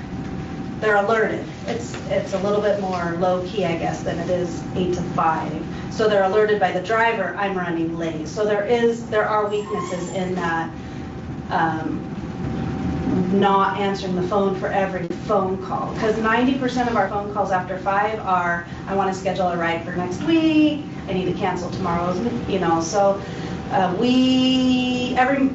alerted. It's a little bit more low key, I guess, than it is 8 to 5. So they're alerted by the driver, I'm running late. So there are weaknesses in that. Not answering the phone for every phone call, because 90% of our phone calls after 5 are, I want to schedule a ride for next week, I need to cancel tomorrow's, so every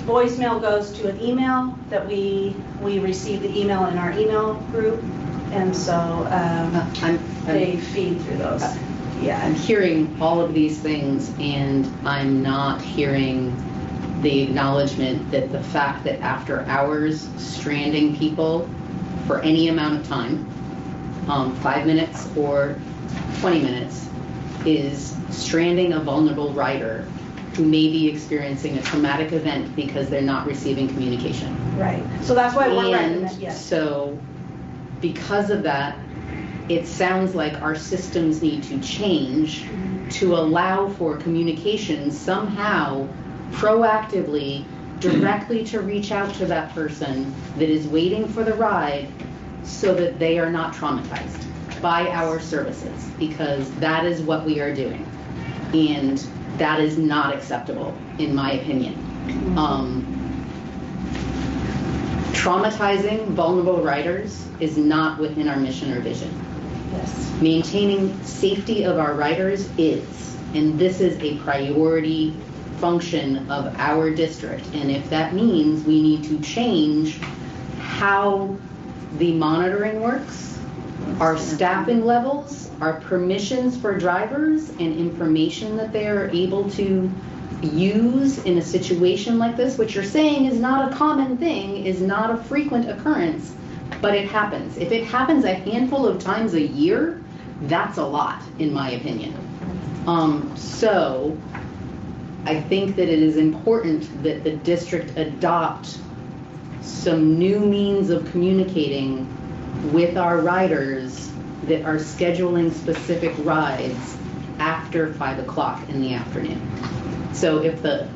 voicemail goes to an email that we receive the email in our email group, and so they feed through those. Yeah, I'm hearing all of these things, and I'm not hearing the acknowledgement that the fact that after hours stranding people for any amount of time, 5 minutes or 20 minutes, is stranding a vulnerable rider who may be experiencing a traumatic event because they're not receiving communication. Right. So that's why we're And recommending, yes. so because of that, it sounds like our systems need to change to allow for communication somehow proactively, directly to reach out to that person that is waiting for the ride so that they are not traumatized by our services, because that is what we are doing. And that is not acceptable, in my opinion. Traumatizing vulnerable riders is not within our mission or vision. Yes. Maintaining safety of our riders is, and this is a priority function of our district. And if that means we need to change how the monitoring works, our staffing levels, our permissions for drivers, and information that they are able to use in a situation like this, which you're saying is not a common thing, is not a frequent occurrence, but it happens. If it happens a handful of times a year, that's a lot, in my opinion. So I think that it is important that the district adopt some new means of communicating with our riders that are scheduling specific rides after 5 o'clock in the afternoon. So if the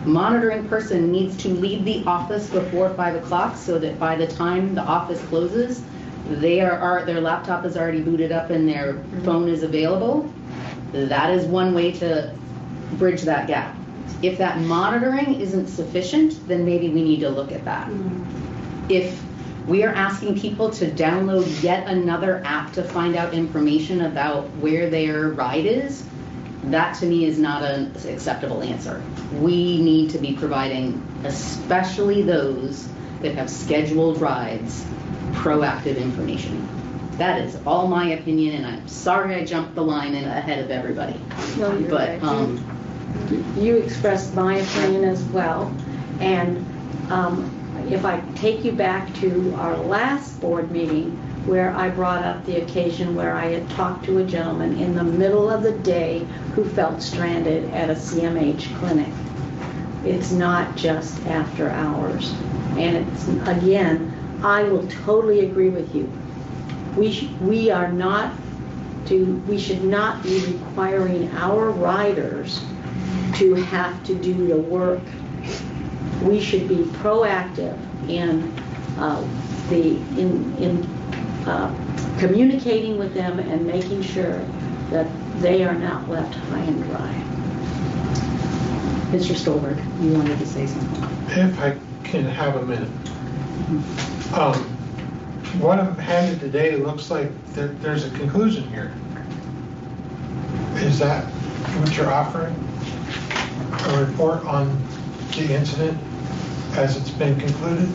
monitoring person needs to leave the office before 5 o'clock so that by the time the office closes, their laptop is already booted up and their phone is available, that is one way to bridge that gap. If that monitoring isn't sufficient, then maybe we need to look at that. If we are asking people to download yet another app to find out information about where their ride is, that to me is not an acceptable answer. We need to be providing, especially those that have scheduled rides, proactive information. That is all my opinion, and I'm sorry I jumped the line ahead of everybody. No, you're But right. You expressed my opinion as well, and if I take you back to our last board meeting where I brought up the occasion where I had talked to a gentleman in the middle of the day who felt stranded at a CMH clinic. It's not just after hours. And it's, again, I will totally agree with you. We should not be requiring our riders to have to do the work. We should be proactive in communicating with them and making sure that they are not left high and dry. Mr. Stolberg, you wanted to say something? If I can have a minute. What I'm handed today looks like there's a conclusion here. Is that what you're offering? A report on the incident as it's been concluded?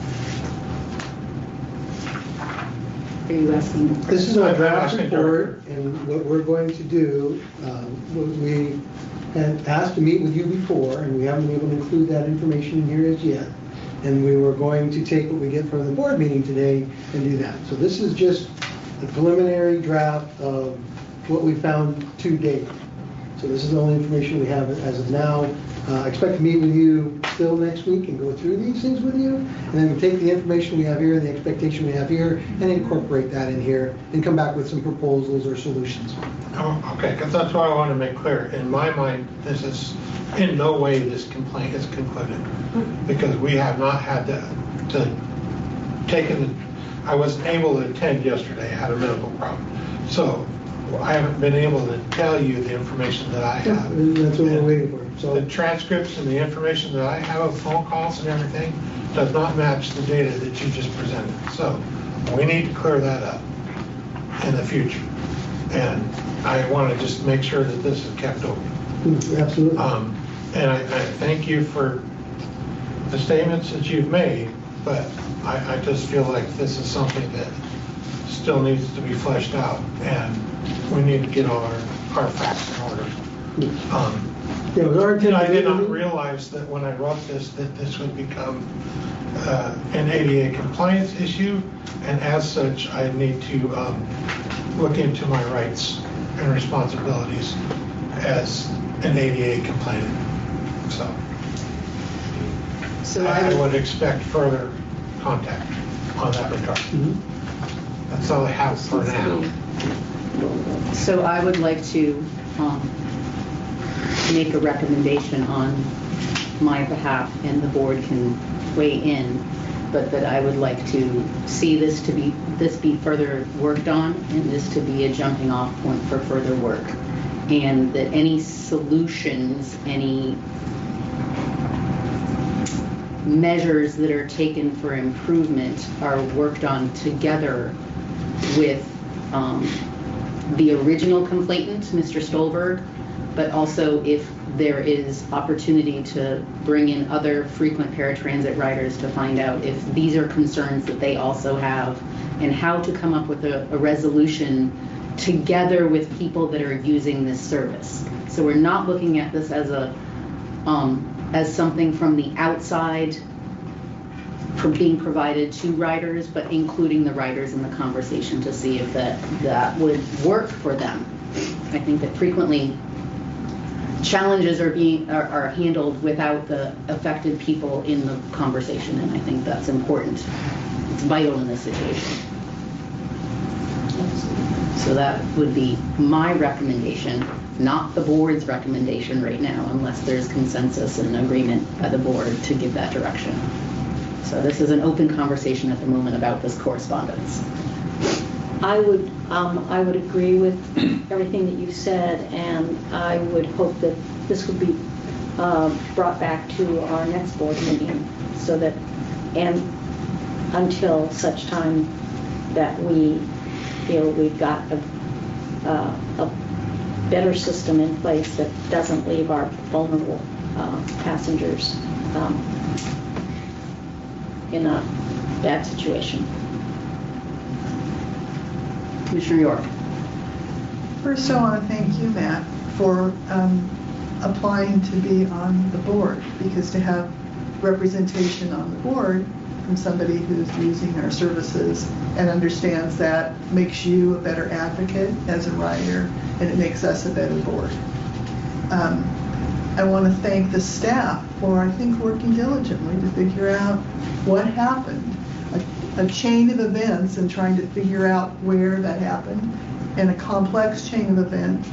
Are you asking? This is our draft report, and what we're going to do, we had asked to meet with you before, and we haven't been able to include that information in here as yet. And we were going to take what we get from the board meeting today and do that. So this is just the preliminary draft of what we found to date. So this is the only information we have as of now. I expect to meet with you still next week and go through these things with you. And then we take the information we have here, the expectation we have here, and incorporate that in here and come back with some proposals or solutions. Oh, okay, because that's what I want to make clear. In my mind, this is in no way this complaint is concluded, because we have not had to I wasn't able to attend yesterday. I had a medical problem. So I haven't been able to tell you the information that I have. That's what we're waiting for. So the transcripts and the information that I have of phone calls and everything does not match the data that you just presented. So we need to clear that up in the future. And I want to just make sure that this is kept open. Absolutely. And I thank you for the statements that you've made, but I just feel like this is something that still needs to be fleshed out, and we need to get all our facts in order. I did not realize that when I wrote this, that this would become an ADA compliance issue, and as such, I need to look into my rights and responsibilities as an ADA complainant. So I would expect further contact on that regard. Mm-hmm. That's all I have for now. So I would like to make a recommendation on my behalf, and the board can weigh in, but that I would like to see this be further worked on, and this to be a jumping off point for further work, and that any solutions, any measures that are taken for improvement are worked on together with the original complainant, Mr. Stolberg, but also if there is opportunity to bring in other frequent paratransit riders to find out if these are concerns that they also have, and how to come up with a resolution together with people that are using this service. So we're not looking at this as as something from the outside for being provided to riders, but including the riders in the conversation to see if that would work for them. I think that frequently challenges are handled without the affected people in the conversation, and I think that's important. It's vital in this situation. So that would be my recommendation, not the board's recommendation right now, unless there's consensus and agreement by the board to give that direction. So this is an open conversation at the moment about this correspondence. I would agree with everything that you said, and I would hope that this would be brought back to our next board meeting, so that, and until such time that we feel we've got a better system in place that doesn't leave our vulnerable passengers in a bad situation. Commissioner York. First, I want to thank you, Matt, for applying to be on the board, because to have representation on the board from somebody who's using our services and understands that makes you a better advocate as a rider, and it makes us a better board. I want to thank the staff for, I think, working diligently to figure out what happened. A chain of events and trying to figure out where that happened, and a complex chain of events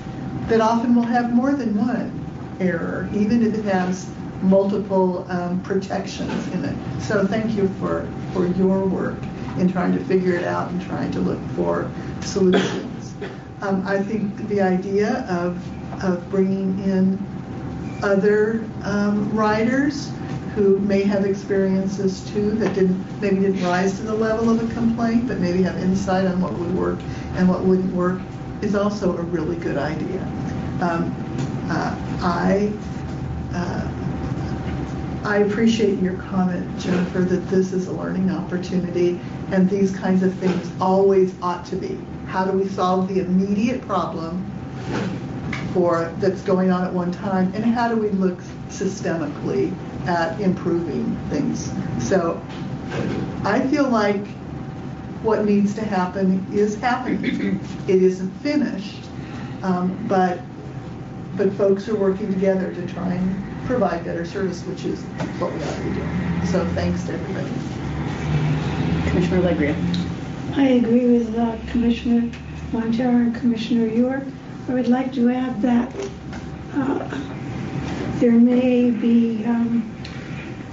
that often will have more than one error, even if it has multiple protections in it. So thank you for your work in trying to figure it out and trying to look for solutions. I think the idea of bringing in other riders who may have experiences too that maybe didn't rise to the level of a complaint, but maybe have insight on what would work and what wouldn't work is also a really good idea. I appreciate your comment, Jennifer, that this is a learning opportunity, and these kinds of things always ought to be. How do we solve the immediate problem that's going on at one time, and how do we look systemically at improving things? So I feel like what needs to happen is happening. It isn't finished, but folks are working together to try and provide better service, which is what we ought to be doing. So thanks to everybody. Commissioner Legria. I agree with Commissioner Montero and Commissioner York. I would like to add that there may be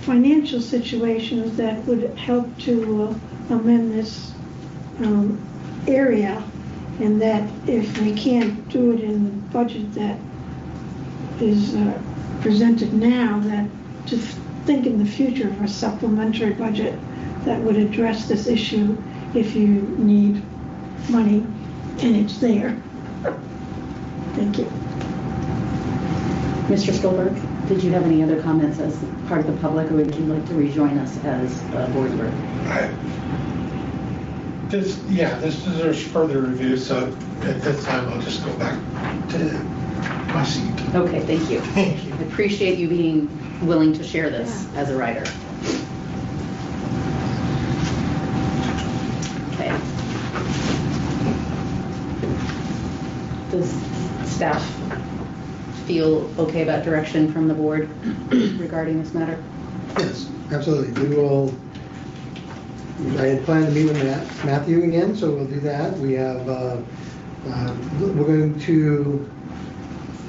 financial situations that would help to amend this area, and that if we can't do it in the budget that is presented now, that to think in the future of a supplementary budget that would address this issue if you need money and it's there. Thank you. Mr. Stolberg, did you have any other comments as part of the public, or would you like to rejoin us as a board member? This deserves further review, so at this time I'll just go back to my seat. Okay, thank you. Thank you. I appreciate you being willing to share this as a writer. Okay. Does staff feel okay about direction from the board regarding this matter? Yes, absolutely. We will. I had planned to meet with Matthew again, so we'll do that. We have. We're going to.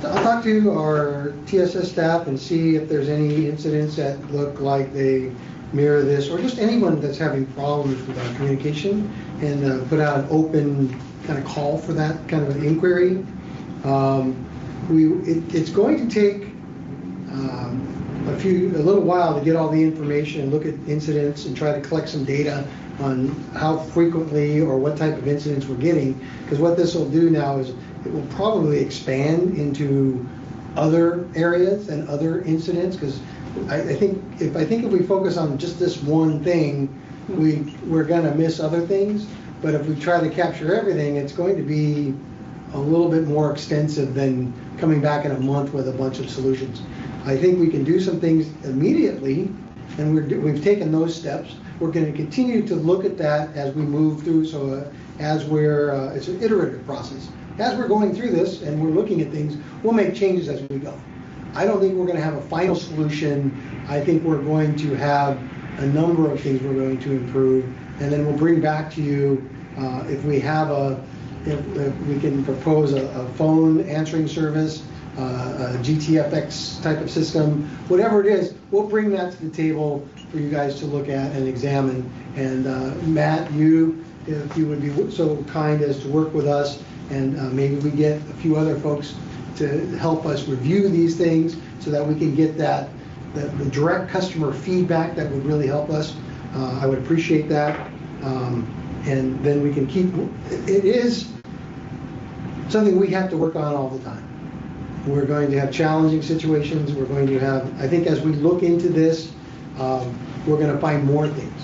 I'll talk to our TSS staff and see if there's any incidents that look like they mirror this, or just anyone that's having problems with our communication, and put out an open kind of call for that kind of an inquiry. It's going to take a little while to get all the information and look at incidents and try to collect some data on how frequently or what type of incidents we're getting, because what this will do now is it will probably expand into other areas and other incidents, because I think if we focus on just this one thing, we're going to miss other things. But if we try to capture everything, it's going to be a little bit more extensive than coming back in a month with a bunch of solutions. I think we can do some things immediately, and we've taken those steps. We're going to continue to look at that as we move through. So as it's an iterative process. As we're going through this and we're looking at things, we'll make changes as we go. I don't think we're going to have a final solution. I think we're going to have a number of things we're going to improve, and then we'll bring back to you if we if we can propose a phone answering service, a GTFX type of system, whatever it is, we'll bring that to the table for you guys to look at and examine. And Matt, if you would be so kind as to work with us, and maybe we get a few other folks to help us review these things so that we can get the direct customer feedback that would really help us. I would appreciate that. And then we can it is something we have to work on all the time. We're going to have challenging situations. We're going to have, I think as we look into this, we're going to find more things.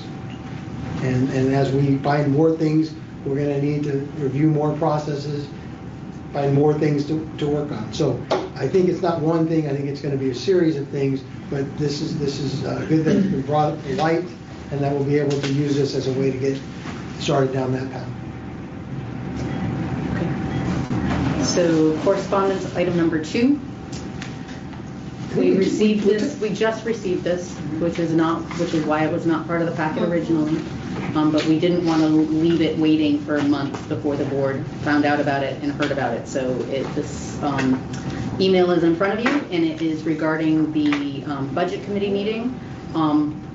And as we find more things, we're going to need to review more processes, find more things to work on. So I think it's not one thing. I think it's going to be a series of things. But this is good that it's been brought to light, and that we'll be able to use this as a way to get started down that path. Okay. So correspondence item number 2. We received this, we just received this, which is why it was not part of the packet originally. But we didn't want to leave it waiting for a month before the board found out about it and heard about it. So this email is in front of you, and it is regarding the budget committee meeting.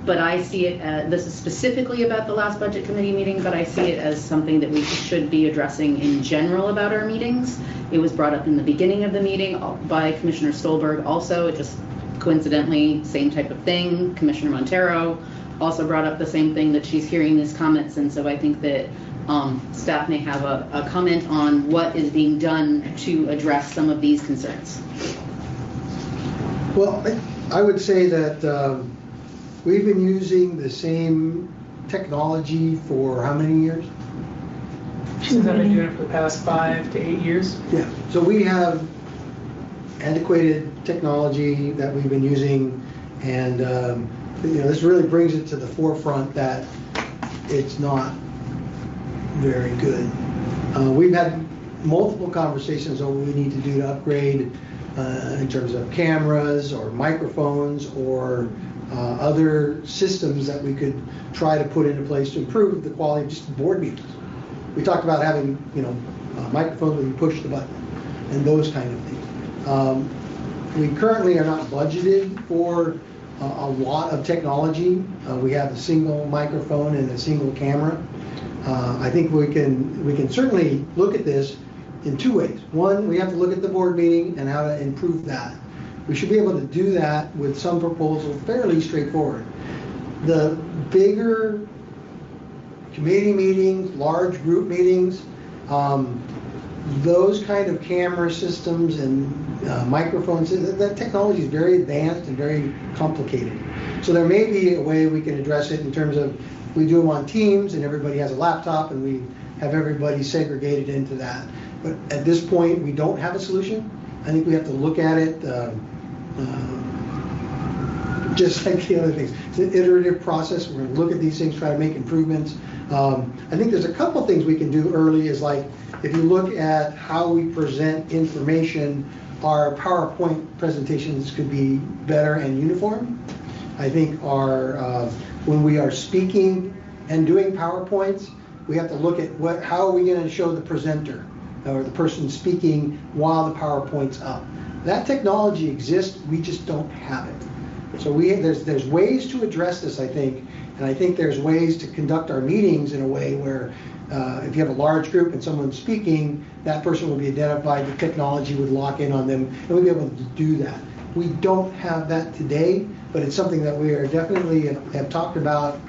But I see it, this is specifically about the last budget committee meeting, but I see it as something that we should be addressing in general about our meetings. It was brought up in the beginning of the meeting by Commissioner Stolberg also. It just coincidentally, same type of thing. Commissioner Montero also brought up the same thing, that she's hearing these comments. And so I think that staff may have a comment on what is being done to address some of these concerns. Well, I would say that we've been using the same technology for how many years? Since I've been doing it for the past 5 to 8 years. Yeah, so we have antiquated technology that we've been using, and this really brings it to the forefront that it's not very good. We've had multiple conversations on what we need to do to upgrade in terms of cameras or microphones or other systems that we could try to put into place to improve the quality of just the board meetings. We talked about having, microphones where you push the button and those kind of things. We currently are not budgeted for a lot of technology. We have a single microphone and a single camera. I think we can certainly look at this in two ways. One, we have to look at the board meeting and how to improve that. We should be able to do that with some proposal fairly straightforward. The bigger committee meetings, large group meetings, those kind of camera systems and microphones, that technology is very advanced and very complicated. So there may be a way we can address it in terms of we do them on Teams and everybody has a laptop and we have everybody segregated into that. But at this point, we don't have a solution. I think we have to look at it just like the other things. It's an iterative process. We're going to look at these things, try to make improvements. I think there's a couple things we can do early is like, if you look at how we present information, our PowerPoint presentations could be better and uniform. I think when we are speaking and doing PowerPoints, we have to look at how are we going to show the presenter or the person speaking while the PowerPoint's up. That technology exists, we just don't have it. So there's ways to address this, I think, and I think there's ways to conduct our meetings in a way where if you have a large group and someone's speaking, that person will be identified, the technology would lock in on them, and we'll be able to do that. We don't have that today, but it's something that we are definitely have talked about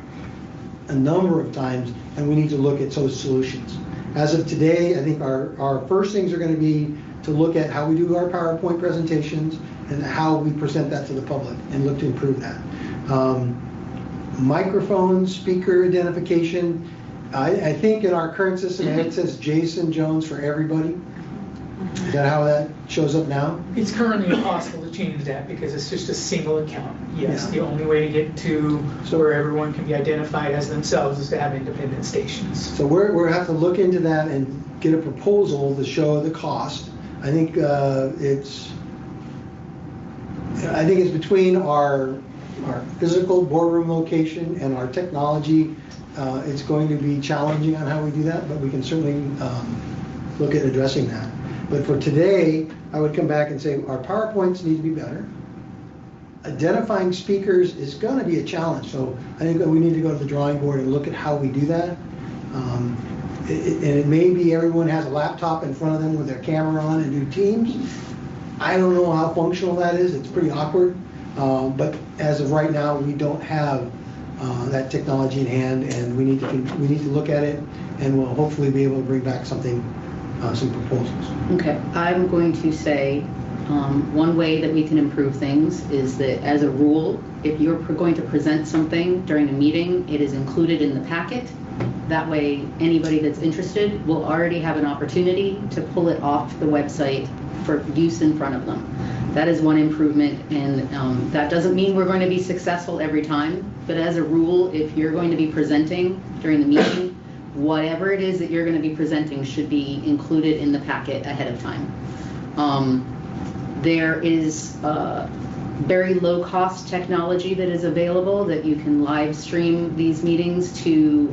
a number of times, and we need to look at those solutions. As of today, I think our first things are going to be to look at how we do our PowerPoint presentations and how we present that to the public and look to improve that. Microphone, speaker identification. I think in our current system it says Jason Jones for everybody. Is that how that shows up now? It's currently impossible to change that because it's just a single account. Yes, Yeah. The only way to get to where everyone can be identified as themselves is to have independent stations. So we're have to look into that and get a proposal to show the cost. I think it's between our physical boardroom location and our technology. It's going to be challenging on how we do that, but we can certainly look at addressing that. But for today, I would come back and say our PowerPoints need to be better. Identifying speakers is going to be a challenge, so I think that we need to go to the drawing board and look at how we do that. And it may be everyone has a laptop in front of them with their camera on and do Teams. I don't know how functional that is. It's pretty awkward. But as of right now, we don't have that technology in hand, and we need to look at it, and we'll hopefully be able to bring back some proposals. Okay, I'm going to say one way that we can improve things is that as a rule, if you're going to present something during a meeting, it is included in the packet. That way, anybody that's interested will already have an opportunity to pull it off the website for use in front of them. That is one improvement, and that doesn't mean we're going to be successful every time, but as a rule, if you're going to be presenting during the meeting, whatever it is that you're going to be presenting should be included in the packet ahead of time. There is very low-cost technology that is available, that you can live stream these meetings to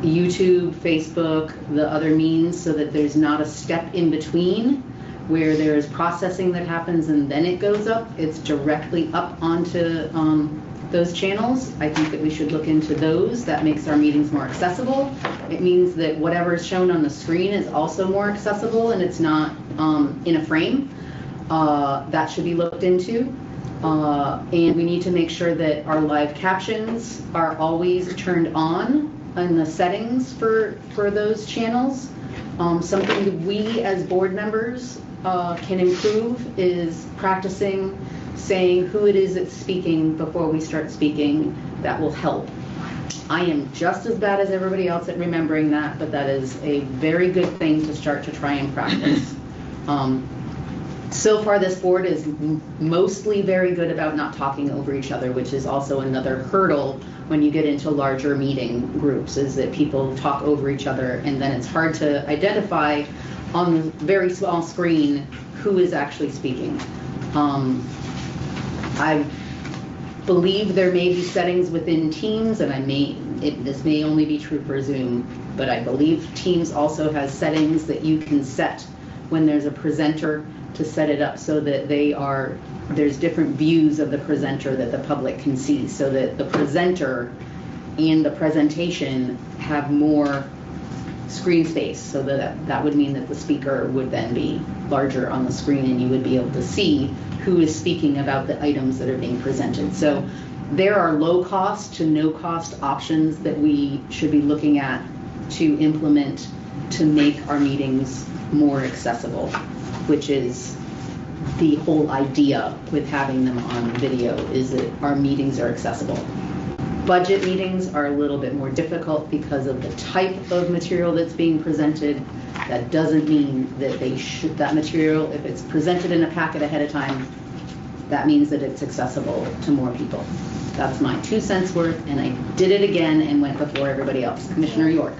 YouTube, Facebook, the other means, so that there's not a step in between where there's processing that happens and then it goes up. It's directly up onto those channels. I think that we should look into those. That makes our meetings more accessible. It means that whatever is shown on the screen is also more accessible and it's not in a frame. That should be looked into. And we need to make sure that our live captions are always turned on in the settings for those channels. Something that we as board members can improve is practicing saying who it is that's speaking before we start speaking. That will help. I am just as bad as everybody else at remembering that, but that is a very good thing to start to try and practice. So far, this board is mostly very good about not talking over each other, which is also another hurdle when you get into larger meeting groups, is that people talk over each other, and then it's hard to identify on the very small screen who is actually speaking. I believe there may be settings within Teams, and this may only be true for Zoom, but I believe Teams also has settings that you can set when there's a presenter to set it up so that there's different views of the presenter that the public can see, so that the presenter and the presentation have more screen space, so that would mean that the speaker would then be larger on the screen and you would be able to see who is speaking about the items that are being presented. So there are low cost to no cost options that we should be looking at to implement to make our meetings more accessible, which is the whole idea with having them on video, is that our meetings are accessible. Budget meetings are a little bit more difficult because of the type of material that's being presented. That doesn't mean that that material, if it's presented in a packet ahead of time, that means that it's accessible to more people. That's my 2 cents worth, and I did it again and went before everybody else. Commissioner York.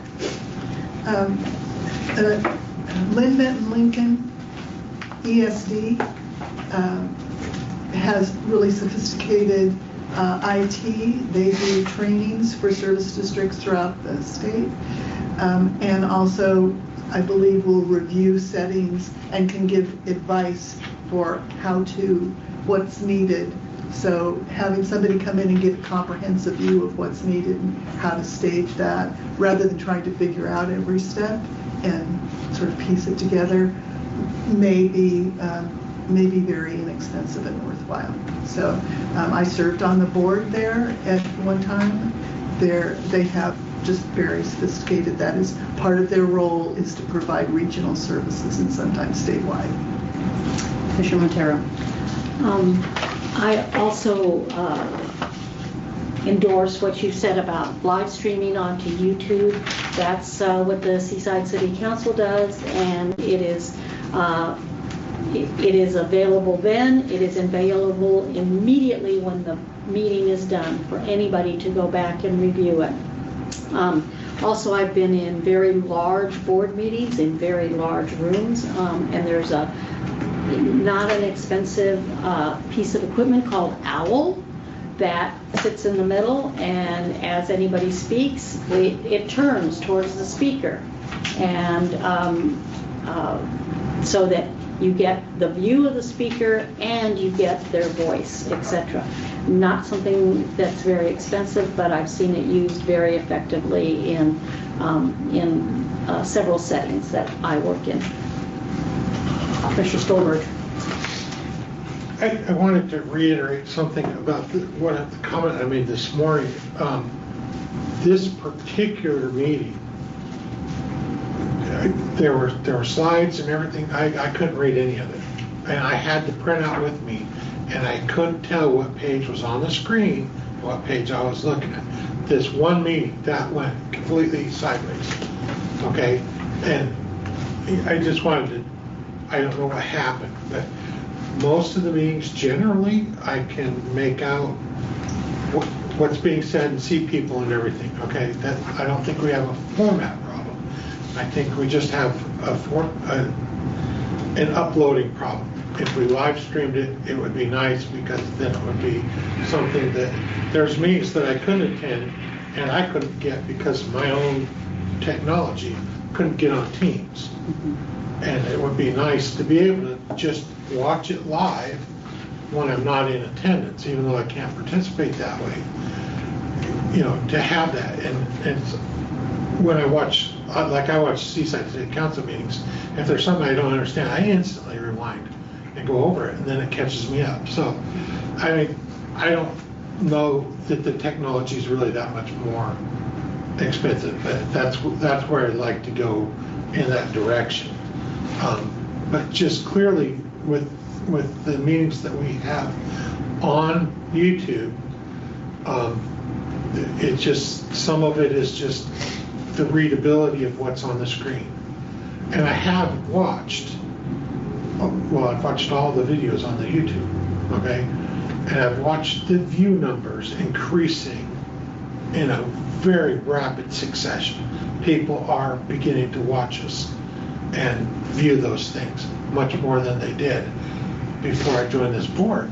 Lynn Benton Lincoln, ESD, has really sophisticated IT. They do trainings for service districts throughout the state, and also I believe will review settings and can give advice for what's needed. So having somebody come in and give a comprehensive view of what's needed and how to stage that, rather than trying to figure out every step and sort of piece it together, may be very inexpensive and worthwhile. So I served on the board there at one time. They have just very sophisticated, that is part of their role, is to provide regional services and sometimes statewide. Commissioner Montero. I also endorse what you said about live streaming onto YouTube. That's what the Seaside City Council does, and it is available then. It is available immediately when the meeting is done for anybody to go back and review it. Also, I've been in very large board meetings in very large rooms, and there's not an expensive piece of equipment called OWL that sits in the middle, and as anybody speaks, it turns towards the speaker, and so that you get the view of the speaker and you get their voice, etc. Not something that's very expensive, but I've seen it used very effectively in several settings that I work in. Commissioner Stolberg. I wanted to reiterate something about the comment I made this morning. This particular meeting, there were slides and everything. I couldn't read any of it, and I had the printout with me, and I couldn't tell what page was on the screen, what page I was looking at. This one meeting that went completely sideways. Okay, and I just wanted to. I don't know what happened, but most of the meetings generally I can make out what's being said and see people and everything. Okay, I don't think we have a format problem. I think we just have an uploading problem. if we live streamed it, it would be nice, because then it would be something that, there's meetings that I couldn't attend and I couldn't get because of my own technology, couldn't get on Teams. And it would be nice to be able to just watch it live when I'm not in attendance, even though I can't participate that way. You know, to have that. And when I watch, like I watch Seaside City Council meetings, if there's something I don't understand, I instantly rewind and go over it, and then it catches me up. So, I mean, I don't know that the technology is really that much more expensive, but that's where I'd like to go in that direction. But just clearly with the meetings that we have on YouTube, it just, some of it is just the readability of what's on the screen. And I have watched, well, I've watched all the videos on the YouTube, okay? And I've watched the view numbers increasing in a very rapid succession. People are beginning to watch us and view those things much more than they did before I joined this board,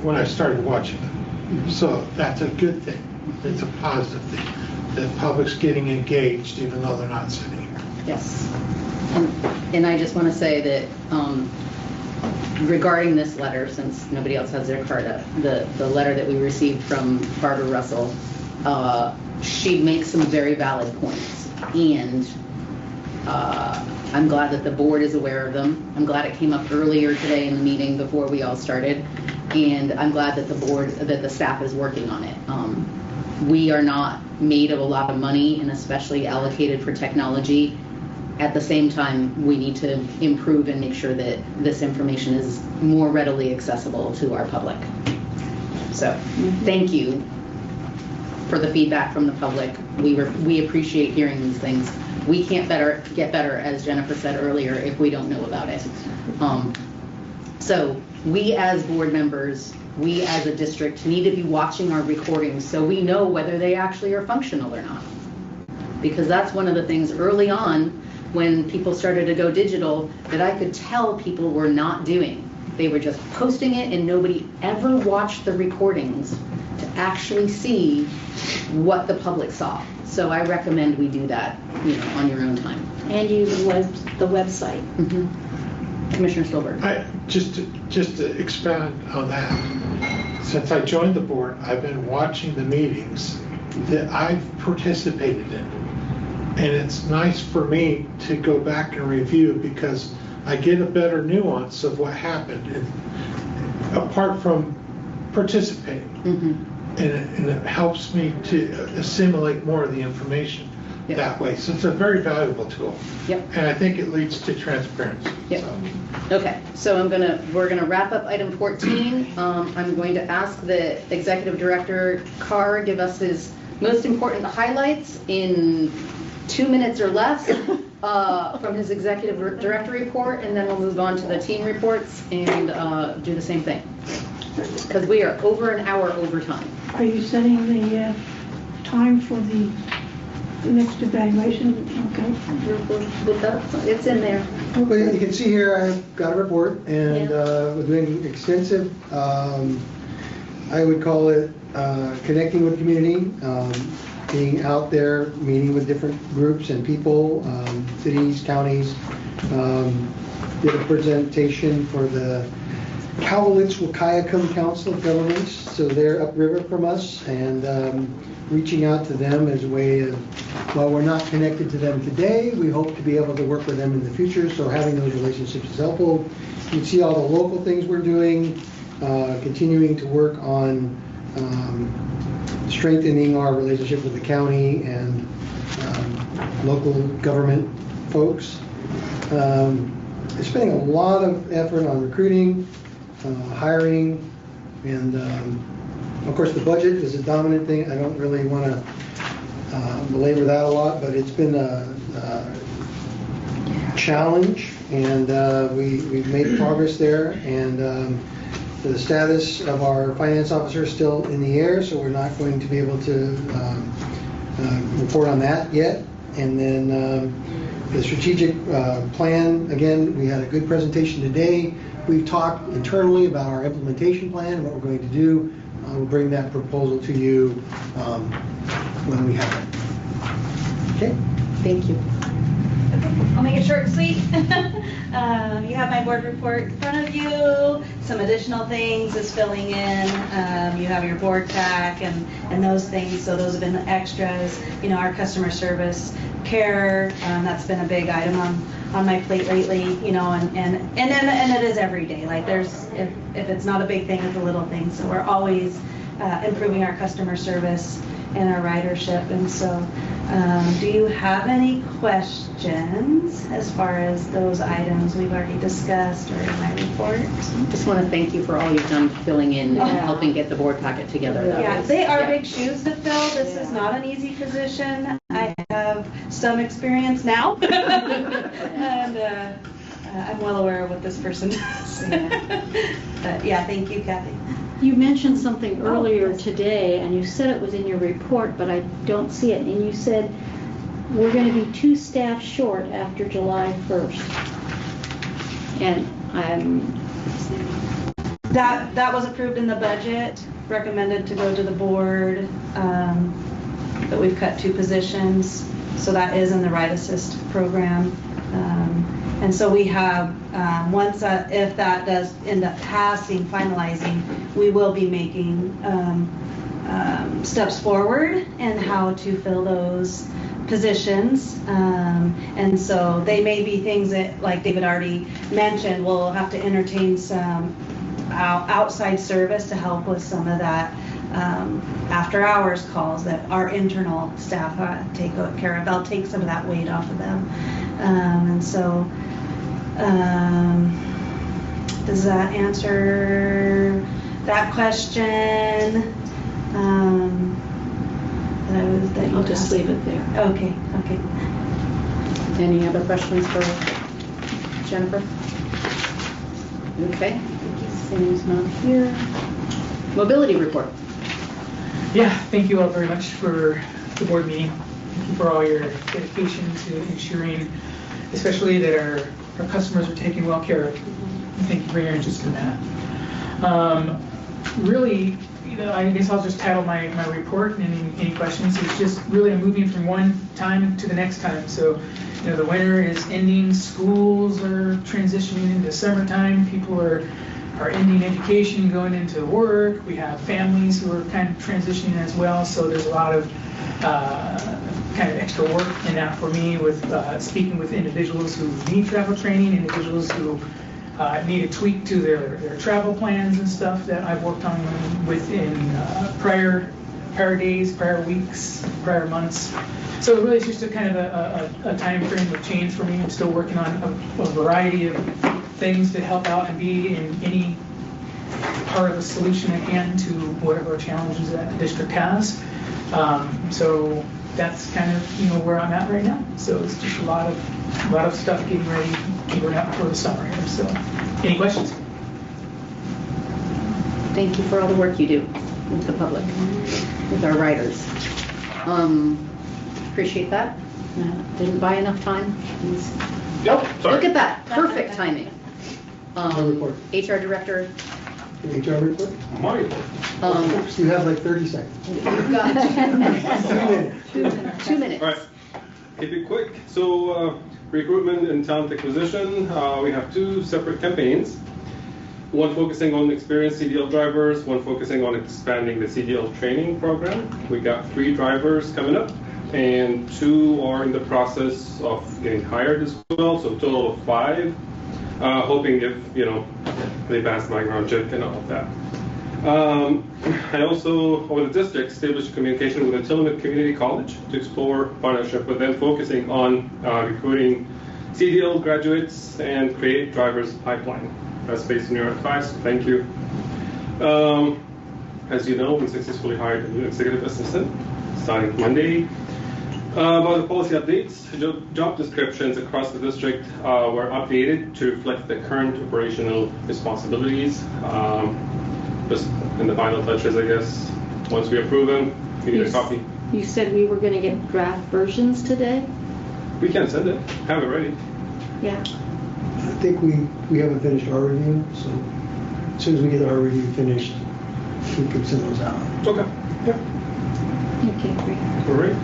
when I started watching them. So that's a good thing. It's a positive thing. The public's getting engaged even though they're not sitting here. Yes. And I just want to say that regarding this letter, since nobody else has their card up, the letter that we received from Barbara Russell, she makes some very valid points. And I'm glad that the board is aware of them. I'm glad it came up earlier today in the meeting before we all started. And I'm glad that the staff is working on it. We are not made of a lot of money, and especially allocated for technology. At the same time, we need to improve and make sure that this information is more readily accessible to our public. So, thank you for the feedback from the public. We appreciate hearing these things. We can't get better, as Jennifer said earlier, if we don't know about it. So we as board members, we as a district need to be watching our recordings so we know whether they actually are functional or not. Because that's one of the things early on when people started to go digital that I could tell people were not doing. They were just posting it and nobody ever watched the recordings to actually see what the public saw. So I recommend we do that, on your own time. And use the website. Commissioner Stolberg. Just to expand on that, since I joined the board, I've been watching the meetings that I've participated in. And it's nice for me to go back and review, because I get a better nuance of what happened, and apart from participating. And it helps me to assimilate more of the information that way. So it's a very valuable tool. And I think it leads to transparency. Okay, so we're gonna wrap up item 14. I'm going to ask the Executive Director Carr give us his most important highlights in 2 minutes or less from his Executive Director report, and then we'll move on to the team reports and do the same thing. Because we are over an hour over time. Are you setting the time for the next evaluation? Okay. It's in there. Well, you can see here I've got a report, and we're doing extensive, I would call it connecting with community, being out there, meeting with different groups and people, cities, counties. Did a presentation for the Cowlitz-Wahkiakum Council of Governments, so they're upriver from us, and reaching out to them as a way of, while we're not connected to them today, we hope to be able to work with them in the future, so having those relationships is helpful. You can see all the local things we're doing, continuing to work on strengthening our relationship with the county and local government folks. Spending a lot of effort on recruiting, hiring, and of course the budget is a dominant thing. I don't really want to belabor that a lot, but it's been a challenge, and we've made progress there, and the status of our finance officer is still in the air, so we're not going to be able to report on that yet. And then The strategic plan, again, we had a good presentation today. We've talked internally about our implementation plan and what we're going to do. We'll bring that proposal to you when we have it. Okay? Thank you. I'll make it short and sweet. You have my board report in front of you. Some additional things is filling in. You have your board pack and those things. So those have been the extras. You know, our customer service care, that's been a big item on my plate lately. You know, and it is every day. Like if it's not a big thing, it's a little thing. So we're always improving our customer service and our ridership. And so, do you have any questions as far as those items we've already discussed or in my report? Just want to thank you for all you've done filling in and helping get the board packet together. Yeah, they are big shoes to fill. This is not an easy position. I have some experience now, and I'm well aware of what this person does. But yeah, thank you, Kathy. You mentioned something earlier today, and you said it was in your report, but I don't see it. And you said we're going to be 2 staff short after July 1st. And that was approved in the budget, recommended to go to the board, but we've cut 2 positions. So that is in the Ride Assist program. And so we have, once if that does end up passing, finalizing, we will be making steps forward in how to fill those positions. And so they may be things that, like David already mentioned, we'll have to entertain some outside service to help with some of that after hours calls that our internal staff take care of. They'll take some of that weight off of them. And so does that answer that question? I'll just leave it there. Okay. Any other questions for Jennifer? Okay. Sam's not here. Mobility report. Yeah, thank you all very much for the board meeting. Thank you for all your dedication to ensuring, especially that our customers are taken well care of. Thank you for your interest in that. Really, I guess I'll just title my report, and any questions. It's just really moving from one time to the next time. So, the winter is ending, schools are transitioning into summertime, people are ending education, going into work. We have families who are kind of transitioning as well. So there's a lot of kind of extra work in that for me with speaking with individuals who need travel training, individuals who need a tweak to their travel plans and stuff that I've worked on within prior days, prior weeks, prior months. So really it's just a kind of a time frame of change for me. I'm still working on a variety of things to help out and be in any part of the solution at hand to whatever challenges that the district has. So that's kind of where I'm at right now. So it's just a lot of stuff getting ready, gearing up for the summer here. So any questions? Thank you for all the work you do with the public, with our riders. Appreciate that. Didn't buy enough time. Yep, sorry. Look at that, perfect timing. report. HR director. HR report? My report. You have like 30 seconds. You've got 2 minutes. 2 minutes. All right, keep it quick. So recruitment and talent acquisition, we have 2 separate campaigns. One focusing on experienced CDL drivers, one focusing on expanding the CDL training program. We got 3 drivers coming up, and 2 are in the process of getting hired as well, so a total of 5. Hoping if, they pass my background check and all of that. I also, over the district, established communication with the Tillamook Community College to explore partnership with them, focusing on recruiting CDL graduates and create drivers pipeline. That's based on your advice. Thank you. As you know, we successfully hired a new executive assistant starting Monday. About the policy updates, job descriptions across the district were updated to reflect the current operational responsibilities. Just in the final touches, I guess. Once we approve them, we need a copy. You said we were going to get draft versions today? We can send it, have it ready. Yeah. I think we haven't finished our review, so as soon as we get our review finished, we can send those out. Okay. Okay, great. All right.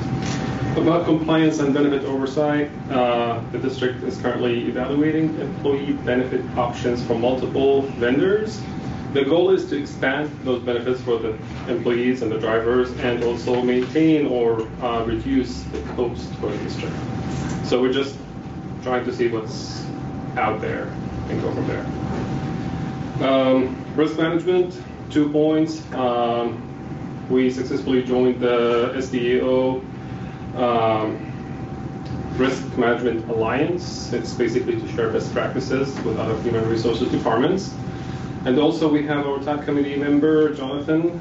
About compliance and benefit oversight, the district is currently evaluating employee benefit options from multiple vendors. The goal is to expand those benefits for the employees and the drivers, and also maintain or reduce the cost for the district. So we're just trying to see what's out there and go from there. Risk management, 2 points. We successfully joined the SDAO Risk Management Alliance. It's basically to share best practices with other human resources departments. And also we have our TAP committee member, Jonathan.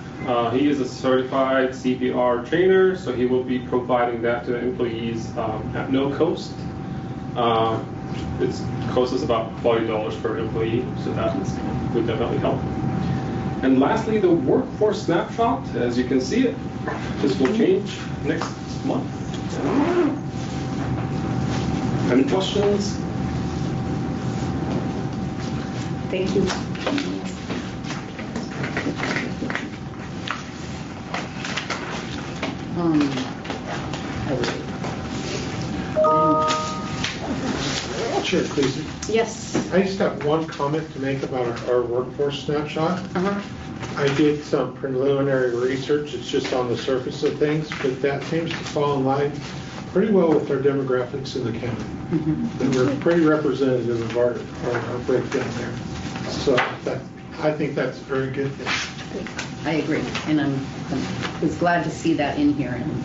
He is a certified CPR trainer, so he will be providing that to the employees at no cost. It costs us about $40 per employee, so that would definitely help. And lastly, the workforce snapshot. As you can see it, this will change next month. Any questions? Thank you. Chair Cleese. Yes. I just have one comment to make about our workforce snapshot. I did some preliminary research. It's just on the surface of things, but that seems to fall in line pretty well with our demographics in the county. And we're pretty representative of our breakdown there. So I think that's a very good thing. I agree, and I was glad to see that in here. And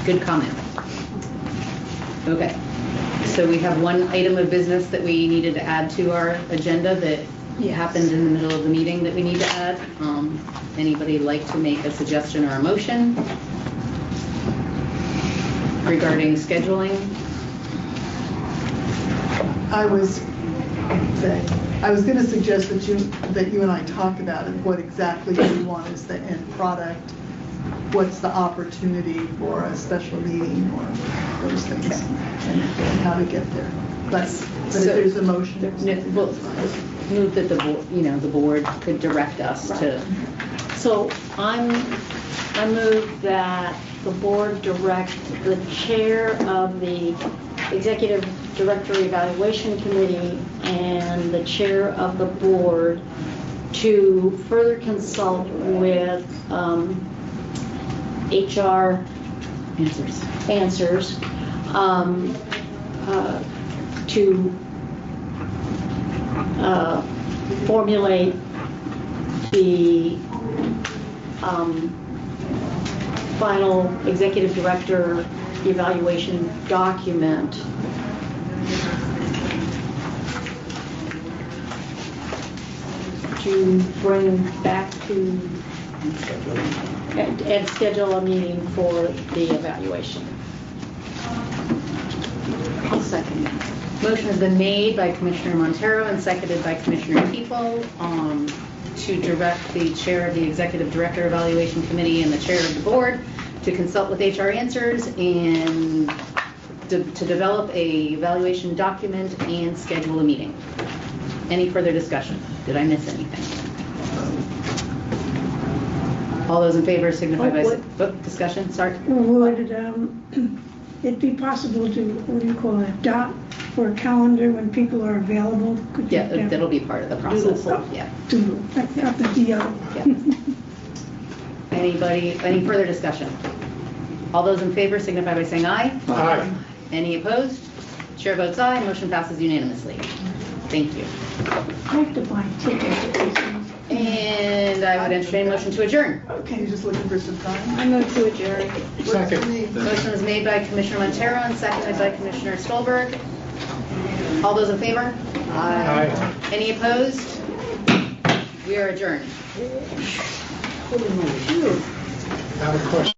good comment. Okay, so we have one item of business that we needed to add to our agenda that happened in the middle of the meeting that we need to add. Anybody like to make a suggestion or a motion regarding scheduling? I was going to suggest that you and I talk about it, what exactly you want as the end product, what's the opportunity for a special meeting or those things, and how to get there. But if there's a motion, Well, move that the board could direct us to. So I move that the board direct the chair of the Executive Director Evaluation Committee and the chair of the board to further consult with HR answers to formulate the final executive director evaluation document to bring back to and schedule a meeting for the evaluation. I'll second that. Motion has been made by Commissioner Montero and seconded by Commissioner People to direct the chair of the Executive Director Evaluation Committee and the chair of the board to consult with HR Answers and to develop a evaluation document and schedule a meeting. Any further discussion? Did I miss anything? All those in favor signify by discussion. Sorry. Would it be possible to, what do you call it, dot for a calendar when people are available? Could Yeah, that'll be part of the process. Yeah. Doodle, not the DO. Yeah. Any further discussion? All those in favor signify by saying aye. Aye. Any opposed? Chair votes aye. Motion passes unanimously. Thank you. I have to buy tickets at these things. And I would entertain a motion to adjourn. Okay, you're just looking for some time? I move to adjourn. Second. Motion was made by Commissioner Montero and seconded by Commissioner Stolberg. All those in favor? Aye. Any opposed? We are adjourned. I have a question.